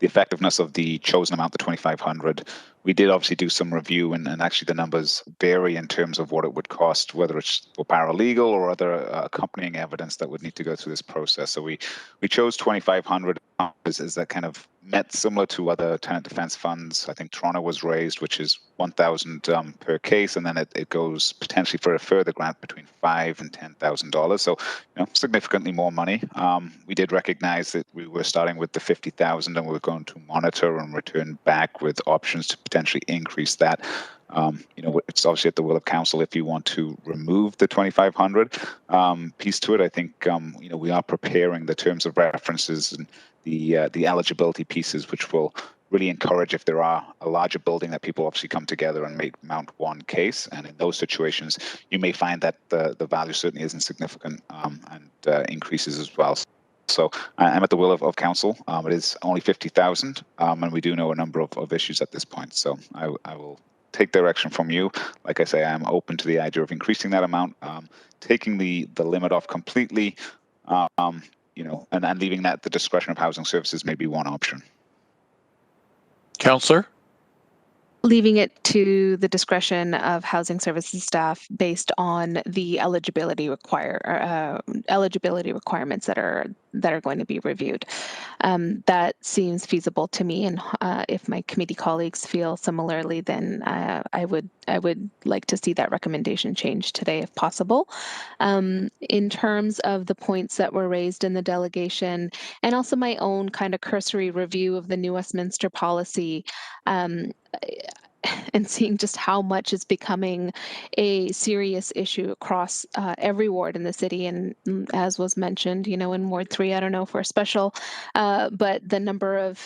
effectiveness of the chosen amount, the 2,500. We did obviously do some review, and actually the numbers vary in terms of what it would cost, whether it's for paralegal or other accompanying evidence that would need to go through this process. So we chose 2,500 is that kind of met similar to other tenant defense funds. I think Toronto was raised, which is 1,000 per case, and then it goes potentially for a further grant between $5,000 and $10,000. So significantly more money. We did recognize that we were starting with the 50,000, and we were going to monitor and return back with options to potentially increase that. It's obviously at the will of council if you want to remove the 2,500 piece to it. I think we are preparing the terms of references and the eligibility pieces, which will really encourage if there are a larger building that people obviously come together and mount one case. And in those situations, you may find that the value certainly isn't significant and increases as well. So I'm at the will of council. It is only 50,000, and we do know a number of issues at this point. So I will take direction from you. Like I say, I'm open to the idea of increasing that amount, taking the limit off completely, and leaving that at the discretion of housing services may be one option. Councillor? Leaving it to the discretion of housing services staff based on the eligibility requirements that are that are going to be reviewed. That seems feasible to me, and if my committee colleagues feel similarly, then I would like to see that recommendation change today if possible. In terms of the points that were raised in the delegation, and also my own kind of cursory review of the new Westminster policy, and seeing just how much is becoming a serious issue across every ward in the city. And as was mentioned, in Ward 3, I don't know if we're special, but the number of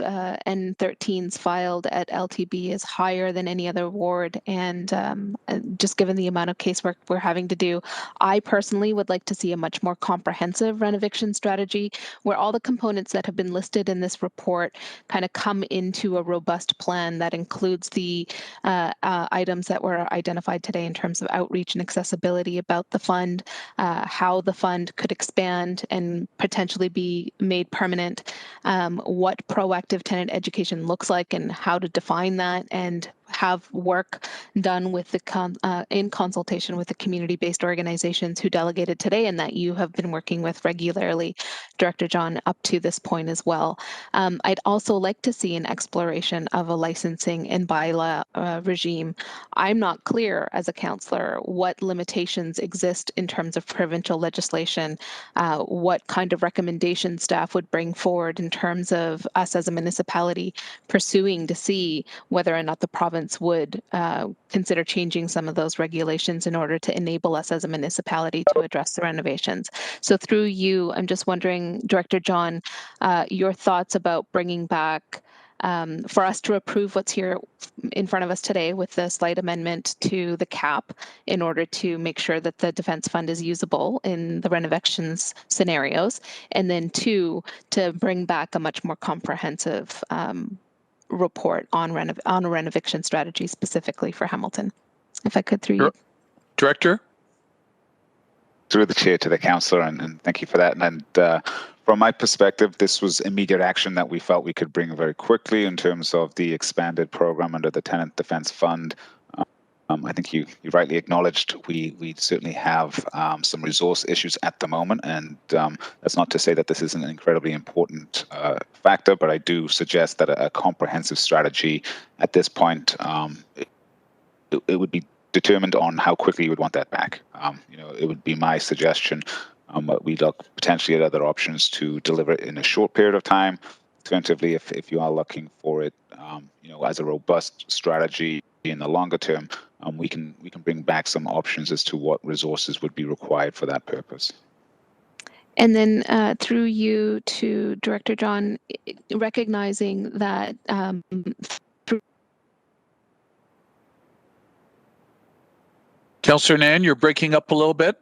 N13s filed at LTB is higher than any other ward. And just given the amount of casework we're having to do, I personally would like to see a much more comprehensive renoviction strategy where all the components that have been listed in this report kind of come into a robust plan that includes the items that were identified today in terms of outreach and accessibility about the fund, how the fund could expand and potentially be made permanent, what proactive tenant education looks like and how to define that, and have work done with the in consultation with the community-based organizations who delegated today and that you have been working with regularly, Director John, up to this point as well. I'd also like to see an exploration of a licensing and bylaw regime. I'm not clear as a councillor what limitations exist in terms of provincial legislation, what kind of recommendations staff would bring forward in terms of us as a municipality pursuing to see whether or not the province would consider changing some of those regulations in order to enable us as a municipality to address the renovations. So through you, I'm just wondering, Director John, your thoughts about bringing back for us to approve what's here in front of us today with the slight amendment to the cap in order to make sure that the defense fund is usable in the renovations scenarios, and then 2, to bring back a much more comprehensive report on a renoviction strategy specifically for Hamilton. If I could, through you. Director? Through the chair to the councillor, and thank you for that. And from my perspective, this was immediate action that we felt we could bring very quickly in terms of the expanded program under the Tenant Defence Fund. I think you rightly acknowledged we certainly have some resource issues at the moment, and that's not to say that this isn't an incredibly important factor, but I do suggest that a comprehensive strategy at this point, it would be determined on how quickly you would want that back. It would be my suggestion. We look potentially at other options to deliver it in a short period of time. Alternatively, if you are looking for it, as a robust strategy in the longer term, we can bring back some options as to what resources would be required for that purpose. And then through you to Director John, recognizing that Councillor Nan, you're breaking up a little bit.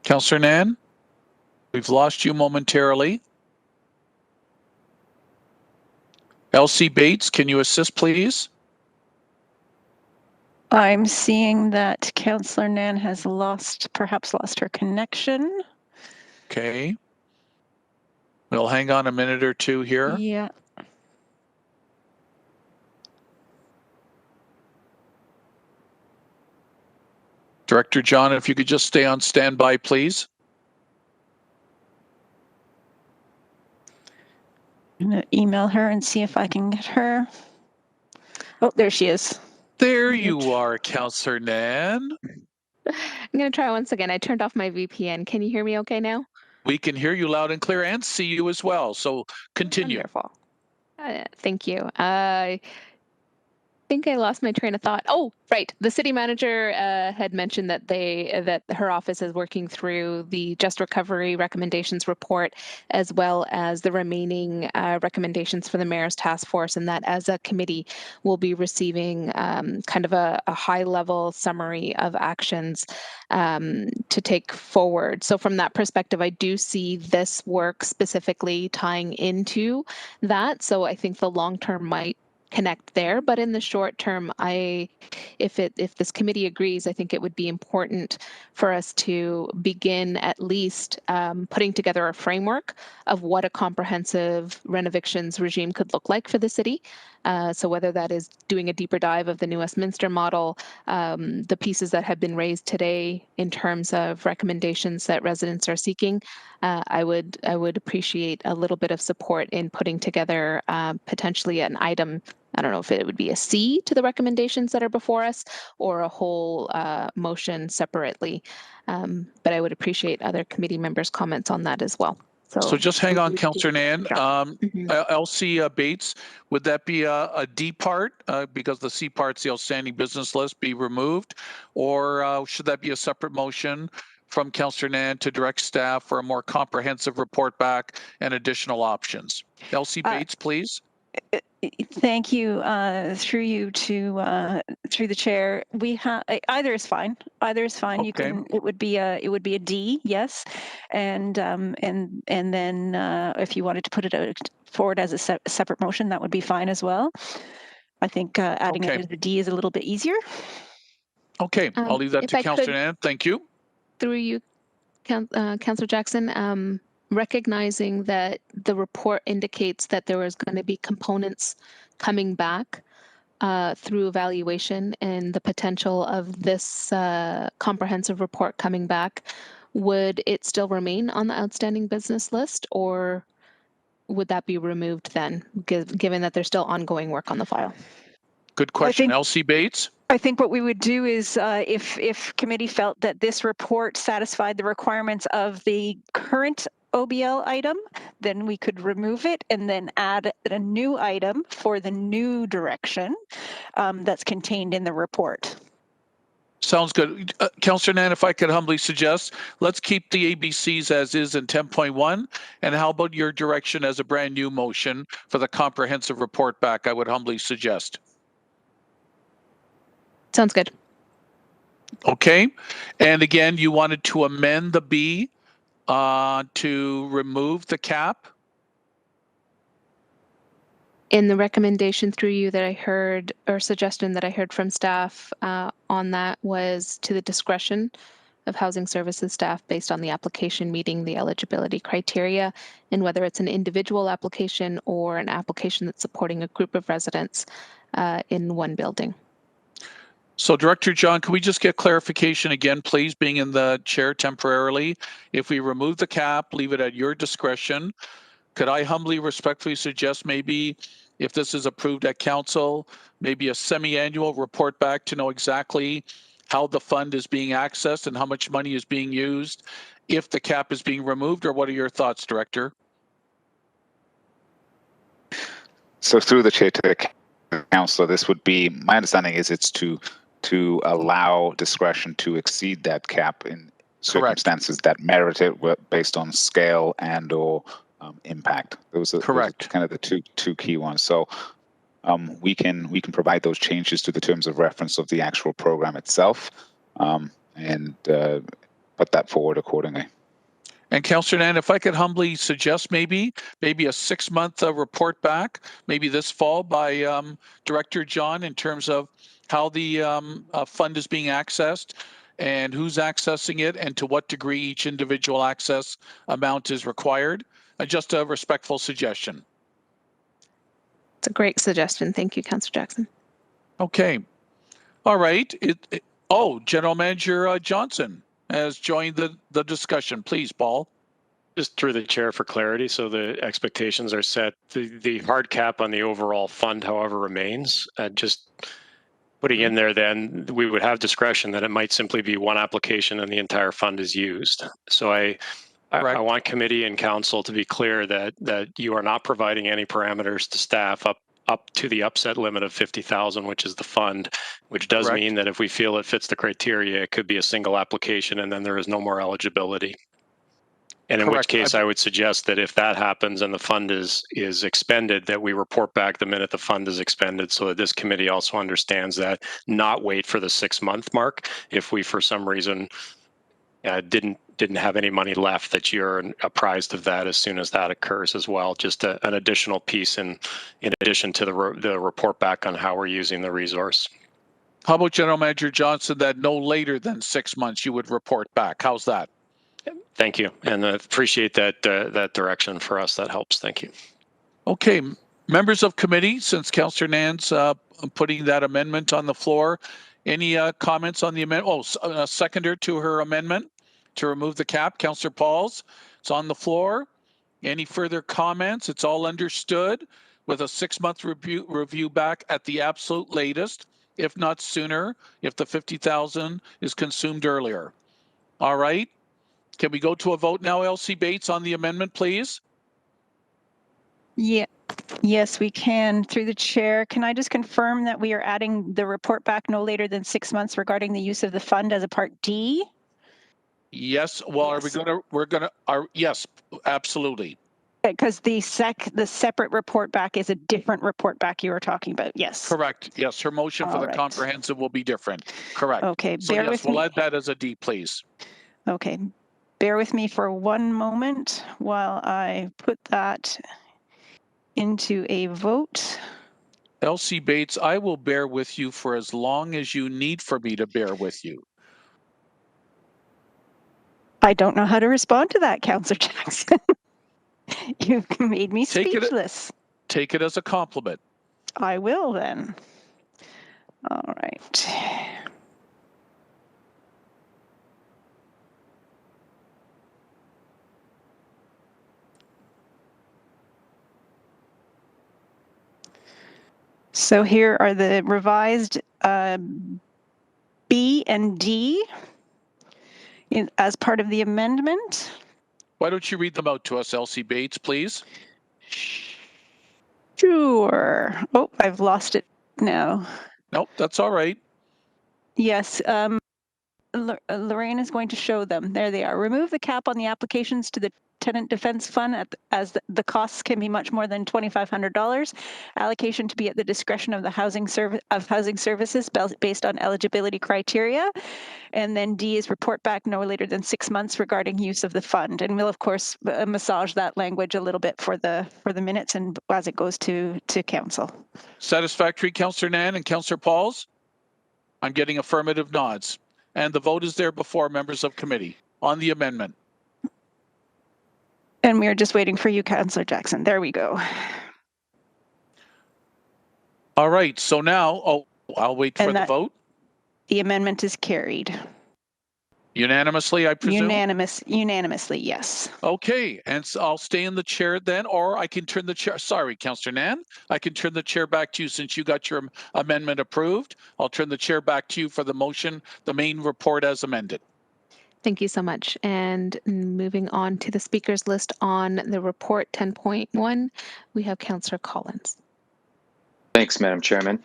Councillor Nan, we've lost you momentarily. Elsie Bates, can you assist, please? I'm seeing that Councillor Nan has perhaps lost her connection. Okay. We'll hang on a minute or two here. Yeah. Director John, if you could just stay on standby, please. I'm going to email her and see if I can get her. Oh, there she is. There you are, Councillor Nan. I'm going to try once again. I turned off my VPN. Can you hear me okay now? We can hear you loud and clear and see you as well. So continue. Wonderful. Thank you. I think I lost my train of thought. Oh, right. The city manager had mentioned that her office is working through the Just Recovery recommendations report, as well as the remaining recommendations for the mayor's task force, and that as a committee we'll be receiving kind of a high-level summary of actions to take forward. So from that perspective, I do see this work specifically tying into that. So I think the long term might connect there, but in the short term, if this committee agrees, I think it would be important for us to begin at least putting together a framework of what a comprehensive renovations regime could look like for the city. So whether that is doing a deeper dive of the New Westminster model, the pieces that have been raised today in terms of recommendations that residents are seeking, I would appreciate a little bit of support in putting together potentially an item. I don't know if it would be a C to the recommendations that are before us or a whole motion separately. But I would appreciate other committee members' comments on that as well. So just hang on, Councillor Nan. Elsie Bates, would that be a D part because the C part's the outstanding business list be removed, or should that be a separate motion from Councillor Nan to direct staff for a more comprehensive report back and additional options? Elsie Bates, please. Thank you. Through you to through the chair, we have either is fine. Either is fine. Okay. You can. It would be a D, yes, and then if you wanted to put it out forward as a separate motion, that would be fine as well. I think adding it as a D is a little bit easier. Okay, I'll leave that to Councillor Nan. Thank you. Through you, Councillor Jackson. Recognizing that the report indicates that there is going to be components coming back through evaluation and the potential of this comprehensive report coming back, would it still remain on the outstanding business list, or would that be removed then, given that there's still ongoing work on the file? Good question. Elsie Bates? I think what we would do is if committee felt that this report satisfied the requirements of the current OBL item, then we could remove it and then add a new item for the new direction that's contained in the report. Sounds good. Councillor Nan, if I could humbly suggest, let's keep the ABCs as is in 10.1. And how about your direction as a brand new motion for the comprehensive report back? I would humbly suggest. Sounds good. Okay. And again, you wanted to amend the B to remove the cap? In the recommendation through you that I heard, or suggestion that I heard from staff on that, was to the discretion of housing services staff based on the application meeting the eligibility criteria, and whether it's an individual application or an application that's supporting a group of residents in one building. So Director John, can we just get clarification again, please, being in the chair temporarily? If we remove the cap, leave it at your discretion, could I humbly, respectfully suggest maybe if this is approved at council, maybe a semi-annual report back to know exactly how the fund is being accessed and how much money is being used if the cap is being removed, or what are your thoughts, Director? So through the chair to the councillor, this would be, my understanding is it's to allow discretion to exceed that cap in circumstances that merit it based on scale and or impact. Those are kind of the two key ones. So we can provide those changes to the terms of reference of the actual program itself and put that forward accordingly. And Councillor Nan, if I could humbly suggest maybe a 6-month report back, maybe this fall by Director John, in terms of how the fund is being accessed and who's accessing it and to what degree each individual access amount is required. Just a respectful suggestion. It's a great suggestion. Thank you, Councillor Jackson. Okay. All right. General Manager Johnson has joined the discussion. Please, Paul. Just through the chair for clarity, so the expectations are set. The hard cap on the overall fund, however, remains. Just putting in there, then we would have discretion that it might simply be one application and the entire fund is used. So I want committee and council to be clear that you are not providing any parameters to staff up to the upset limit of 50,000, which is the fund, which does mean that if we feel it fits the criteria, it could be a single application and then there is no more eligibility. And in which case I would suggest that if that happens and the fund is expended, that we report back the minute the fund is expended, so that this committee also understands that, not wait for the 6-month mark if we for some reason didn't have any money left, that you're apprised of that as soon as that occurs as well. Just an additional piece in addition to the report back on how we're using the resource. How about General Manager Johnson, that no later than 6 months you would report back? How's that? Thank you, and I appreciate that direction for us. That helps. Thank you. Okay, Members of committee, since Councillor Nan's putting that amendment on the floor, any comments on the amendment? Oh, a seconder to her amendment to remove the cap. Councillor Pauls, it's on the floor. Any further comments? It's all understood with a 6-month review back at the absolute latest, if not sooner, if the 50,000 is consumed earlier. All right. Can we go to a vote now, Elsie Bates, on the amendment, please? Yeah. Yes, we can. Through the chair, can I just confirm that we are adding the report back no later than 6 months regarding the use of the fund as a part D? Yes. Well, yes. Yes, absolutely. Because the separate report back is a different report back you were talking about. Yes. Correct. Yes, her motion for the comprehensive will be different. Correct. Okay. So yes, we'll add that as a D, please. Okay. Bear with me for one moment while I put that into a vote. Elsie Bates, I will bear with you for as long as you need for me to bear with you. I don't know how to respond to that, Councillor Jackson. You've made me speechless. Take it as a compliment. I will then. All right. So here are the revised B and D as part of the amendment. Why don't you read them out to us, Elsie Bates, please? Sure. Oh, I've lost it now. Nope, that's all right. Yes. Lorraine is going to show them. There they are. Remove the cap on the applications to the Tenant Defense Fund as the costs can be much more than $2,500. Allocation to be at the discretion of the housing services based on eligibility criteria. And then D is report back no later than 6 months regarding use of the fund. And we'll of course massage that language a little bit for the minutes and as it goes to council. Satisfactory, Councillor Nan and Councillor Pauls? I'm getting affirmative nods. And the vote is there before members of committee on the amendment. And we are just waiting for you, Councillor Jackson. There we go. All right. So now, I'll wait for the vote. The amendment is carried. Unanimously, I presume? Unanimously, yes. Okay. And so I'll stay in the chair then, or I can turn the chair. Sorry, Councillor Nan. I can turn the chair back to you since you got your amendment approved. I'll turn the chair back to you for the motion, the main report as amended. Thank you so much. And moving on to the speakers list on the report 10.1, we have Councillor Collins. Thanks, Madam Chairman.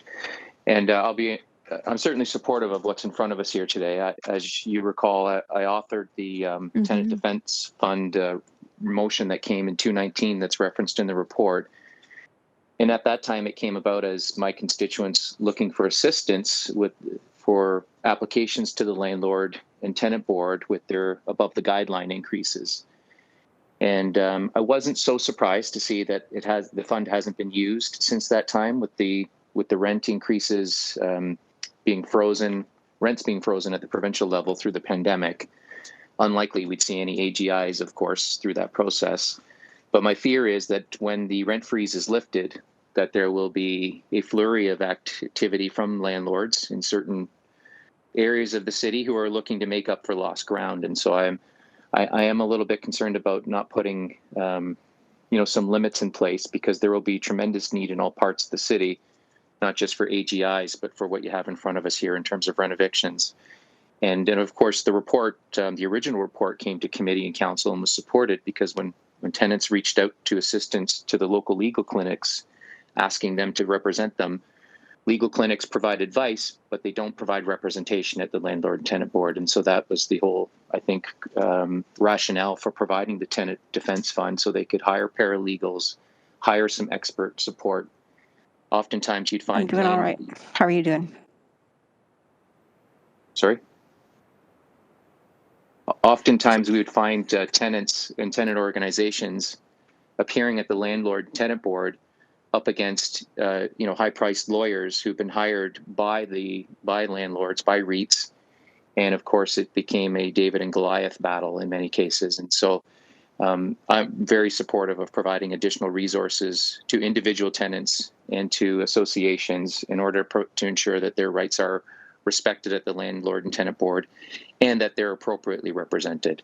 And I'm certainly supportive of what's in front of us here today. As you recall, I authored the Tenant Defense Fund motion that came in 2019 that's referenced in the report. And at that time, it came about as my constituents looking for assistance for applications to the landlord and tenant board with their above the guideline increases. And I wasn't so surprised to see that the fund hasn't been used since that time with the rent increases being frozen, rents being frozen at the provincial level through the pandemic. Unlikely we'd see any AGIs, of course, through that process. But my fear is that when the rent freeze is lifted, that there will be a flurry of activity from landlords in certain areas of the city who are looking to make up for lost ground. And so I am a little bit concerned about not putting some limits in place, because there will be tremendous need in all parts of the city, not just for AGIs, but for what you have in front of us here in terms of renovations. And then, of course, the report, the original report, came to committee and council and was supported because when tenants reached out to assistance to the local legal clinics, asking them to represent them, legal clinics provide advice, but they don't provide representation at the landlord and tenant board. And so that was the whole, I think, rationale for providing the Tenant Defense Fund, so they could hire paralegals, hire some expert support. Oftentimes you'd find— I'm doing all right. How are you doing? Sorry? Oftentimes we would find tenants and tenant organizations appearing at the landlord tenant board up against high-priced lawyers who've been hired by landlords, by REITs, and of course it became a David and Goliath battle in many cases. And so I'm very supportive of providing additional resources to individual tenants and to associations in order to ensure that their rights are respected at the Landlord and Tenant Board and that they're appropriately represented.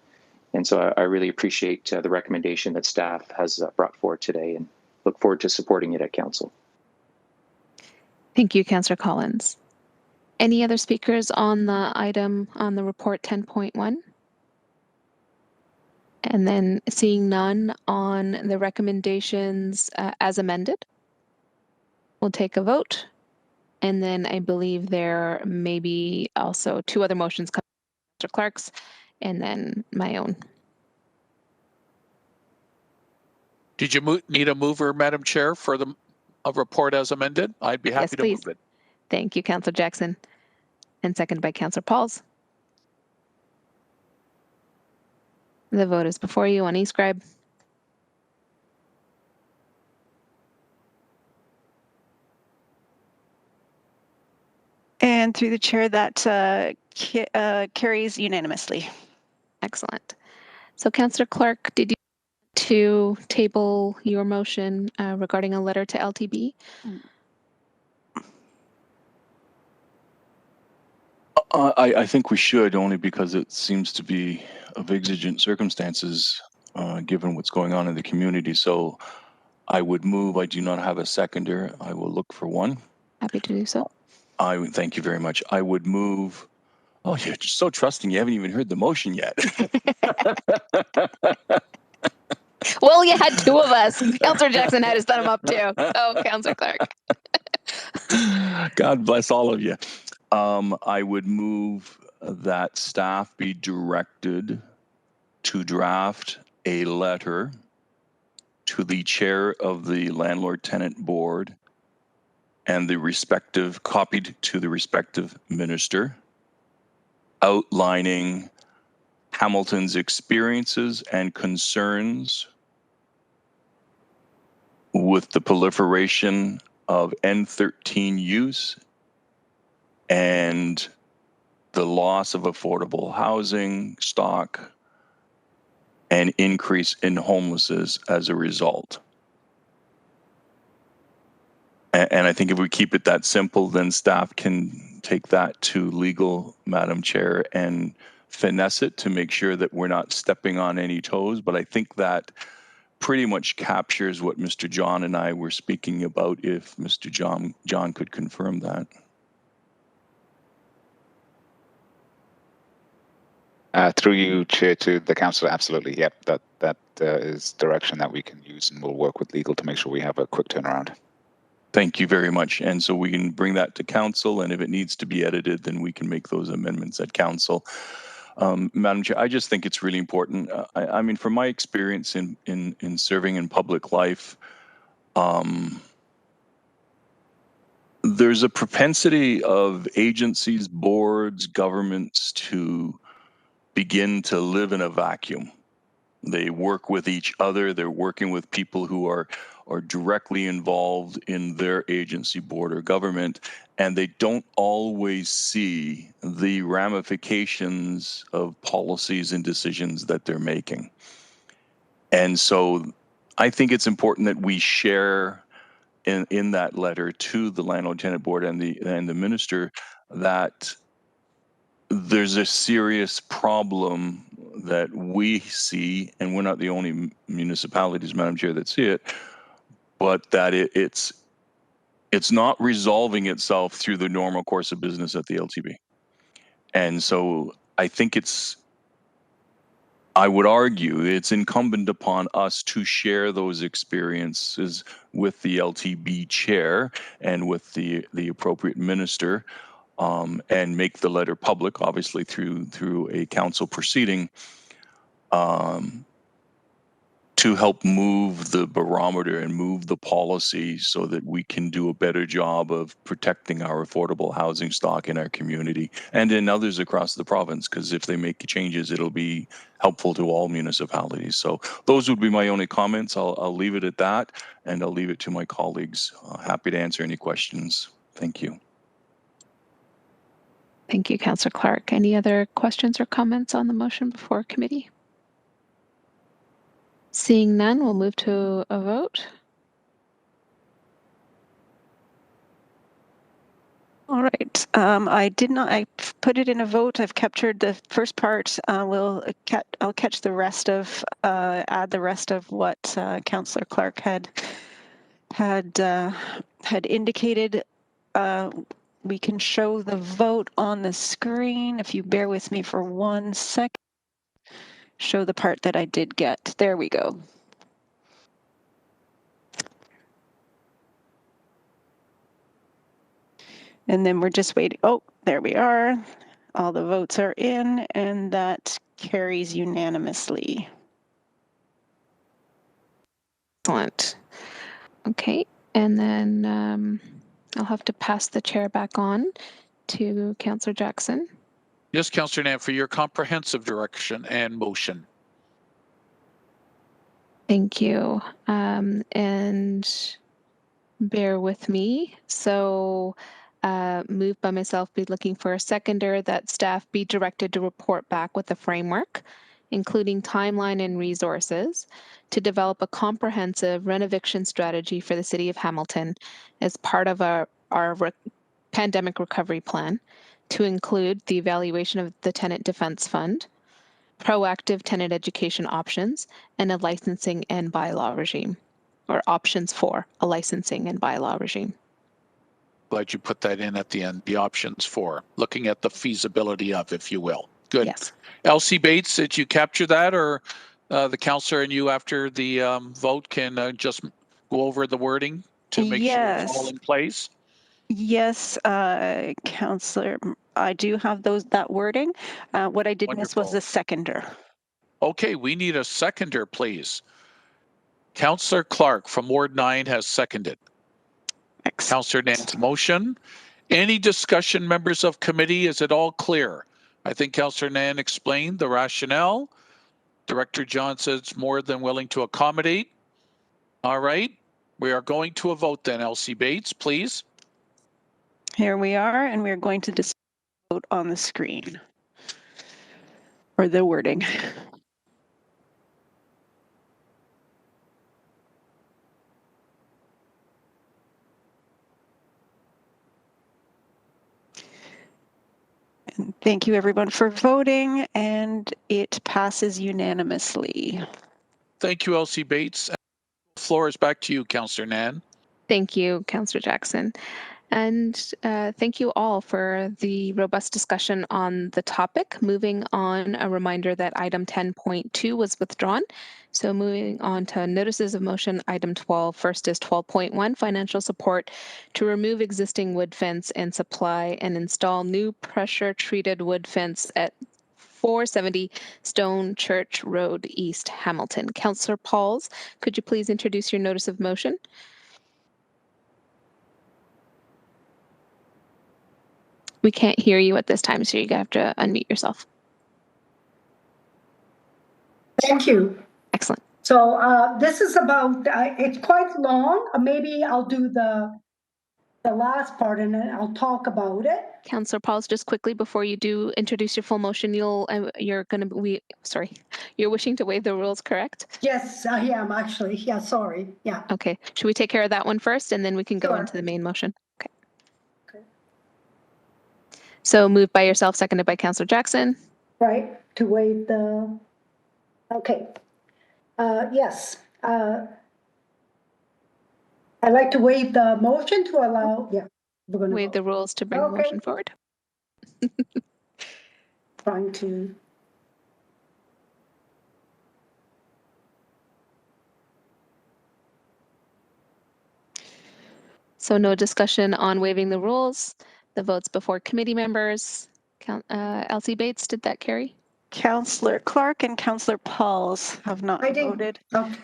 And so I really appreciate the recommendation that staff has brought forward today and look forward to supporting it at Council. Thank you, Councillor Collins. Any other speakers on the item on the report 10.1? And then seeing none on the recommendations as amended, we'll take a vote. And then I believe there may be also two other motions, Councillor Clark's and then my own. Did you need a mover, Madam Chair, for the report as amended? I'd be happy to move it. Thank you, Councillor Jackson. And seconded by Councillor Pauls. The vote is before you on eScribe. And through the chair, that carries unanimously. Excellent. So Councillor Clark, did you to table your motion regarding a letter to LTB? I think we should, only because it seems to be of exigent circumstances given what's going on in the community. So I would move. I do not have a seconder. I will look for one. Happy to do so. I would thank you very much. I would move. Oh, you're just so trusting. You haven't even heard the motion yet. Well, you had two of us. Councillor Jackson had his thumb up too. So, Councillor Clark. God bless all of you. I would move that staff be directed to draft a letter to the chair of the Landlord Tenant Board and the respective, copied to the respective minister, outlining Hamilton's experiences and concerns with the proliferation of N13 use and the loss of affordable housing stock and increase in homelessness as a result. And I think if we keep it that simple, then staff can take that to legal, Madam Chair, and finesse it to make sure that we're not stepping on any toes. But I think that pretty much captures what Mr. John and I were speaking about, if Mr. John could confirm that. Through you, Chair, to the council, absolutely. Yep, that is direction that we can use, and we'll work with legal to make sure we have a quick turnaround. Thank you very much. And so we can bring that to council, and if it needs to be edited, then we can make those amendments at council. Madam Chair, I just think it's really important. I mean, from my experience in serving in public life, there's a propensity of agencies, boards, governments to begin to live in a vacuum. They work with each other. They're working with people who are directly involved in their agency, board, or government, and they don't always see the ramifications of policies and decisions that they're making. And so I think it's important that we share in that letter to the Landlord Tenant Board and the minister that there's a serious problem that we see, and we're not the only municipalities, Madam Chair, that see it, but that it's not resolving itself through the normal course of business at the LTB. And so I think I would argue it's incumbent upon us to share those experiences with the LTB chair and with the appropriate minister, and make the letter public, obviously through a council proceeding, to help move the barometer and move the policy so that we can do a better job of protecting our affordable housing stock in our community and in others across the province, because if they make changes, it'll be helpful to all municipalities. So those would be my only comments. I'll leave it at that, and I'll leave it to my colleagues. Happy to answer any questions. Thank you. Thank you, Councillor Clark. Any other questions or comments on the motion before committee? Seeing none, we'll move to a vote. All right. I put it in a vote. I've captured the first part. I'll catch the rest of, add the rest of what Councillor Clark had indicated. We can show the vote on the screen. If you bear with me for 1 second, show the part that I did get. There we go. And then we're just waiting. Oh, there we are. All the votes are in, and that carries unanimously. Excellent. Okay, and then I'll have to pass the chair back on to Councillor Jackson. Yes, Councillor Nan, for your comprehensive direction and motion. Thank you. And bear with me. So moved by myself, be looking for a seconder, that staff be directed to report back with a framework, including timeline and resources, to develop a comprehensive renovation strategy for the City of Hamilton as part of our pandemic recovery plan, to include the evaluation of the Tenant Defense Fund, proactive tenant education options, and a licensing and bylaw regime, or options for a licensing and bylaw regime. Glad you put that in at the end, the options for looking at the feasibility of, if you will. Good. Yes. Elsie Bates, did you capture that, or the councillor and you after the vote can just go over the wording to make sure it's all in place? Yes, Councillor, I do have that wording. What I did miss was the seconder. Okay, we need a seconder, please. Councillor Clark from Ward 9 has seconded. Councillor Nan's motion. Any discussion, members of committee? Is it all clear? I think Councillor Nan explained the rationale. Director John says it's more than willing to accommodate. All right, we are going to a vote then. Elsie Bates, please. Here we are, and we're going to display the vote on the screen, or the wording. And thank you everyone for voting, and it passes unanimously. Thank you, Elsie Bates. The floor is back to you, Councillor Nan. Thank you, Councillor Jackson. And thank you all for the robust discussion on the topic. Moving on, a reminder that item 10.2 was withdrawn. So moving on to notices of motion, item 12. First is 12.1, financial support to remove existing wood fence and supply and install new pressure treated wood fence at 470 Stone Church Road, East Hamilton. Councillor Pauls, could you please introduce your notice of motion? We can't hear you at this time, so you're gonna have to unmute yourself. Thank you. Excellent. So this is about, it's quite long. Maybe I'll do the last part and then I'll talk about it. Councillor Pauls, just quickly before you do introduce your full motion, you're wishing to waive the rules, correct? Yes, I am actually. Yeah, sorry. Yeah. Okay. Should we take care of that one first and then we can go into the main motion? Okay. So moved by yourself, seconded by Councillor Jackson. Right, to waive the, okay. Yes. I'd like to waive the motion to allow, yeah. We're gonna waive the rules to bring the motion forward. Trying to. So no discussion on waiving the rules. The votes before committee members. Elsie Bates, did that carry? Councillor Clark and Councillor Pauls have not voted. Okay.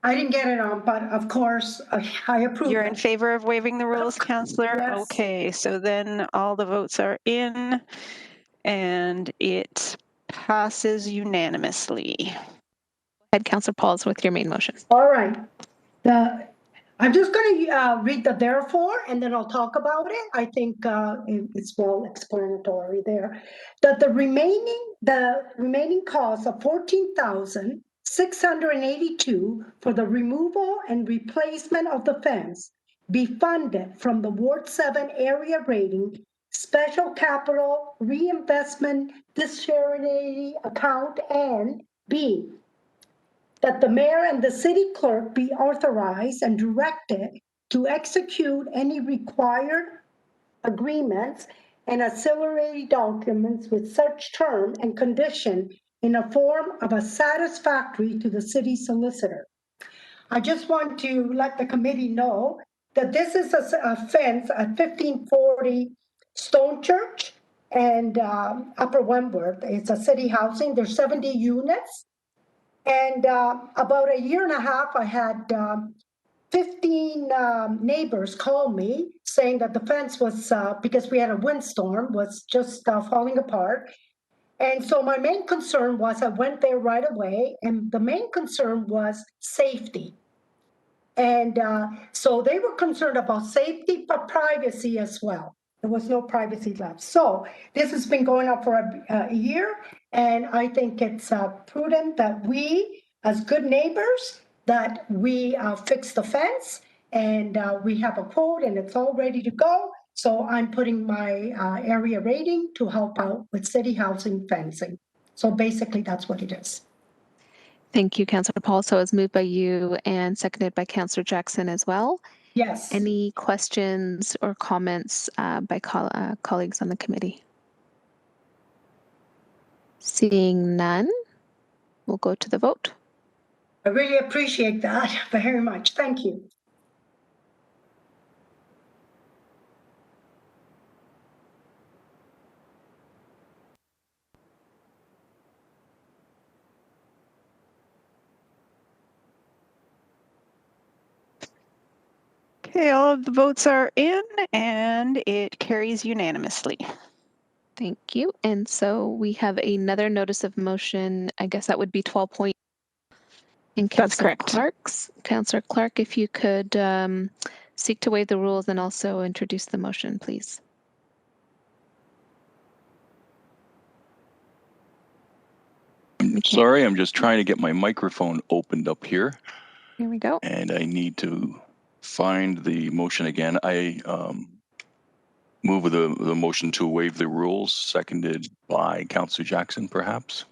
I didn't get it on, but of course, I approve. You're in favor of waiving the rules, Councillor? Yes. Okay, so then all the votes are in, and it passes unanimously. Go ahead, Councillor Pauls, with your main motion. All right. I'm just going to read the therefore, and then I'll talk about it. I think it's well explanatory there. That the remaining cost of $14,700 $682 for the removal and replacement of the fence be funded from the Ward 7 area rating special capital reinvestment discharity account, and B, that the mayor and the city clerk be authorized and directed to execute any required agreements and ancillary documents with such term and condition in a form of a satisfactory to the city solicitor. I just want to let the committee know that this is a fence at 1540 Stone Church and Upper Wentworth. It's a city housing. There's 70 units. And about a year and a half, I had 15 neighbors call me saying that the fence was, because we had a windstorm, was just falling apart. And so my main concern was I went there right away, and the main concern was safety. And so they were concerned about safety, but privacy as well. There was no privacy left. So this has been going on for a year, and I think it's prudent that we, as good neighbors, that we fix the fence, and we have a quote, and it's all ready to go. So I'm putting my area rating to help out with city housing fencing. So basically, that's what it is. Thank you, Councillor Paul. So it's moved by you and seconded by Councillor Jackson as well. Yes. Any questions or comments by colleagues on the committee? Seeing none, we'll go to the vote. I really appreciate that very much. Thank you. Okay, all of the votes are in and it carries unanimously. Thank you. And so we have another notice of motion. I guess that would be 12. And Councillor Clark, if you could seek to waive the rules and also introduce the motion, please. Sorry, I'm just trying to get my microphone opened up here. Here we go. And I need to find the motion again. I move with the motion to waive the rules, seconded by Councillor Jackson, perhaps.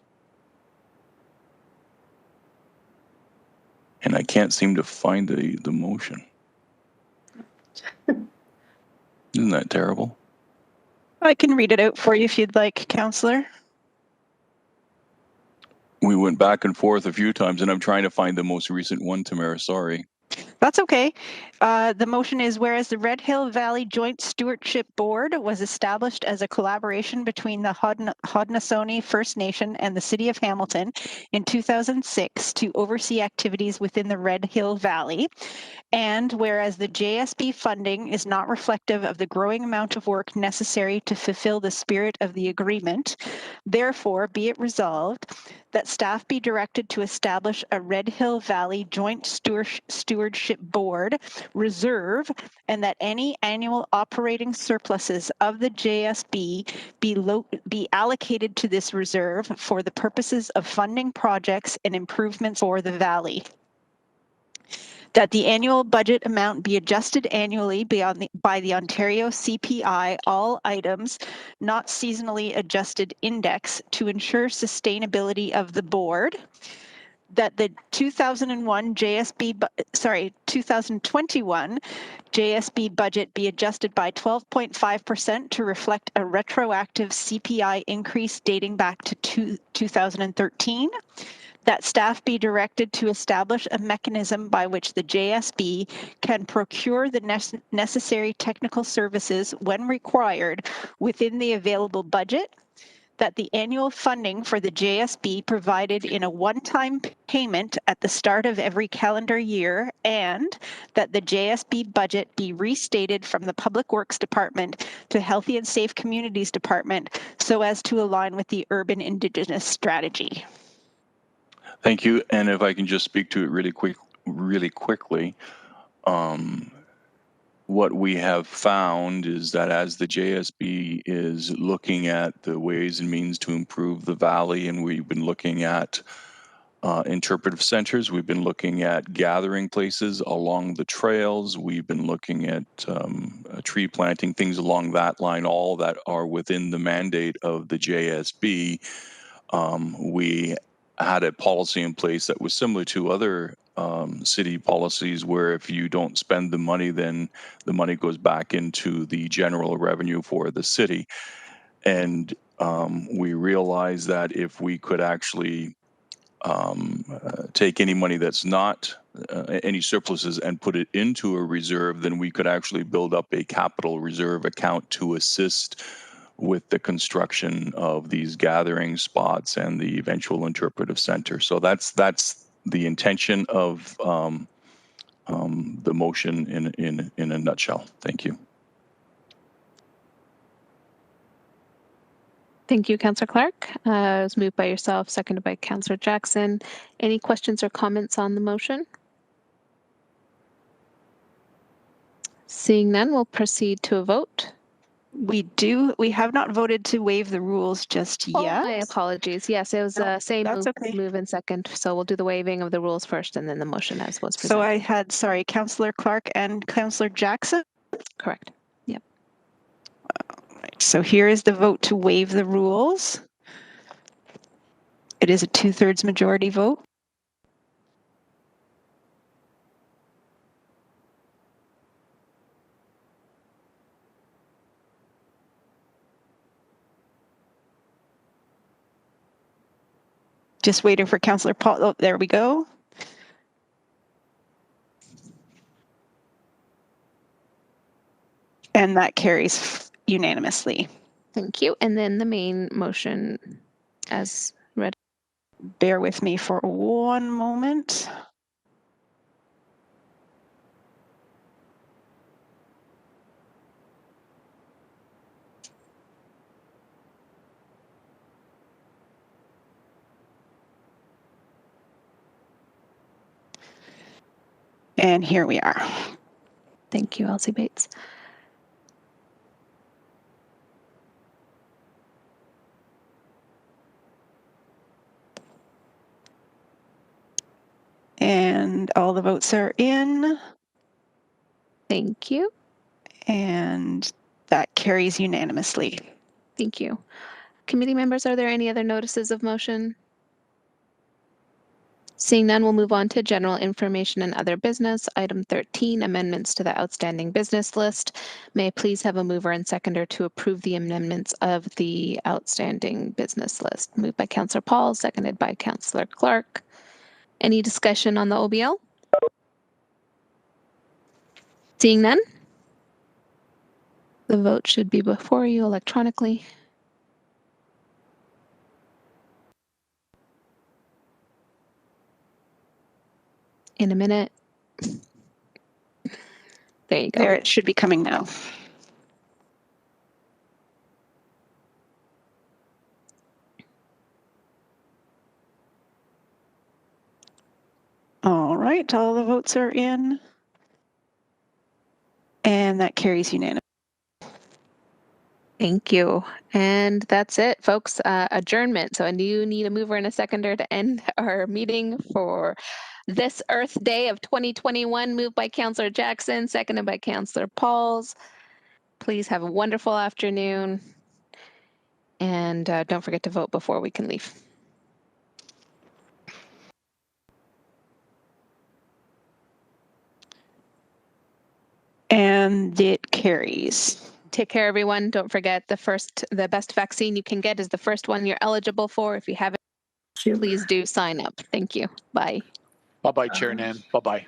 And I can't seem to find the motion. Isn't that terrible? I can read it out for you if you'd like, Councillor. We went back and forth a few times, and I'm trying to find the most recent one, Tamara. Sorry. That's okay. The motion is, whereas the Red Hill Valley Joint Stewardship Board was established as a collaboration between the Haudenosaunee First Nation and the City of Hamilton in 2006 to oversee activities within the Red Hill Valley, and whereas the JSB funding is not reflective of the growing amount of work necessary to fulfill the spirit of the agreement, therefore be it resolved that staff be directed to establish a Red Hill Valley Joint Stewardship Board reserve, and that any annual operating surpluses of the JSB be allocated to this reserve for the purposes of funding projects and improvements for the valley. That the annual budget amount be adjusted annually by the Ontario CPI, all items not seasonally adjusted index, to ensure sustainability of the board. That the 2021 JSB budget be adjusted by 12.5% to reflect a retroactive CPI increase dating back to 2013. That staff be directed to establish a mechanism by which the JSB can procure the necessary technical services when required within the available budget. That the annual funding for the JSB provided in a one-time payment at the start of every calendar year, and that the JSB budget be restated from the Public Works Department to Healthy and Safe Communities Department so as to align with the Urban Indigenous Strategy. Thank you. And if I can just speak to it really quickly, what we have found is that as the JSB is looking at the ways and means to improve the valley, and we've been looking at interpretive centers. We've been looking at gathering places along the trails. We've been looking at tree planting, things along that line, all that are within the mandate of the JSB. We had a policy in place that was similar to other city policies, where if you don't spend the money, then the money goes back into the general revenue for the city. And we realized that if we could actually take any money that's not any surpluses and put it into a reserve, then we could actually build up a capital reserve account to assist with the construction of these gathering spots and the eventual interpretive center. So that's the intention of the motion in a nutshell. Thank you. Thank you, Councillor Clark. It was moved by yourself, seconded by Councillor Jackson. Any questions or comments on the motion? Seeing none, we'll proceed to a vote. We have not voted to waive the rules just yet. Oh, my apologies. Yes, it was same move and second. So we'll do the waiving of the rules first and then the motion as was presented. So I had, sorry, Councillor Clark and Councillor Jackson? Correct. Yep. Right. So here is the vote to waive the rules. It is a 2/3 majority vote. Just waiting for Councillor Paul. Oh, there we go. And that carries unanimously. Thank you. And then the main motion as read. Bear with me for one moment. And here we are. Thank you, Elsie Bates. And all the votes are in. Thank you. And that carries unanimously. Thank you. Committee members, are there any other notices of motion? Seeing none, we'll move on to general information and other business. Item 13, amendments to the outstanding business list. May I please have a mover and seconder to approve the amendments of the outstanding business list? Moved by Councillor Paul, seconded by Councillor Clark. Any discussion on the OBL? Seeing none, the vote should be before you electronically. In a minute. There you go. There, it should be coming now. All right, all the votes are in. And that carries unanimously. Thank you. And that's it, folks. Adjournment. So I do need a mover and a seconder to end our meeting for this Earth Day of 2021. Moved by Councillor Jackson, seconded by Councillor Pauls. Please have a wonderful afternoon. And don't forget to vote before we can leave. And it carries. Take care, everyone. Don't forget the best vaccine you can get is the first one you're eligible for. If you haven't, please do sign up. Thank you. Bye. Bye-bye, Chair Nan. Bye-bye.